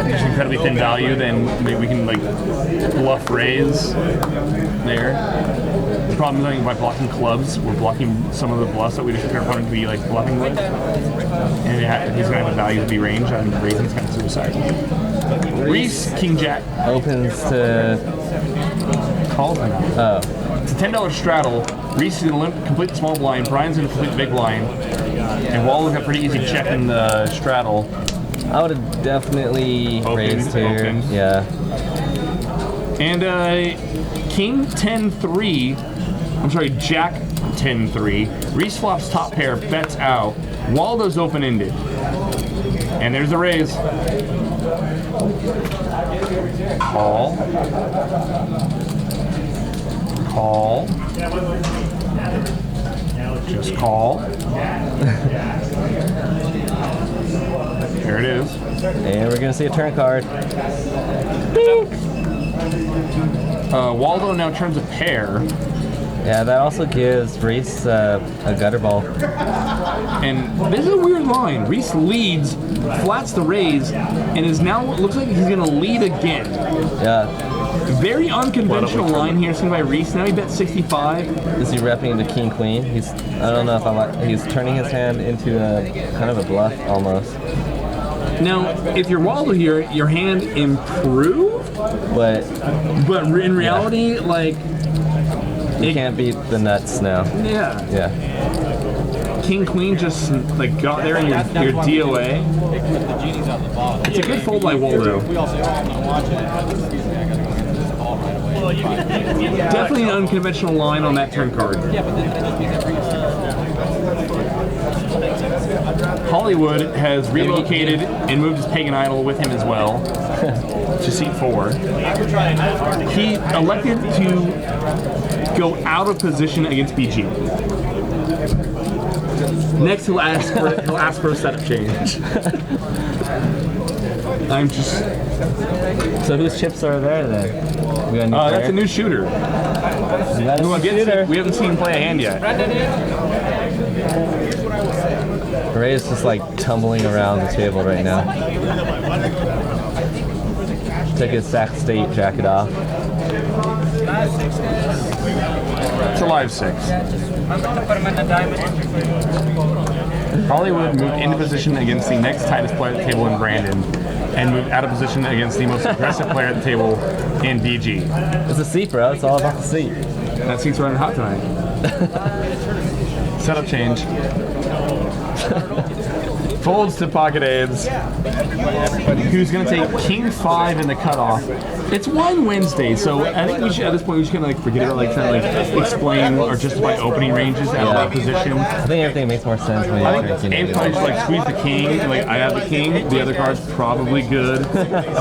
just incredibly thin value, then maybe we can like bluff raise there. The problem is, by blocking clubs, we're blocking some of the bluffs that we'd expect our opponent to be like bluffing with, and if he's going to have a value to be range, and raising's kind of suicidal. Reese, King Jack opens to call. Oh. It's a $10 straddle. Reese is going to complete the small blind. Brian's going to complete the big blind. And Wallo's got pretty easy check in the straddle. I would have definitely raised here. Yeah. And King 10-3. I'm sorry, Jack 10-3. Reese flops top pair, bets out. Waldo's open-ended. And there's the raise. Call. Call. Just call. There it is. And we're going to see a turn card. Waldo now turns a pair. Yeah, that also gives Reese a gutter ball. And this is a weird line. Reese leads, flats the raise, and is now, looks like he's going to lead again. Yeah. Very unconventional line here seen by Reese. Now he bet 65. Is he repping the king queen? I don't know if he's turning his hand into a kind of a bluff almost. Now, if you're Waldo here, your hand improved, but in reality, like, you can't beat the nuts now. Yeah. Yeah. King queen just like got there in your DOA. It's a good fold by Waldo. Definitely an unconventional line on that turn card. Hollywood has relocated and moved his pagan idol with him as well to seat 4. He elected to go out of position against BG. Next, he'll ask for a setup change. I'm just. So whose chips are there then? We got a new player? That's a new shooter. We haven't seen him play a hand yet. Ray is just like tumbling around the table right now. Took his Sac State jacket off. It's a live 6. Hollywood moved into position against the next tightest player at the table in Brandon, and moved out of position against the most aggressive player at the table in BG. It's a seat, bro. It's all about the seat. That seat's running hot tonight. Setup change. Folds to pocket aids. Who's going to take King 5 in the cutoff? It's Wine Wednesday, so I think we should, at this point, we should kind of like forget about like trying to like explain or justify opening ranges out of that position. I think everything makes more sense when you're drinking. Abe probably just like squeeze the king, like I have the king, the other card's probably good,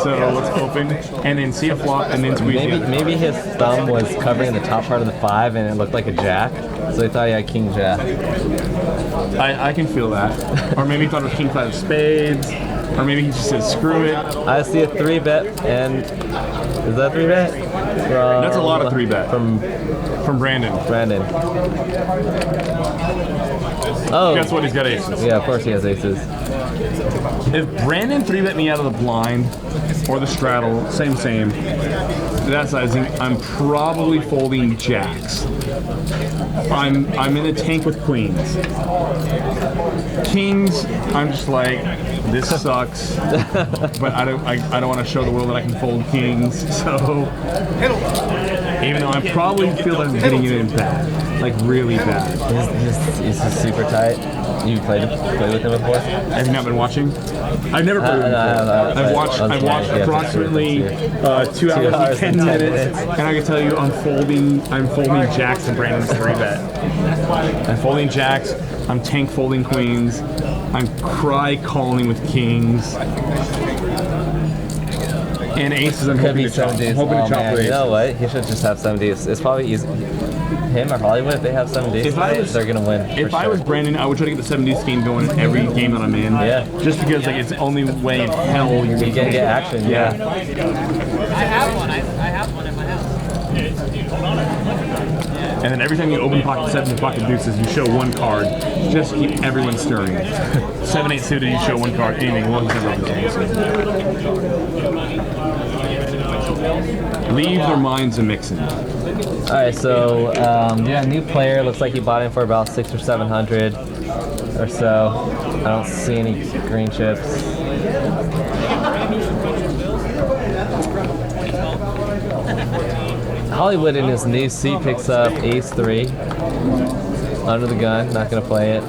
so let's open, and then see a flop, and then squeeze Maybe his thumb was covering the top part of the 5 and it looked like a jack, so he thought he had king jack. I can feel that. Or maybe he thought it was king 5 of spades. Or maybe he just says screw it. I see a 3-bet, and is that 3-bet? That's a lot of 3-bet from Brandon. Brandon. Oh. Guess what? He's got aces. Yeah, of course he has aces. If Brandon 3-bet me out of the blind or the straddle, same, that sizing, I'm probably folding jacks. I'm in a tank with queens. Kings, I'm just like, this sucks, but I don't want to show the world that I can fold kings. So even though I probably feel like I'm getting it in bad, like really bad. He's just super tight. You played with him before? Have you not been watching? I've never played with him before. I've watched approximately 2 hours and 10 minutes, and I can tell you I'm folding jacks and Brandon's 3-bet. I'm folding jacks, I'm tank folding queens, I'm cry calling with kings. And aces, I'm hoping to chop with aces. You know what? He should just have 70s. It's probably easy. Him or Hollywood, if they have 70s, they're going to win. If I was Brandon, I would try to get the 70s game going in every game that I'm in. Yeah. Just because like it's the only way in hell you're going to get action. Yeah. I have one. I have one in my house. And then every time you open pocket 7 and pocket deuces, you show one card. Just to keep everyone stirring. 7-8 suited, you show one card. Anything, one never leave their minds a mixing. All right, so yeah, new player. Looks like he bought in for about 600 or 700 or so. I don't see any green chips. Hollywood in his new seat picks up ace-3 under the gun. Not gonna play it.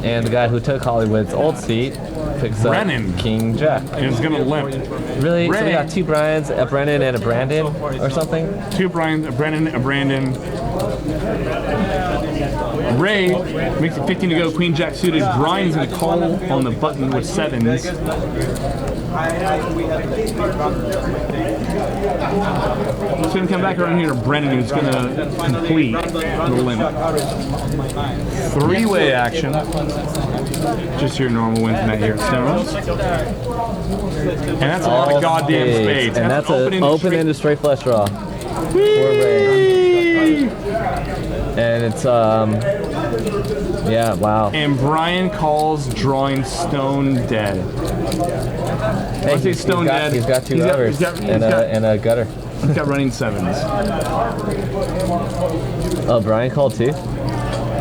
And the guy who took Hollywood's old seat picks Brennan. up king-jack. And it's gonna limp. Really? Ray. So we got 2 Brians, a Brennan and a Brandon or something? 2 Brians, a Brennan, a Brandon. Ray makes it 15 to go, queen jack suited. Brian's gonna call on the button with 7s. He's gonna come back around here to Brennan, who's gonna complete the limit. 3-way action. Just your normal wins in that here stones. And that's a lot of goddamn spades. And that's an open-ended straight flush draw. For Ray. And it's yeah, wow. And Brian calls drawing stone dead. Hey, I say stone dead. He's got 2 overs and a gutter. He's got running 7s. Oh, Brian called too?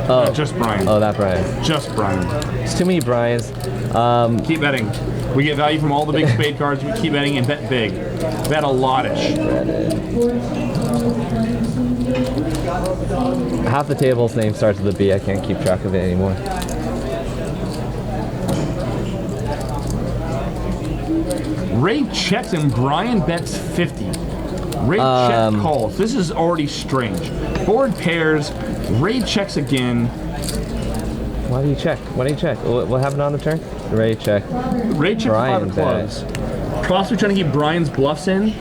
Oh, just Brian. Oh, that Brian. Just Brian. It's too many Brians. Keep betting. We get value from all the big spade cards. We keep betting and bet big. Bet a lot-ish. Half the table's name starts with a B. I can't keep track of it anymore. Ray checks and Brian bets 50. Ray checks calls. This is already strange. Board pairs. Ray checks again. Why do you check? What happened on the turn? Ray check. Ray checks Brian 5 of clubs. Possibly trying to keep Brian's bluffs in.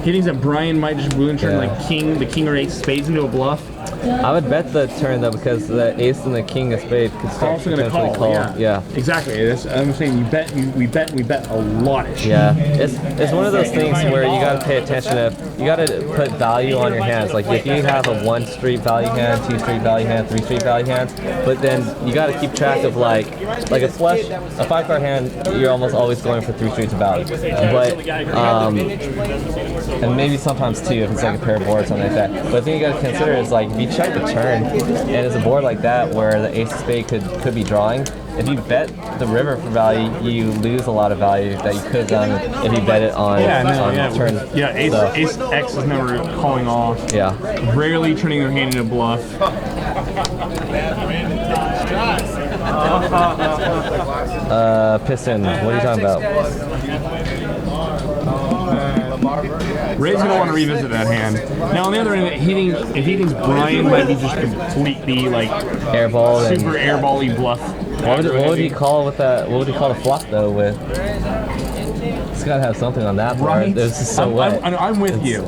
He thinks that Brian might just blue and turn like the king or 8 spades into a bluff. I would bet the turn though, because the ace and the king of spades could still Also going to call. Yeah. Exactly. I'm saying we bet a lot. Yeah. It's one of those things where you got to pay attention to. You got to put value on your hands. Like if you have a 1 street value hand, 2 street value hand, 3 street value hands, but then you got to keep track of like a flush, a 5-card hand. You're almost always going for 3 streets of value. But and maybe sometimes 2 if it's like a pair of boards or something like that. But the thing you got to consider is like if you check the turn and it's a board like that where the ace of spade could be drawing, if you bet the river for value, you lose a lot of value that you could have done if you bet it on turn. Yeah, ace X is never calling off. Yeah. Rarely turning their hand into a bluff. Piston, what are you talking about? Ray's going to want to revisit that hand. Now, on the other end, if he thinks Brian might be just completely like airball, super airball-y bluff. What would he call with that? What would he call the flop though? With it's got to have something on that part. Right. This is so wet. I'm with you.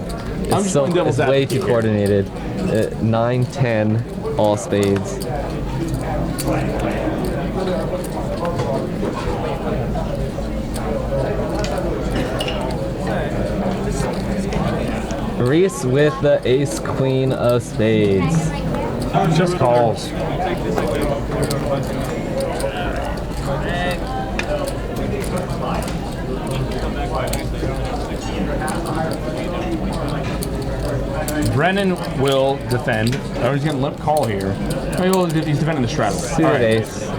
It's way too coordinated. 9-10, all spades. Reese with the ace queen of spades. Just calls. Brennan will defend. Oh, he's going to limp call here. Oh, he's defending the straddle. Suited ace.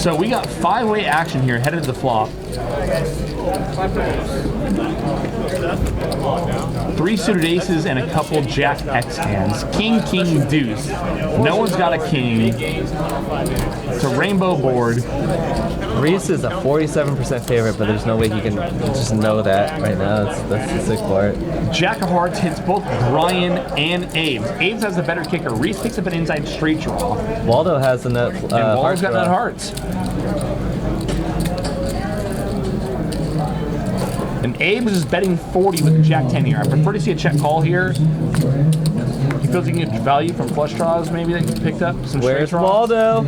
So we got 5-way action here headed to the flop. 3 suited aces and a couple Jack X hands. King, king, deuce. No one's got a king. It's a rainbow board. Reese is a 47% favorite, but there's no way he can just know that right now. That's the sick part. Jack of hearts hits both Brian and Abe. Abe has the better kicker. Reese picks up an inside straight draw. Waldo has the nut. And Waldo's got nut hearts. And Abe is betting 40 with the Jack 10 here. I prefer to see a check call here. He feels he can get value from flush draws maybe that he picked up. Some Where's straight draws. Waldo?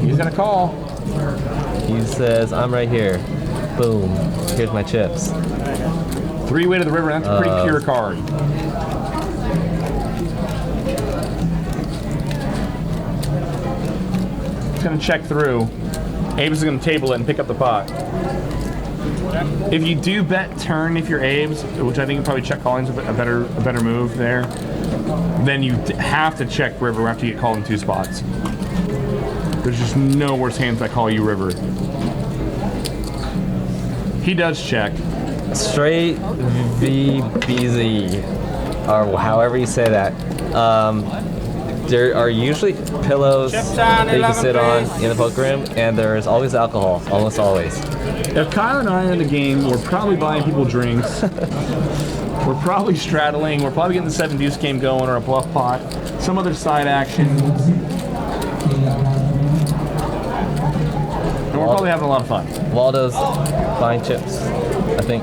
He's going to call. He says, I'm right here. Boom. Here's my chips. 3-way to the river. That's a pretty pure card. It's going to check through. Abe's is going to table it and pick up the pot. If you do bet turn, if you're Abe's, which I think probably check calling's a better move there, then you have to check river after you get called in 2 spots. There's just no worse hands that call you river. He does check. Straight VBZ, or however you say that. There are usually pillows that you can sit on in the poker room, and there's always alcohol, almost always. If Kyle and I are in the game, we're probably buying people drinks. We're probably straddling. We're probably getting the 7 deuce game going or a bluff pot. Some other side action. And we're probably having a lot of fun. Waldo's buying chips, I think.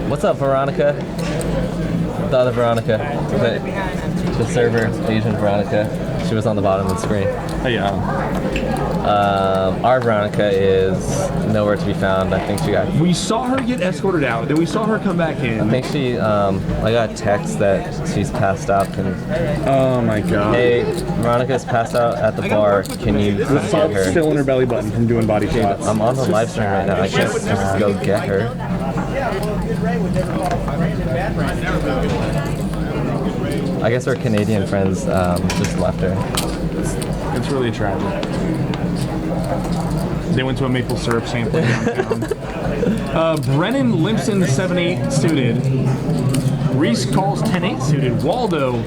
What's up, Veronica? The other Veronica. The server, Asian Veronica. She was on the bottom of the screen. Oh, yeah. Our Veronica is nowhere to be found. I think she got... We saw her get escorted out, then we saw her come back in. I think she, I got a text that she's passed out. And, oh my god. Hey, Veronica's passed out at the bar. Can you come get her? Still in her belly button from doing body shots. I'm on the live stream right now. I can't just go get her. I guess her Canadian friends just left her. It's really tragic. They went to a maple syrup sampling downtown. Brennan limps in the 7-8 suited. Reese calls 10-8 suited. Waldo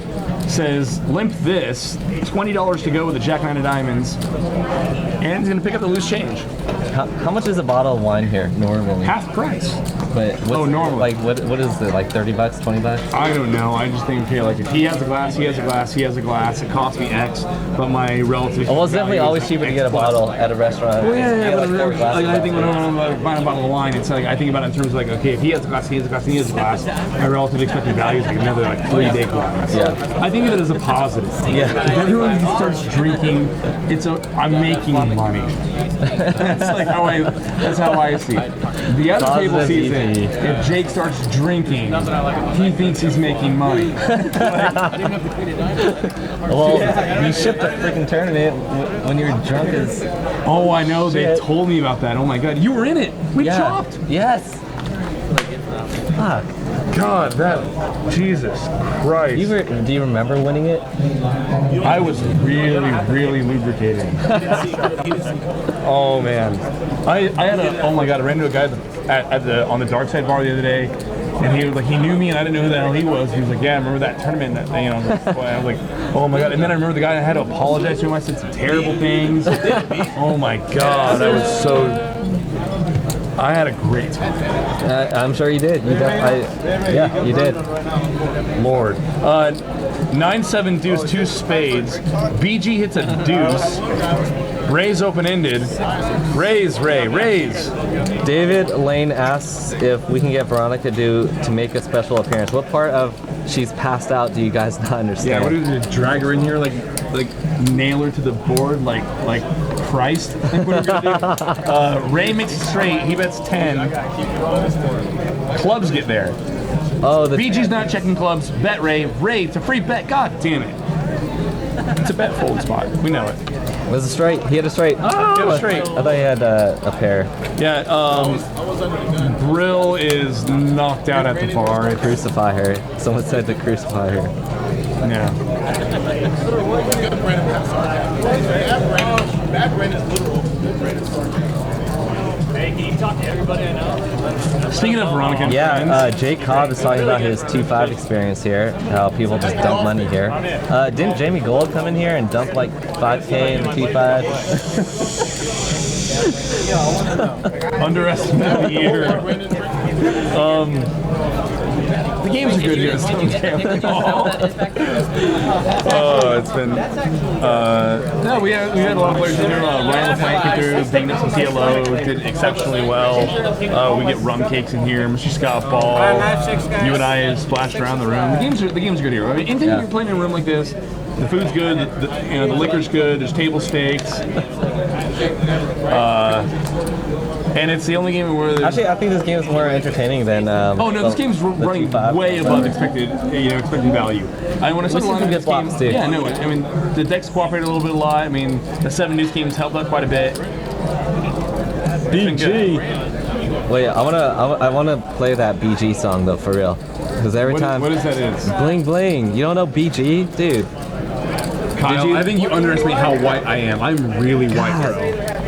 says limp this. $20 to go with the Jack 9 of diamonds. And he's going to pick up the loose change. How much is a bottle of wine here normally? Half price. But what's, normally. Like what is it? Like 30 bucks, 20 bucks? I don't know. I just think, okay, like if he has a glass, he has a glass, he has a glass, it costs me X, but my relative. Well, it's definitely always cheaper to get a bottle at a restaurant. Well, yeah, but like I think when I'm buying a bottle of wine, it's like I think about it in terms of like, okay, if he has a glass, he has a glass, and he has a glass, my relative expected value is like another like 3-day glass. Yeah. I think of it as a positive. Yeah. If everyone starts drinking, I'm making money. That's how I see it. The other table sees it. If Jake starts drinking, he thinks he's making money. Well, you shipped a freaking tournament when you're drunk as... Oh, I know. Shit. They told me about that. Oh my god, you were in it. We chopped. Yes. Fuck. God, that... Jesus Christ. Do you remember winning it? I was really, really lubricating. Oh man. I had oh my god, I ran into a guy on the dark side bar the other day, and he was like, he knew me and I didn't know who the hell he was. He was like, yeah, I remember that tournament that, I was like, oh my god. And then I remember the guy, I had to apologize to him. I said some terrible things. Oh my god, I had a great time. I'm sure you did. Yeah, you did. Lord. 9-7 deuce, 2 spades. BG hits a deuce. Raise open-ended. Raise, Ray, raise. David Lane asks if we can get Veronica to make a special appearance. What part of she's passed out do you guys not understand? Yeah, what do we do? Drag her in here like nail her to the board like Christ? What are we gonna do? Ray makes it straight. He bets 10. Clubs get there. Oh, the BG's not checking clubs. Bet Ray. Ray, it's a free bet. God damn it. It's a bet fold spot. We know it. was a straight. He had a straight. Oh, He had a straight. I thought he had a pair. Yeah, Brill is knocked out at the bar. Crucify her. Someone said to crucify her. Yeah. Bad brain is literal. Good brain is sarcastic. Hey, can you talk to everybody I know? Speaking of Veronica and Yeah, friends, Jake Cobb is talking about his 2-5 experience here, how people just dump money here. Didn't Jamie Gold come in here and dump like 5K in the 2-5? underestimate of the year. The games are good here. Oh, it's been. No, we had a lot of players in here. Ryan LaPlante came through, banged up some TLO, did exceptionally well. We get rum cakes in here. Mr. Scott Ball, you and I have splashed around the room. The games are good here. I mean, anything you're playing in a room like this, the food's good, the liquor's good. There's table stakes. And it's the only game where Actually, I think this game is more entertaining than. Oh no, this game's running way above expected value. When I saw the line of this game, yeah, no, I mean the decks cooperate a little bit a lot. I mean the 7 News games helped out quite a bit. BG. Wait, I wanna play that BG song though for real, because every time. What is that? Is Bling Bling. You don't know BG, dude? Kyle, I think you underestimate how white I am. I'm really white, bro.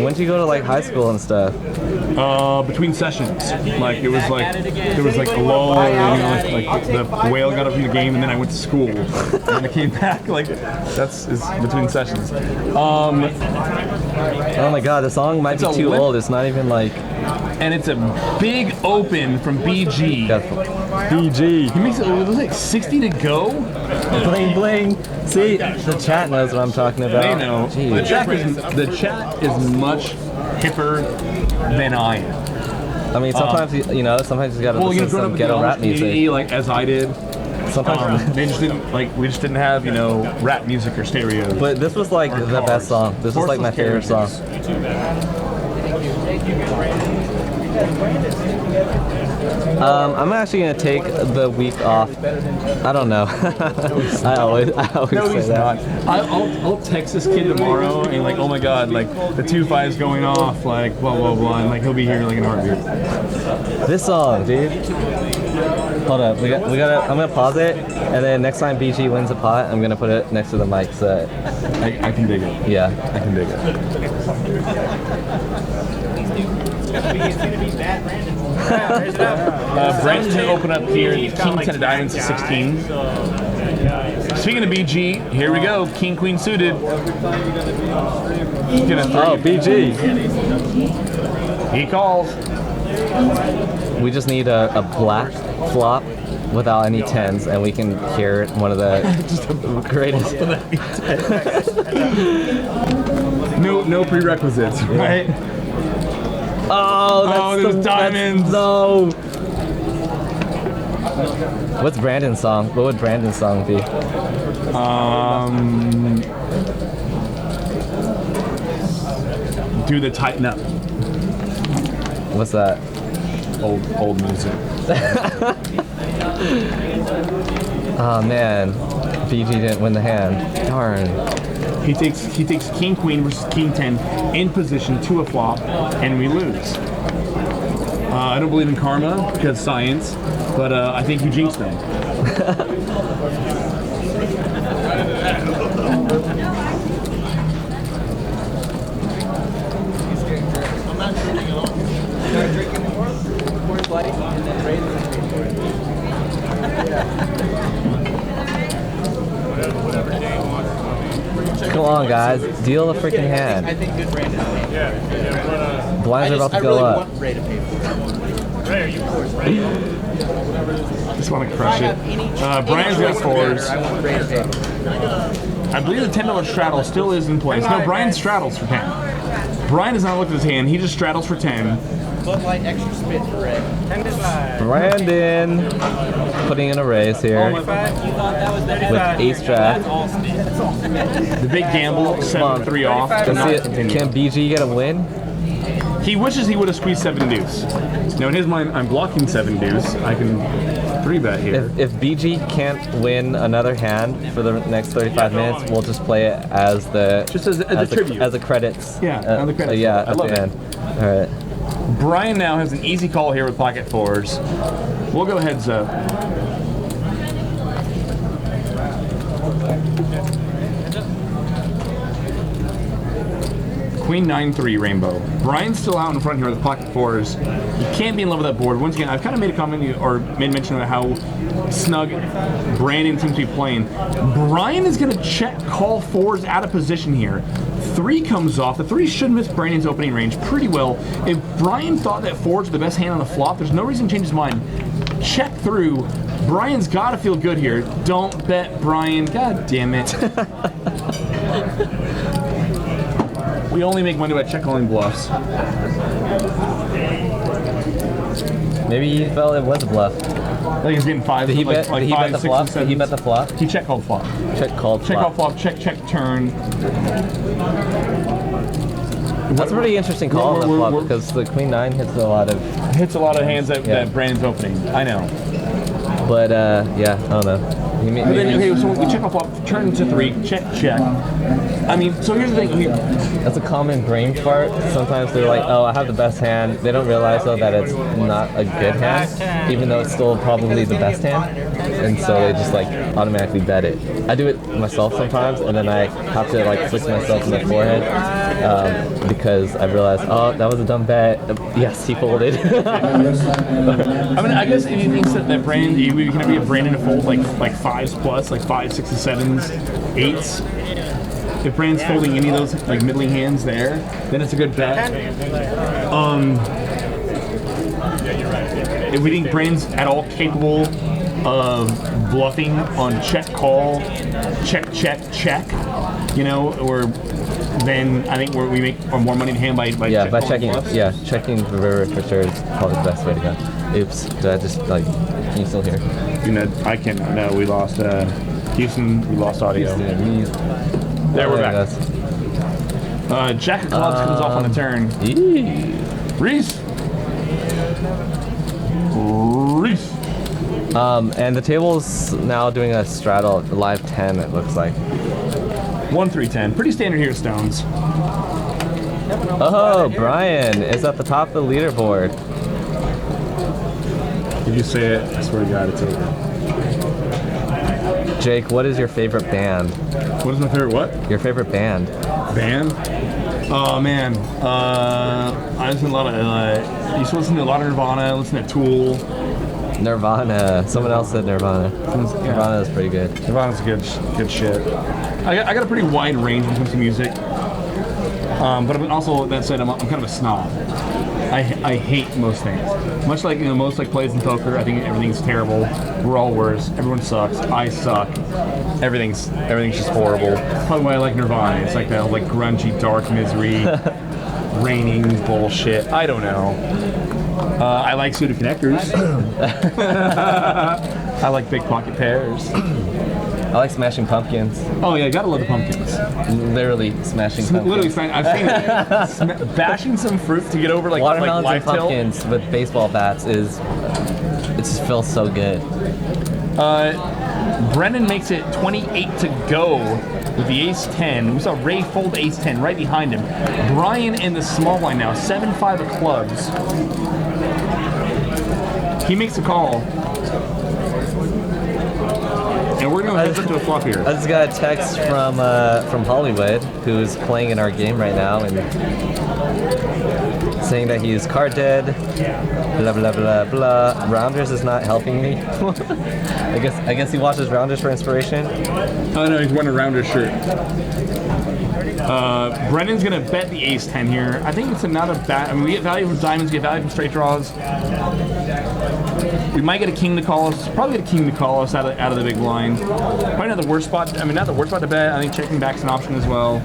When did you go to like high school and stuff? Between sessions, like there was like a lull, like the whale got up from the game, and then I went to school, and I came back. Like it's between sessions. Oh my god, the song might be too old. It's not even like. And it's a big open from BG. BG. He makes it like 60 to go. Bling bling. See, the chat knows what I'm talking about. They know. Jeez. The chat is much hipper than I am. I mean, sometimes you sometimes you gotta listen to some ghetto rap music, like as I did. Sometimes we just didn't have rap music or stereo. But this was like the best song. This was like my favorite song. I'm actually gonna take the week off. I don't know. I always say that. I'll text this kid tomorrow and like, oh my god, like the 2-5 is going off, like blah blah blah, and like he'll be here like in a heartbeat. This song, dude. Hold up, we gotta. I'm gonna pause it, and then next time BG wins a pot, I'm gonna put it next to the mic so I can dig it. Yeah, I can dig it. Brandon's gonna open up here. King 10 of diamonds to 16. Speaking of BG, here we go. King Queen suited. He's gonna throw. Oh, BG. He calls. We just need a black flop without any 10s, and we can hear one of the greatest. No prerequisites, right? Oh, there's diamonds. No. What's Brandon's song? What would Brandon's song be? Do the tighten up. What's that? Old music. Oh man, BG didn't win the hand. Darn. He takes King Queen versus King 10 in position to a flop, and we lose. I don't believe in karma because science, but I think you jinxed them. Come on, guys, deal the freaking hand. I think good Brandon. Blinds are about to go up. Just want to crush it. Brian's got 4s. I believe the $10 straddle still is in place. No, Brian straddles for 10. Brian has not looked at his hand. He just straddles for 10. Bud Light extra spit for Ray. 10 to 5. Brandon putting in a raise here You thought that was better? with ace jack. All spit. The big gamble, 7-3 off. to not Let's see, continue. can BG get a win? He wishes he would have squeezed 7 deuce. Now in his mind, I'm blocking 7 deuce. I can 3-bet here. If BG can't win another hand for the next 35 minutes, we'll just play it as the Just as a tribute. as the credits. Yeah, on the credits. Yeah, I at love the it. end. All right. Brian now has an easy call here with pocket fours. We'll go heads up. Queen 9-3 rainbow. Brian's still out in front here with pocket fours. You can't be in love with that board. Once again, I've kind of made a comment or made mention about how snug Brandon seems to be playing. Brian is going to check call fours out of position here. 3 comes off. The 3 should miss Brandon's opening range pretty well. If Brian thought that fours were the best hand on the flop, there's no reason to change his mind. Check through. Brian's got to feel good here. Don't bet Brian. God damn it. We only make money by check calling bluffs. Maybe he felt it was a bluff. I think he's getting 5. Did he like, bet? like Did he 5, bet the 6, flop? and Did he bet the flop? He check called flop. Check called Check call flop. flop. Check turn. That's a pretty interesting call on the We're- flop we're- because the queen 9 hits a lot of. Hits a lot of hands that, Yeah. that Brandon's opening. I know. But yeah, I don't know. He But then, okay, so we check off flop, turn to 3, check. I mean, so here's the thing. That's a common brain fart. Sometimes they're like, oh, I have the best hand. They don't realize, though, that it's not a good hand, even though it's still probably the best hand. And so they just, like, automatically bet it. I do it myself sometimes, and then I have to, like, flick myself in the forehead because I realized, oh, that was a dumb bet. Yes, he folded. I mean, I guess if you think that Brandon, you can be a Brandon to fold like 5s plus, like 5s, 6s, 7s, 8s. If Brandon's folding any of those like middling hands there, then it's a good bet. If we think Brandon's at all capable of bluffing on check call, check, you know, or then I think we make more money in hand by Yeah, check by calling checking. bluffs. Yeah, checking the river for sure is probably the best way to go. Oops, did I just like? Can you still hear? You know, I can't. No, we lost Houston. We lost audio. There we're back. Jack of clubs comes off on the turn. Reese. And the table's now doing a straddle live 10. It looks like. 1-3-10. Pretty standard here, Stones. Oh, Brian is at the top of the leaderboard. Did you say it? I swear to God, it's over. Jake, what is your favorite band? What is my favorite? What Your favorite band? band? Oh man, I listen to a lot of. You used to listen to a lot of Nirvana. Listen to Tool. Nirvana. Someone else said Nirvana. Nirvana is pretty good. Nirvana's good shit. I got a pretty wide range when it comes to music. But also that said, I'm kind of a snob. I hate most things. Much like most like plays in poker, I think everything's terrible. We're all worse. Everyone sucks. I suck. Everything's just horrible. Probably why I like Nirvana. It's like that like grungy, dark misery, raining bullshit. I don't know. I like suited connectors. I like big pocket pairs. I like Smashing Pumpkins. Oh yeah, gotta love the pumpkins. Literally smashing pumpkins. Literally, I've seen it. Bashing some fruit to get over like Watermelons like and live tilt. pumpkins with baseball bats is. It just feels so good. Brennan makes it 28 to go with the ace-10. We saw Ray fold ace-10 right behind him. Brian in the small blind now, 7-5 of clubs. He makes a call. And we're gonna head up to a flop here. I just got a text from Hollywood, who's playing in our game right now, and saying that he is card dead. Blah blah blah blah. Rounders is not helping me. I guess he watches Rounders for inspiration. Oh no, he's wearing a rounder shirt. Brennan's gonna bet the ace-10 here. I think it's not a bad. I mean, we get value from diamonds, we get value from straight draws. We might get a king to call us. Probably get a king to call us out of the big blind. Probably not the worst spot. I mean, not the worst spot to bet. I think checking back's an option as well.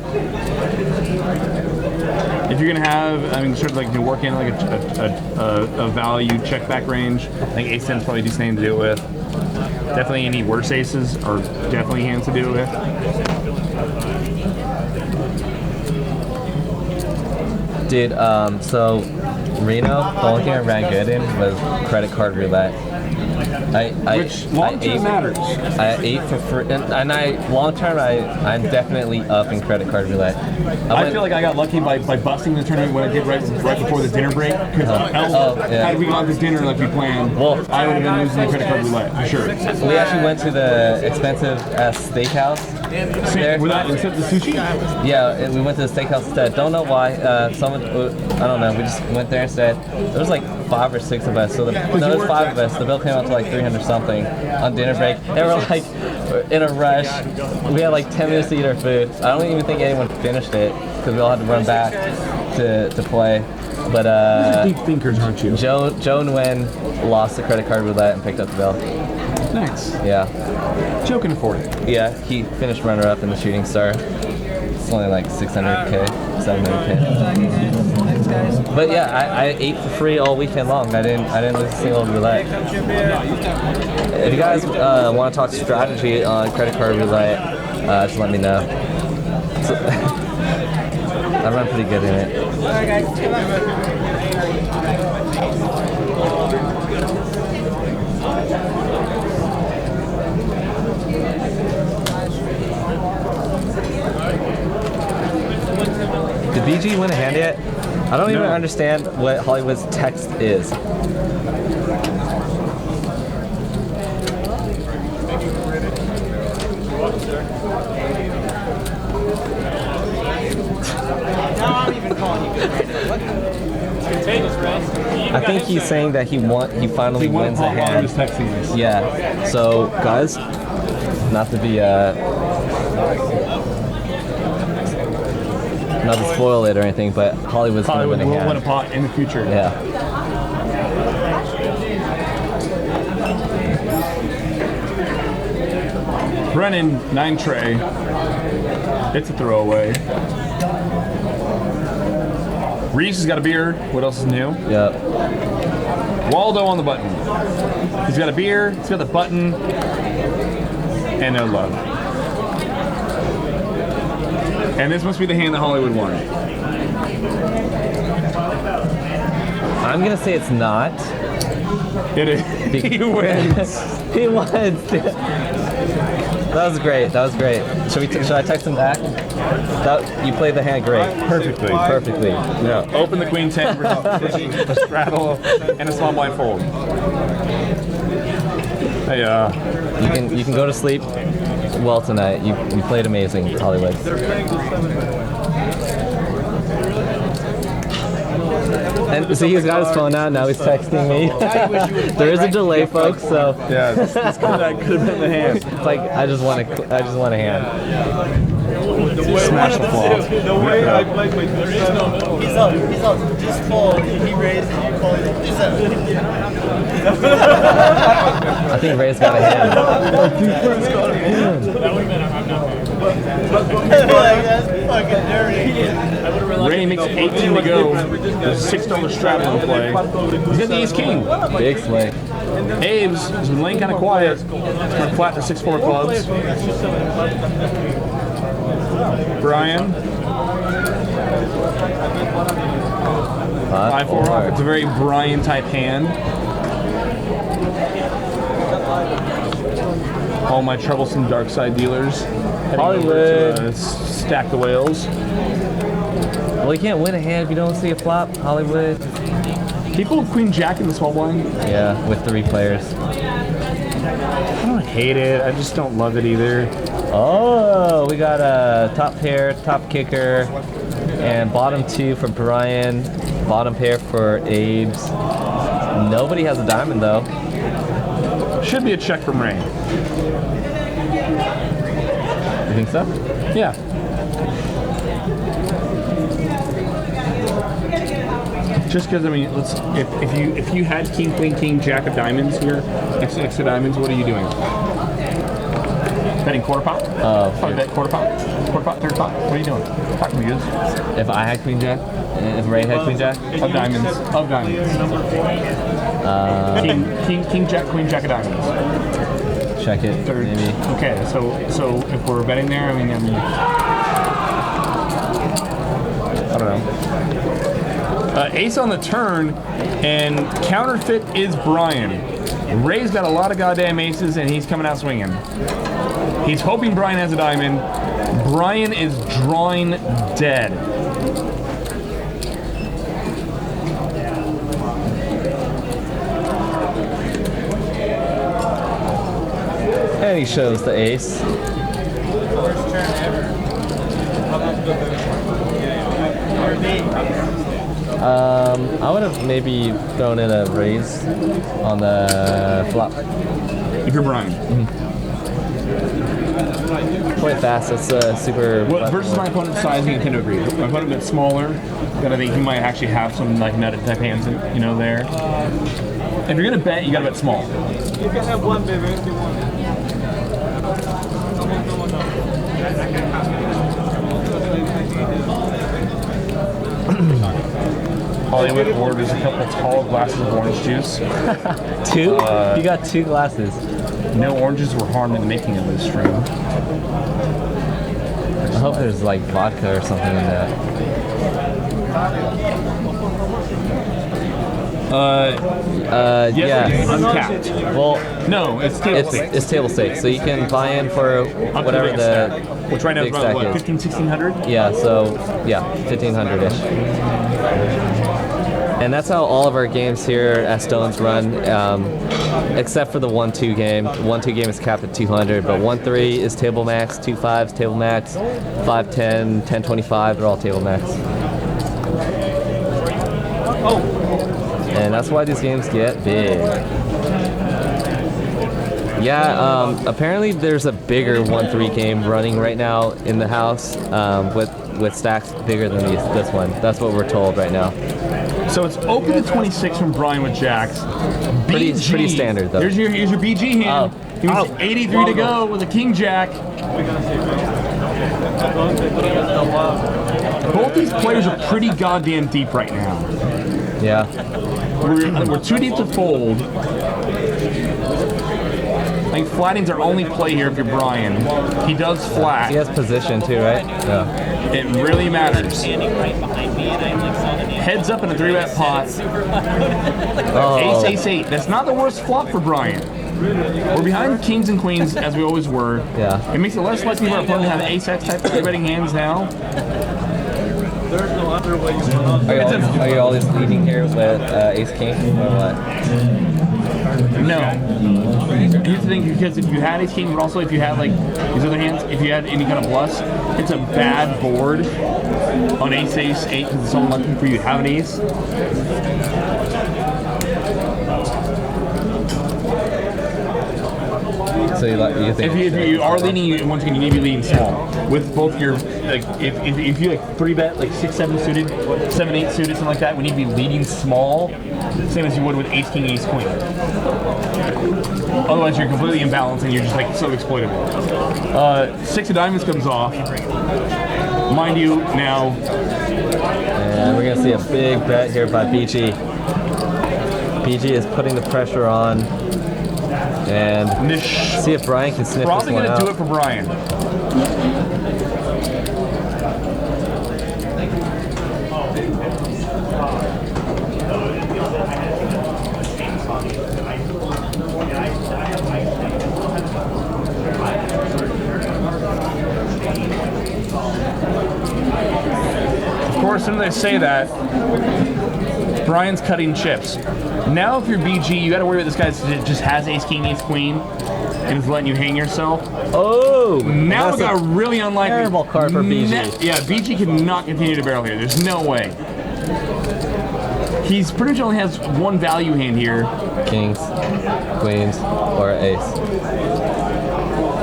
If you're gonna have, I mean, sort of like you're working like a value check back range, I think ace 10's probably a decent hand to do it with. Definitely any worse aces are definitely hands to do it with. Dude, so Reno, the only thing I ran good in was credit card roulette. Which long term matters. I ate for free, and long term I'm definitely up in credit card roulette. I feel like I got lucky by busting the tournament when I did right before the dinner break, because had we gone to dinner like we planned, well, I would have been losing the credit card roulette for sure. We actually went to the expensive steakhouse. There. Instead of the sushi? Yeah, we went to the steakhouse instead. Don't know why. Someone, I don't know. We just went there instead. There was like 5 or 6 of us. So there was 5 of us. The bill came out to like 300 something on dinner break. And we're like in a rush. We had like 10 minutes to eat our food. I don't even think anyone finished it because we all had to run back to play. But deep thinkers, aren't you? Joe Nguyen lost the credit card roulette and picked up the bill. Nice. Yeah. Joe can afford it. Yeah, he finished runner-up in the Shooting Star. It's only like 600K, 700K. But yeah, I ate for free all weekend long. I didn't lose a single roulette. If you guys want to talk strategy on credit card roulette, just let me know. So, I run pretty good in it. Alright guys, Did BG win a hand yet? I don't even understand what Hollywood's text is. now I'm even calling you. I think he's saying that he finally wins a hand. Yeah. So guys, not to be not to spoil it or anything, but Hollywood will win a pot in the future. Yeah. Brennan, 9 tray. It's a throwaway. Reese has got a beer. What else is new? Yep. Waldo on the button. He's got a beer, he's got the button, and no love. And this must be the hand that Hollywood won. I'm gonna say it's not. It is. He wins. He wins. That was great. That was great. Should I text him back? You played the hand great. Perfectly. Perfectly. Yeah. Open the queen 10 for straddle and a small blind fold. Hey, you can go to sleep well tonight. You played amazing, Hollywood. And so he's got his phone out, now he's texting me. There is a delay, folks, so yeah, this could have been the hand. It's like I just want a hand. Smash the flop. The way I play my He's up, just fold. He raised it, you call it. I think Ray's got a hand. That's fucking dirty. Ray makes 18 to go. There's a $6 straddle in play. He's got the ace king. Big swing. Abe's has been laying kind of quiet. Went flat to 6-4 clubs. Brian. 5-4 off. It's a very Brian type hand. All my troublesome dark side dealers. Hollywood. Stack the whales. Well, you can't win a hand if you don't see a flop, Hollywood. People with Queen Jack in the small blind. Yeah, with 3 players. I don't hate it. I just don't love it either. Oh, we got a top pair, top kicker, and bottom 2 for Brian, bottom pair for Abe's. Nobody has a diamond though. Should be a check from Ray. You think so? Yeah. Just because, I mean, if you had King, Queen, King, Jack of diamonds here, extra diamonds, what are you doing? Betting quarter pot? Probably bet quarter pot, third pot. What are you doing? Talk to me, dudes. If I had Queen Jack? Right hand, queen jack? Of diamonds. Of diamonds. King, jack, queen, jack of diamonds. Check it, Third. maybe. Okay, so if we're betting there, I don't know. Ace on the turn, and counterfeit is Brian. Ray's got a lot of goddamn aces, and he's coming out swinging. He's hoping Brian has a diamond. Brian is drawing dead. And he shows the ace. First turn ever. I would have maybe thrown in a raise on the flop. If you're Brian. Quite fast, that's super... Well, versus my opponent's size, you tend to agree. My opponent gets smaller, then I think he might actually have some like nutted type hands, you know, there. If you're gonna bet, you gotta bet small. You can have one, baby. If you want. Hollywood orders a couple tall glasses of orange juice. Two? You got 2 glasses. No oranges were harmed in the making of this stream. I hope there's like vodka or something in that. Yes, yeah. uncapped. Well, No, it's table stakes. it's table stakes, so you can buy in for Up to whatever big the stack, which right now is big about stack what, is. 15, 1600? Yeah, so yeah, 1500-ish. And that's how all of our games here at Stones run, except for the 1-2 game. The 1-2 game is capped at 200, but 1-3 is table max, 2-5 is table max, 5-10, 10-25, they're all table max. And that's why these games get big. Yeah, apparently there's a bigger 1-3 game running right now in the house with stacks bigger than this one. That's what we're told right now. So it's open to 26 from Brian with jacks. Pretty BG. standard, though. Here's your BG hand. He was 83 to go with a king jack. Both these players are pretty goddamn deep right now. Yeah. We're too deep to fold. I think flatting's our only play here if you're Brian. He does flat. He has position too, right? Yeah. It really matters. Standing right behind me, and I'm like saw the name. Heads up in a 3-bet pot. Oh. Ace, ace, 8. That's not the worst flop for Brian. We're behind kings and queens as we always were. Yeah. It makes it less likely for our opponent to have ace-x type 3-betting hands now. There's no other way you Are you always leading here with ace king or what? No. Here's the thing, because if you had ace king, but also if you had like these other hands, if you had any kind of bluffs, it's a bad board on ace, ace, 8 because it's so unlucky for you to have an ace. So you think If you are leading, once again, you need to be leading small with both your like if you like 3-bet like 6-7 suited, 7-8 suited, something like that. We need to be leading small, same as you would with ace king, ace queen. Otherwise, you're completely imbalanced and you're just like so exploitable. 6 of diamonds comes off. Mind you, now. And we're gonna see a big bet here by BG. BG is putting the pressure on. And see if Brian can sniff probably this one gonna out. do it for Brian. Of course, as soon as I say that, Brian's cutting chips. Now if you're BG, you gotta worry about this guy that just has ace king, ace queen, and is letting you hang yourself. Oh! Now we got a really unlikely. Terrible card for BG. Yeah, BG cannot continue to barrel here. There's no way. He's pretty much only has one value hand here. Kings, queens, or ace.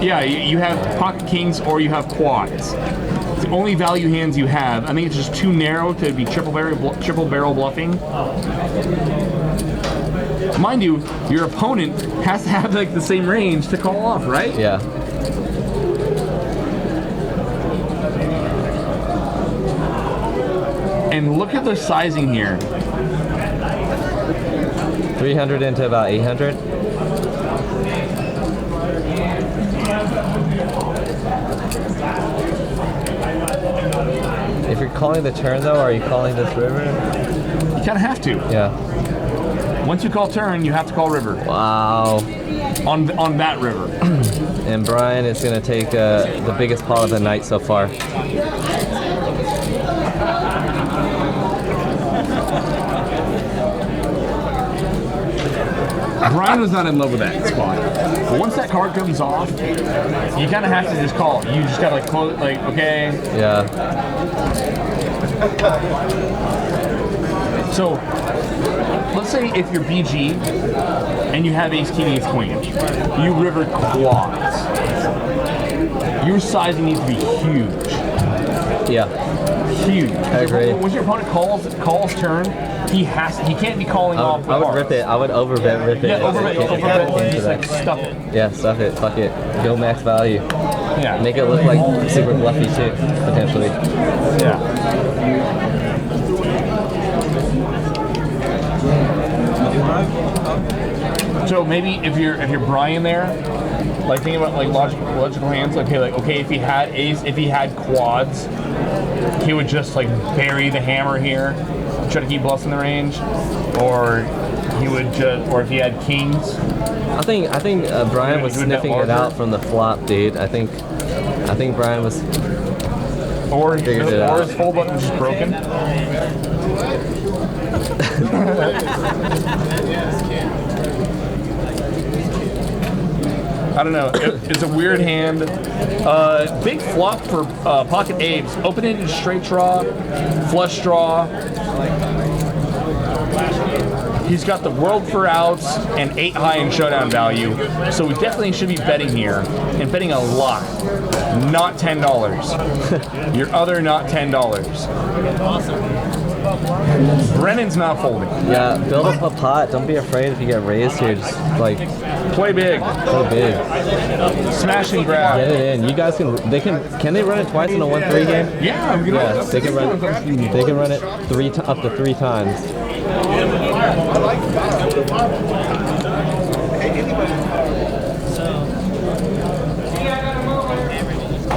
Yeah, you have pocket kings or you have quads. It's the only value hands you have. I think it's just too narrow to be triple barrel bluffing. Mind you, your opponent has to have like the same range to call off, right? Yeah. And look at the sizing here. 300 into about 800. If you're calling the turn though, are you calling this river? You kind of have to. Yeah. Once you call turn, you have to call river. Wow. On that river. And Brian is going to take the biggest pot of the night so far. Brian was not in love with that spot. But once that card comes off, you kind of have to just call it. You just got to like close, like, okay. Yeah. So, let's say if you're BG and you have ace king, ace queen, you river quads. Your sizing needs to be huge. Yeah. Huge. I agree. Once your opponent calls turn, he can't be calling off. I would rip it. I would overbet rip it. Yeah, overbet. Just like stuff it. Yeah, stuff it. Fuck it. Go max value. Yeah. Make it look like super bluffy too, potentially. Yeah. So maybe if you're Brian there, like thinking about like logical hands, like okay, if he had quads, he would just like bury the hammer here, try to keep bluffs in the range, or if he had kings. I think Brian was sniffing it out from the flop, dude. I think Brian was. Or his full button was just broken. I don't know. It's a weird hand. Big flop for pocket apes. Open-ended straight draw, flush draw. He's got the world for outs and 8 high in showdown value. So we definitely should be betting here, and betting a lot. Not $10. Your other not $10. Awesome. Brennan's not folding. Yeah, build up a pot. Don't be afraid if you get raised here. Just like Play big. go big. Smash and grab. Get it in. You guys can they run it twice in a 1-3 game? Yeah, I'm gonna. Yeah, they can run it up to 3 times.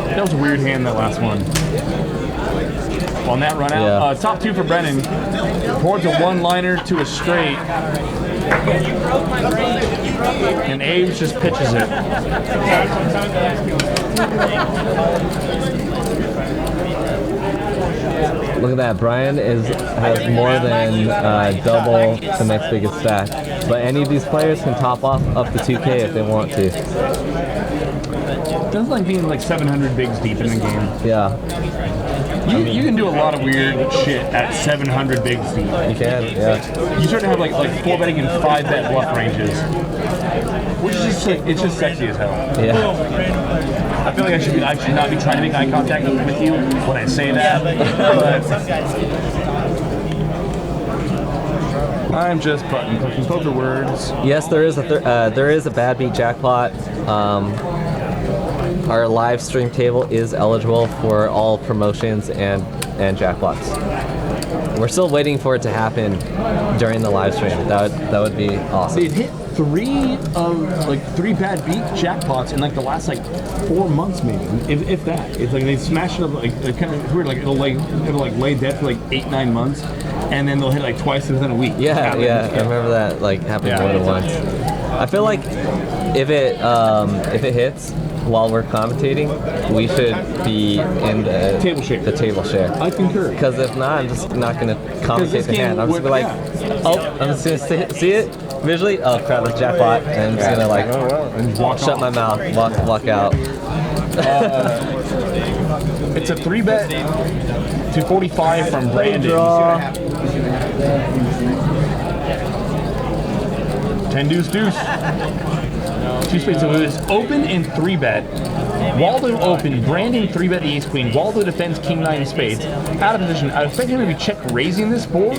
That was a weird hand, that last one. On that run out, top 2 for Brennan. Towards a one-liner to a straight. And Aves just pitches it. Look at that. Brian has more than double the next biggest stack. But any of these players can top off up to 2K if they want to. Doesn't like being like 700 bigs deep in the game. Yeah. You can do a lot of weird shit at 700 bigs deep. You can, yeah. You start to have like 4 betting and 5 bet bluff ranges, which is just it's just sexy as hell. Yeah. I feel like I should not be trying to make eye contact with you when I say that. But I'm just clicking poker words. Yes, there is a bad beat jackpot. Our live stream table is eligible for all promotions and jackpots. We're still waiting for it to happen during the live stream. That would be awesome. They've hit 3 bad beat jackpots in like the last 4 months maybe, if that. It's like they smash it up like kind of weird. Like it'll lay dead for 8-9 months, and then they'll hit twice within a week. Yeah, I remember that happening more than once. I feel like if it hits while we're commentating, we should be in the table share. I concur. Because if not, I'm just not going to commentate the hand. I'm just going to be I'm just going to see it visually. Oh crap, that's jackpot. And I'm just going to shut my mouth, walk out. It's a 3-bet to 45 from Brandon. 10 deuce. 2 spades. So it was open and 3-bet. Waldo open, Brandon 3-bet the ace queen. Waldo defends king 9 spades. Out of position. I expect him to be check raising this board.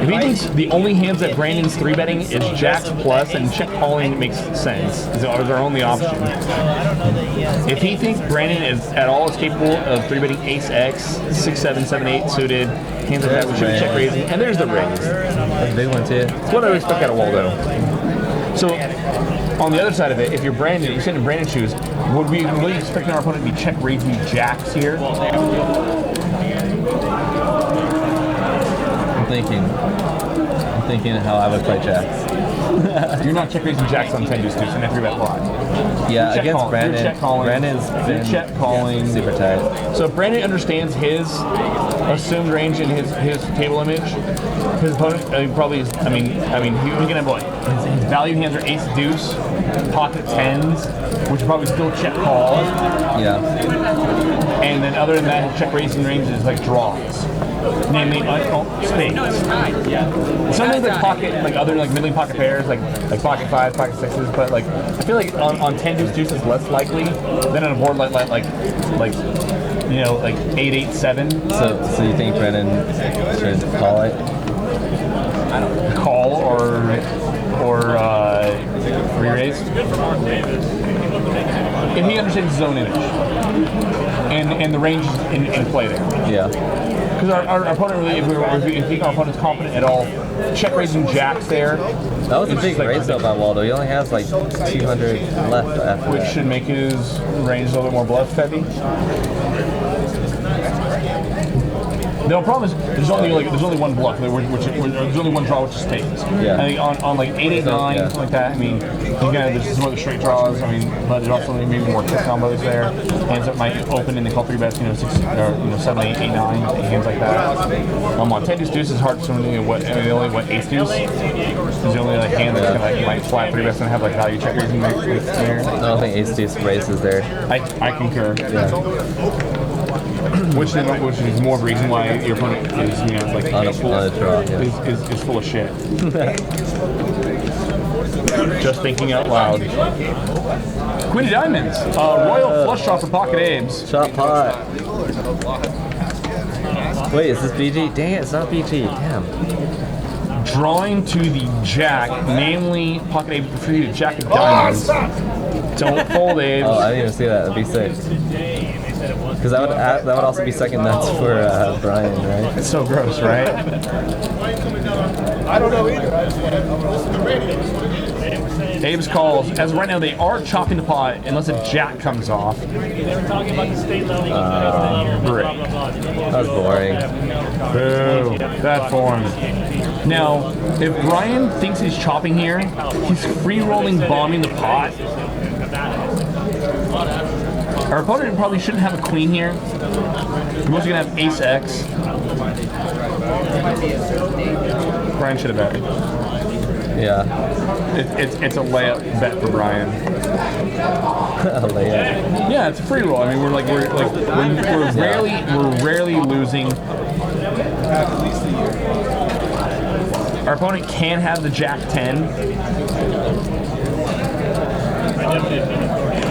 If he thinks the only hands that Brandon's 3-betting is jacks plus and check calling makes sense, is our only option. If he thinks Brandon is at all is capable of 3-betting ace X, 6, 7, 7, 8 suited, hands like that, we should be check raising. And there's the raise. That's a big one too. It's what I would expect out of Waldo. So, on the other side of it, if you're Brandon, you're sitting in Brandon's shoes, would we really expect our opponent to be check raising jacks here? I'm thinking how I would play jacks. You're not check raising jacks on 10 deuce deuce and every bet live. Yeah, against calling. Brandon. Check calling. Brandon's been check calling. super tight. So if Brandon understands his assumed range in his table image, his opponent probably is. I mean, he can have what? His value hands are ace deuce, pocket tens, which are probably still check call. Yeah. And then other than that, his check raising range is like draws. Namely, spades. Sometimes like pocket, like other like middling pocket pairs, like pocket fives, pocket sixes. But like I feel like on 10 deuce deuce is less likely than on a board like 8-8-7. So you think Brennan should call it? I don't know. Call or re-raise. If he understands his own image and the range is in play there. Yeah. Because our opponent really, if we think our opponent's confident at all, check raising jacks there. That was a big raise though by Waldo. He only has like 200 left after which that. should make his range a little bit more bluff heavy. The problem is there's only one bluff, there's only one draw, which is spades. Yeah. I think on like 8-8-9, something like that. I mean, there's some other straight draws. I mean, but there's also maybe more kick combos there. Hands that might open and they call 3-bets. 6 or 7, 8, 8, 9, hands like that. On 10 deuce deuce is hard. So the only ace deuce is the only like hand that's gonna you might flat 3-bets and have like value check raising there. I don't think ace deuce raises there. I concur. Yeah. Which is more of a reason why your opponent is, like is full of shit. Just thinking out loud. Queen of Diamonds, Royal Flush Draw for Pocket Abes. Shot pot. Wait, is this BG? Dang it, it's not BG. Damn. Drawing to the jack, namely Pocket Abes for you to Jack of Diamonds. Don't fold Abes. Oh, I didn't even see that. That'd be sick. Because that would also be second nuts for Brian, right? It's so gross, right? I don't know either. I just want to listen to radio. Abe's calls. As of right now, they are chopping the pot unless a jack comes off. They were talking about the state level. Break. That was boring. Boo. Bad form. Now, if Brian thinks he's chopping here, he's free-rolling bombing the pot. Our opponent probably shouldn't have a queen here. We're mostly going to have ace X. Brian should have bet. Yeah. It's a layup bet for Brian. A layup. Yeah, it's a free roll. I mean, we're rarely losing. Our opponent can have the jack 10.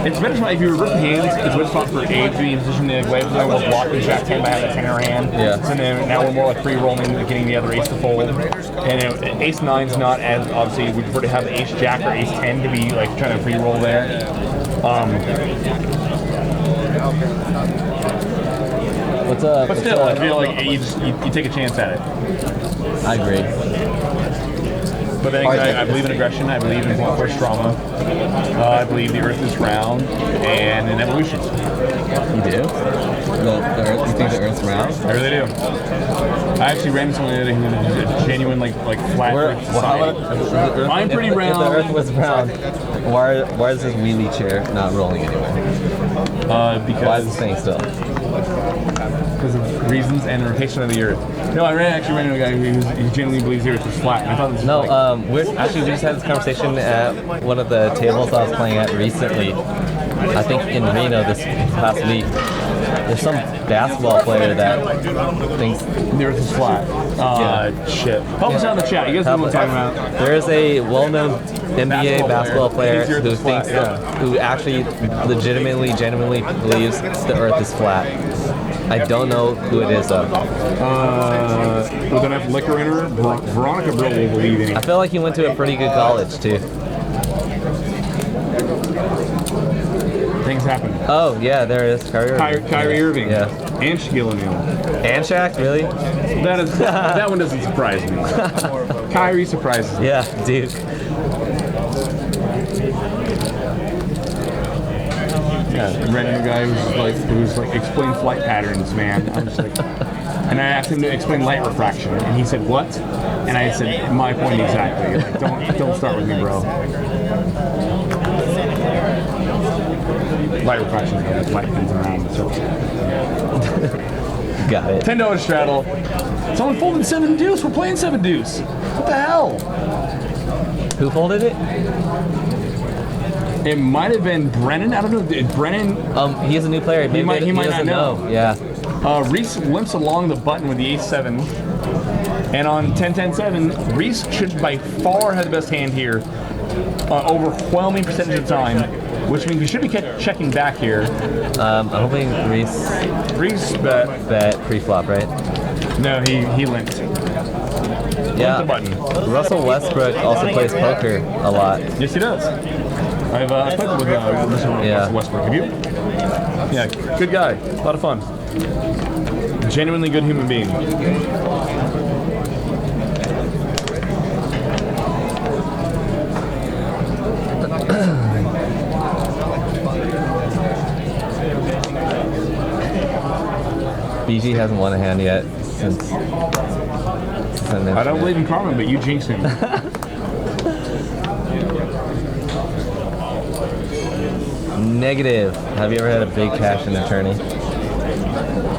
It's better spot if you reverse the hands. It's better spot for Abe to be in position to like we're blocking jack 10 by having that 10 in our hand. Yeah. So then now we're more like free rolling, like getting the other ace to fold. And ace 9's not as obviously we prefer to have the ace jack or ace 10 to be like trying to free roll there. What's up? But still, I feel like you take a chance at it. I agree. But then I believe in aggression. I believe in blunt force trauma. I believe the Earth is round and in evolution. You do? The Earth? You think the Earth's round? I really do. I actually ran into someone who's a genuine like flat Earth society. I'm pretty round. If the Earth was round, why is this wheelie chair not rolling anymore? Because why is it staying still? Because of reasons and rotation of the Earth. No, I actually ran into a guy who genuinely believes the Earth is flat. And I thought this was we just had this conversation at one of the tables I was playing at recently. I think in Reno this past week. There's some basketball player that thinks the Earth is flat. Shit. Help us out in the chat. You guys know what I'm talking about. There is a well-known NBA basketball player who thinks who actually legitimately, genuinely believes the Earth is flat. I don't know who it is though. With enough liquor in her, Veronica Brill will believe in I it. feel like he went to a pretty good college too. Things happen. Oh yeah, there it is. Kyrie Irving. Yeah. And Shaquille O'Neal. And Shaq, really? That one doesn't surprise me. Kyrie surprises me. Yeah, Duke. Yeah, random guy who's like explain flight patterns, man. I was like, and I asked him to explain light refraction, and he said what? And I said my point exactly. Like, don't start with me, bro. Light refraction is light bends around the surface. Got it. $10 straddle. Someone folded 7 deuce. We're playing 7 deuce. What the hell? Who folded it? It might have been Brennan. I don't know. Brennan. He is a new player. Maybe He might doesn't not know. Yeah. Reese limps along the button with the ace-7. And on 10-10-7, Reese should by far have the best hand here. Overwhelming percentage of the time. Which means we should be checking back here. I don't think Reese bet pre-flop, right? No, he limped. Yeah. The button. Russell Westbrook also plays poker a lot. Yes, he does. I've played with Russell Westbrook. Have you? Yeah, good guy. A lot of fun. Genuinely good human being. BG hasn't won a hand yet since I don't believe in karma, but you jinxed him. Negative. Have you ever had a big cash in a tourney?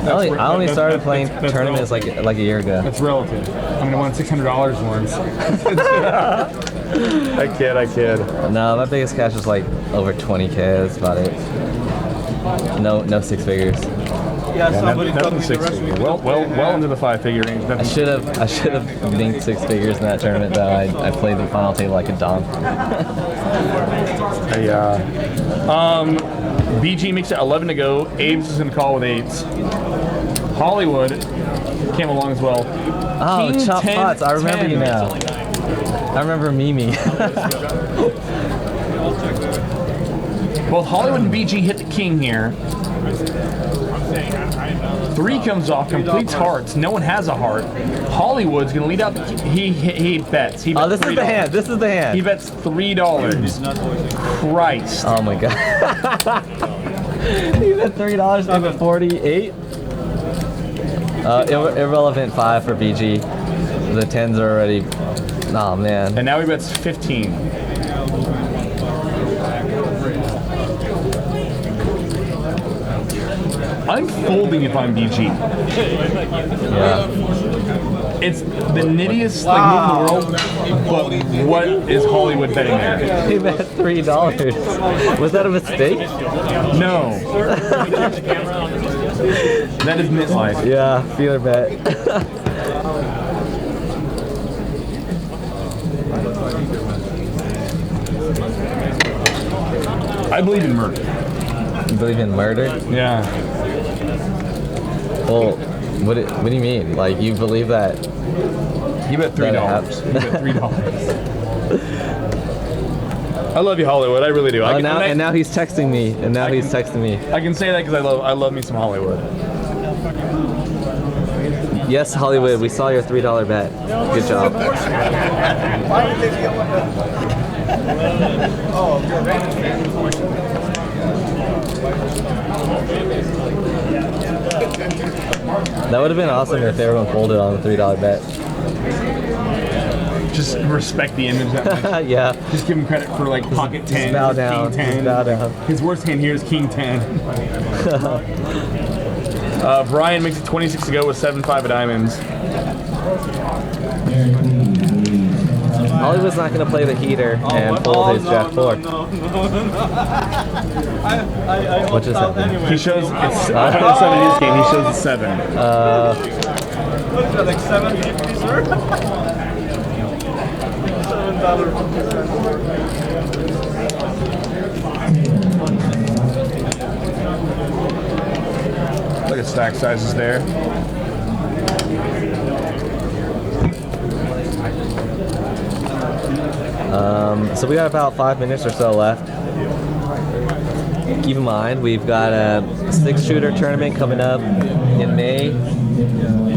I only started playing tournaments like a year ago. That's relative. I mean, I won $600 once. I kid. No, my biggest cash was like over 20K. That's about it. No 6 figures. Yeah, somebody nothing 6 figures. Well into the 5-figure range. I should have dinked 6 figures in that tournament though. I played the final table like a donk. BG makes it 11 to go. Abe's is gonna call with 8s. Hollywood came along as well. Oh, King Chop 10, Pots. I remember 10. you now. I remember Mimi. Both Hollywood and BG hit the king here. 3 comes off, completes hearts. No one has a heart. Hollywood's gonna lead out. He bets. He bets This is the hand. This is the hand. He bets $3. Christ. Oh my god. You bet $3, I bet 48. Irrelevant 5 for BG. The 10s are already. Oh man. And now he bets 15. I'm folding if I'm BG. Yeah. It's the nittiest move in the world, but what is Hollywood betting there? He bet $3. Was that a mistake? No. That is Mitt life. Yeah, feeler bet. I believe in murder. You believe in murder? Yeah. Well, what do you mean? Like, you believe that? He bet $3. He bet $3. I love you, Hollywood. I really do. Oh, and now he's texting me. And now he's texting me. I can say that because I love me some Hollywood. Yes, Hollywood. We saw your $3 bet. Good job. That would have been awesome if everyone folded on the $3 bet. Just respect the image that much. Yeah. Just give him credit for like pocket 10. Bow down. King 10. Bow down. His worst hand here is King 10. Brian makes it 26 to go with 7-5 of diamonds. Hollywood's not going to play the heater and fold his Jack 4. What just happened? He shows it's 7 in his game. He shows the 7. What's that, like $7.50, sir? $7. Look at stack sizes there. So we got about 5 minutes or so left. Keep in mind, we've got a 6-shooter tournament coming up in May,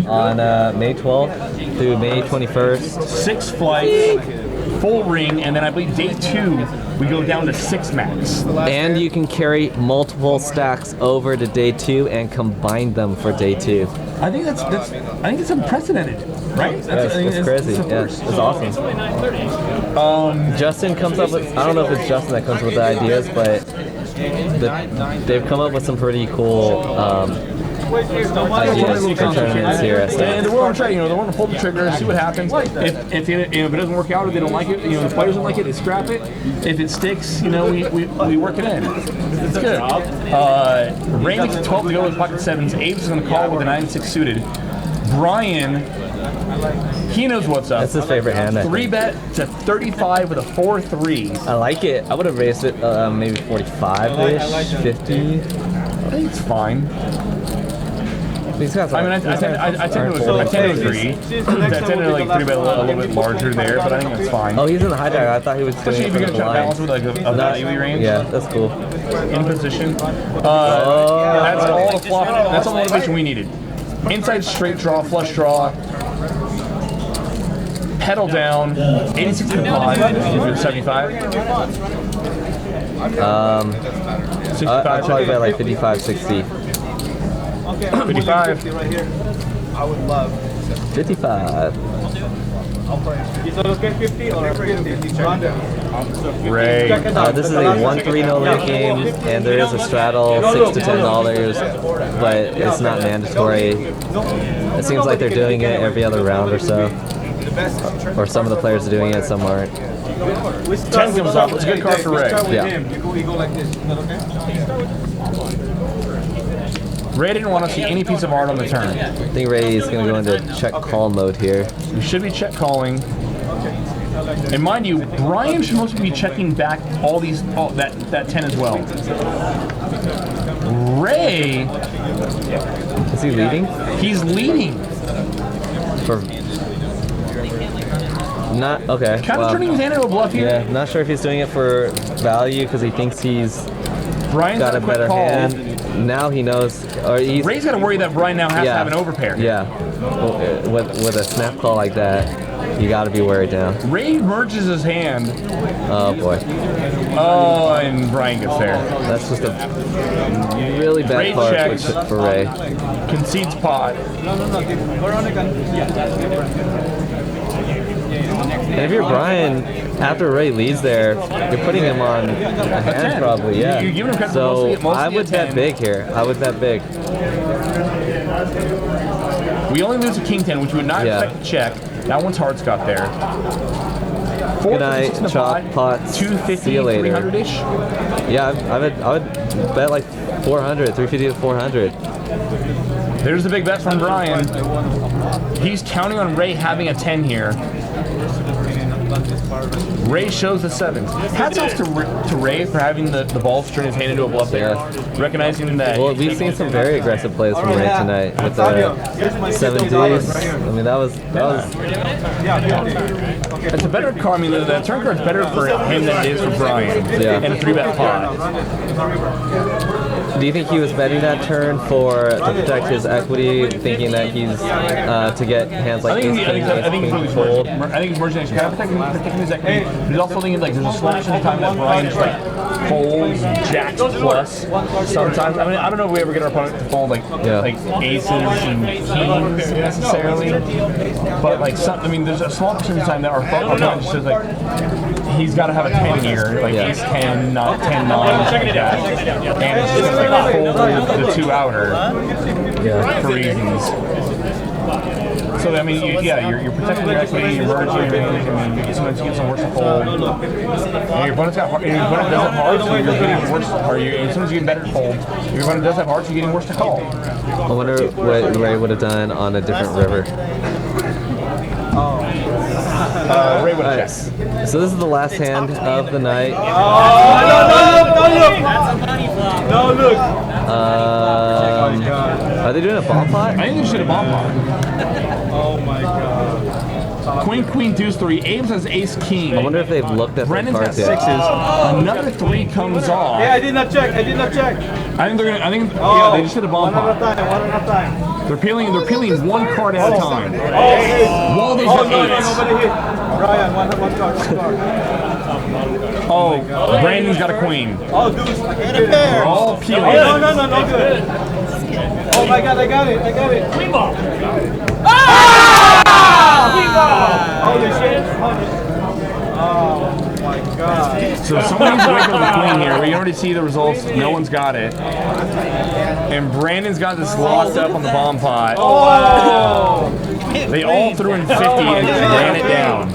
on May 12th through May 21st. 6 flights, full ring, and then I believe day 2 we go down to 6 max. And you can carry multiple stacks over to day 2 and combine them for day 2. I think it's unprecedented, right? It's crazy. It's awesome. Justin comes up with, I don't know if it's Justin that comes up with the ideas, but they've come up with some pretty cool ideas for tournaments here at And they're willing to try, they're willing to pull the trigger, see what happens. If it doesn't work out or they don't like it, the players don't like it, they scrap it. If it sticks, we work it in. It's good. Ray makes a 12 to go with pocket 7s. Abe's is going to call with a 9-6 suited. Brian, he knows what's up. That's his favorite hand. 3-bet to 35 with a 4-3. I like it. I would have raised it maybe 45-ish, 50. I think it's fine. These guys I tend to agree. I tend to like 3-bet a little bit larger there, but I think that's fine. Oh, he's in the hijack. I thought he was doing it for the Especially if you're going to balance with like a value range. Yeah, that's cool. In position. That's all the flop. That's all the motivation we needed. Inside straight draw, flush draw. Pedal down. 86 to the pot. 75. I'd probably bet like 55, 60. 55. I would love 55. Ray. This is a 1-3 no limit game, and there is a straddle, $6 to $10, but it's not mandatory. It seems like they're doing it every other round or so, or some of the players are doing it, some aren't. 10 comes up. It's a good card for Ray. Yeah. Ray didn't want to see any piece of art on the turn. I think Ray is going to go into check call mode here. You should be check calling. And mind you, Brian should mostly be checking back that 10 as well. Ray, is he leading? He's leading. For not okay. Kind of turning his hand into a bluff here. Yeah, not sure if he's doing it for value because he thinks he's Brian's got a better call. hand. Now he knows, or he's. Ray's got to worry that Brian now has to have an overpair. Yeah, with a snap call like that, you got to be worried now. Ray merges his hand. Oh boy. Oh, and Brian gets there. That's just a really bad Ray card checks. for Ray. Concedes pot. And if you're Brian, after Ray leads there, you're putting him on a hand probably, yeah. You're giving him credit for so mostly I would bet 10. big here. I would bet big. We only lose to King 10, which we would not expect to check. That one's Hearts got there. Good night, chalk pots. 250, See you later. 300-ish. Yeah, I would bet like 400, 350 to 400. There's the big bet from Brian. He's counting on Ray having a 10 here. Ray shows the 7s. Hats off to Ray for having the balls turn his hand into a bluff there. Recognizing that. Well, we've seen some very aggressive plays from Ray tonight with the 7 Ds. I mean, that was. It's a better card. I mean, the turn card's better for him than it is for Brian. Yeah. And a 3-bet pot. Do you think he was betting that turn to protect his equity, thinking that he's to get hands like ace king, I think king fold? I think he's merging next. Kind of protecting his equity. But he's also thinking like there's a small percentage of time that Brian just like folds jacks plus sometimes. I mean, I don't know if we ever get our opponent to fold like aces and kings necessarily, but like there's a small percentage of time that our opponent just says like he's got to have a 10 here, like ace 10, not 10 9, like that, and it's just like fold the 2 outer for reasons. So I mean, you're protecting your equity, you're merging your range. I mean, sometimes you get some worse to fold. And your opponent does have hearts, so you're getting worse. Or as soon as you get better to fold, your opponent does have hearts, you're getting worse to call. I wonder what Ray would have done on a different river. Ray would have checked. So this is the last hand of the night. No look. Are they doing a bomb pot? I think they should have bomb pot. Oh my god. Queen, queen, deuce, 3. Ames has ace, king. I wonder if they've looked at their Brennan's got cards sixes. yet. Another 3 comes off. Yeah, I did not check. I did not check. I think they're gonna. Oh, yeah, they just hit a bomb one at a pot. time. One at a time. They're peeling one card at a time. Oh, hey. Waldo's Oh, got no, eights. nobody hit. Brian, one card. Oh, Brandon's got a queen. Oh, deuce. They're all peeling. Oh, no, good. Oh my god, I got it. Queen ball. Holy shit. Oh my god. So somebody's waiting for the queen here. We already see the results. No one's got it. And Brandon's got this locked up on the bomb pot. Oh! They all threw in 50 and just ran it down.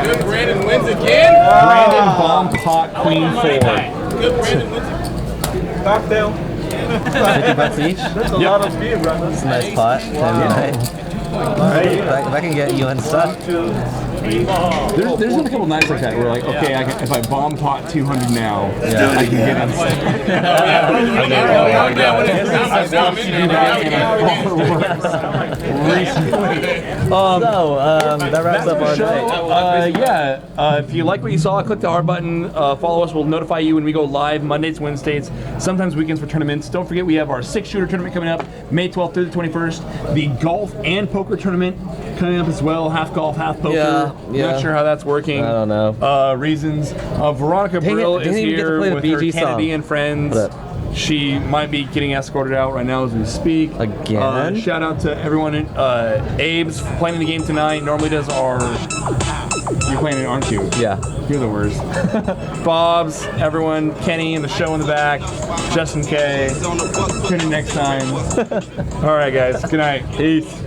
Good Brandon wins again. Brandon bomb pot queen 4. Good Brandon wins again. Cocktail. $50 each? That's a lot of beer, bro. It's a nice pot. If I can get you unstuck. There's been a couple nights like that where like, okay, if I bomb pot 200 now, I can get unstuck. That wraps up our night. If you like what you saw, click the R button. Follow us. We'll notify you when we go live Mondays, Wednesdays, sometimes weekends for tournaments. Don't forget we have our 6-shooter tournament coming up May 12th through the 21st. The golf and poker tournament coming up as well. Half golf, half poker. Yeah. Not sure how that's working. I don't know. Reasons. Veronica Dang it, Brill didn't is even get to here play the with BG her Kennedy song. and friends. What She might be getting escorted out right now as we speak. Again? Shout out to everyone. Abe's playing the game tonight. Normally does our... You're playing it, aren't you? Yeah. You're the worst. Bob's, everyone, Kenny in the show in the back, Justin K. Tune in next time. All right, guys. Good night. Peace.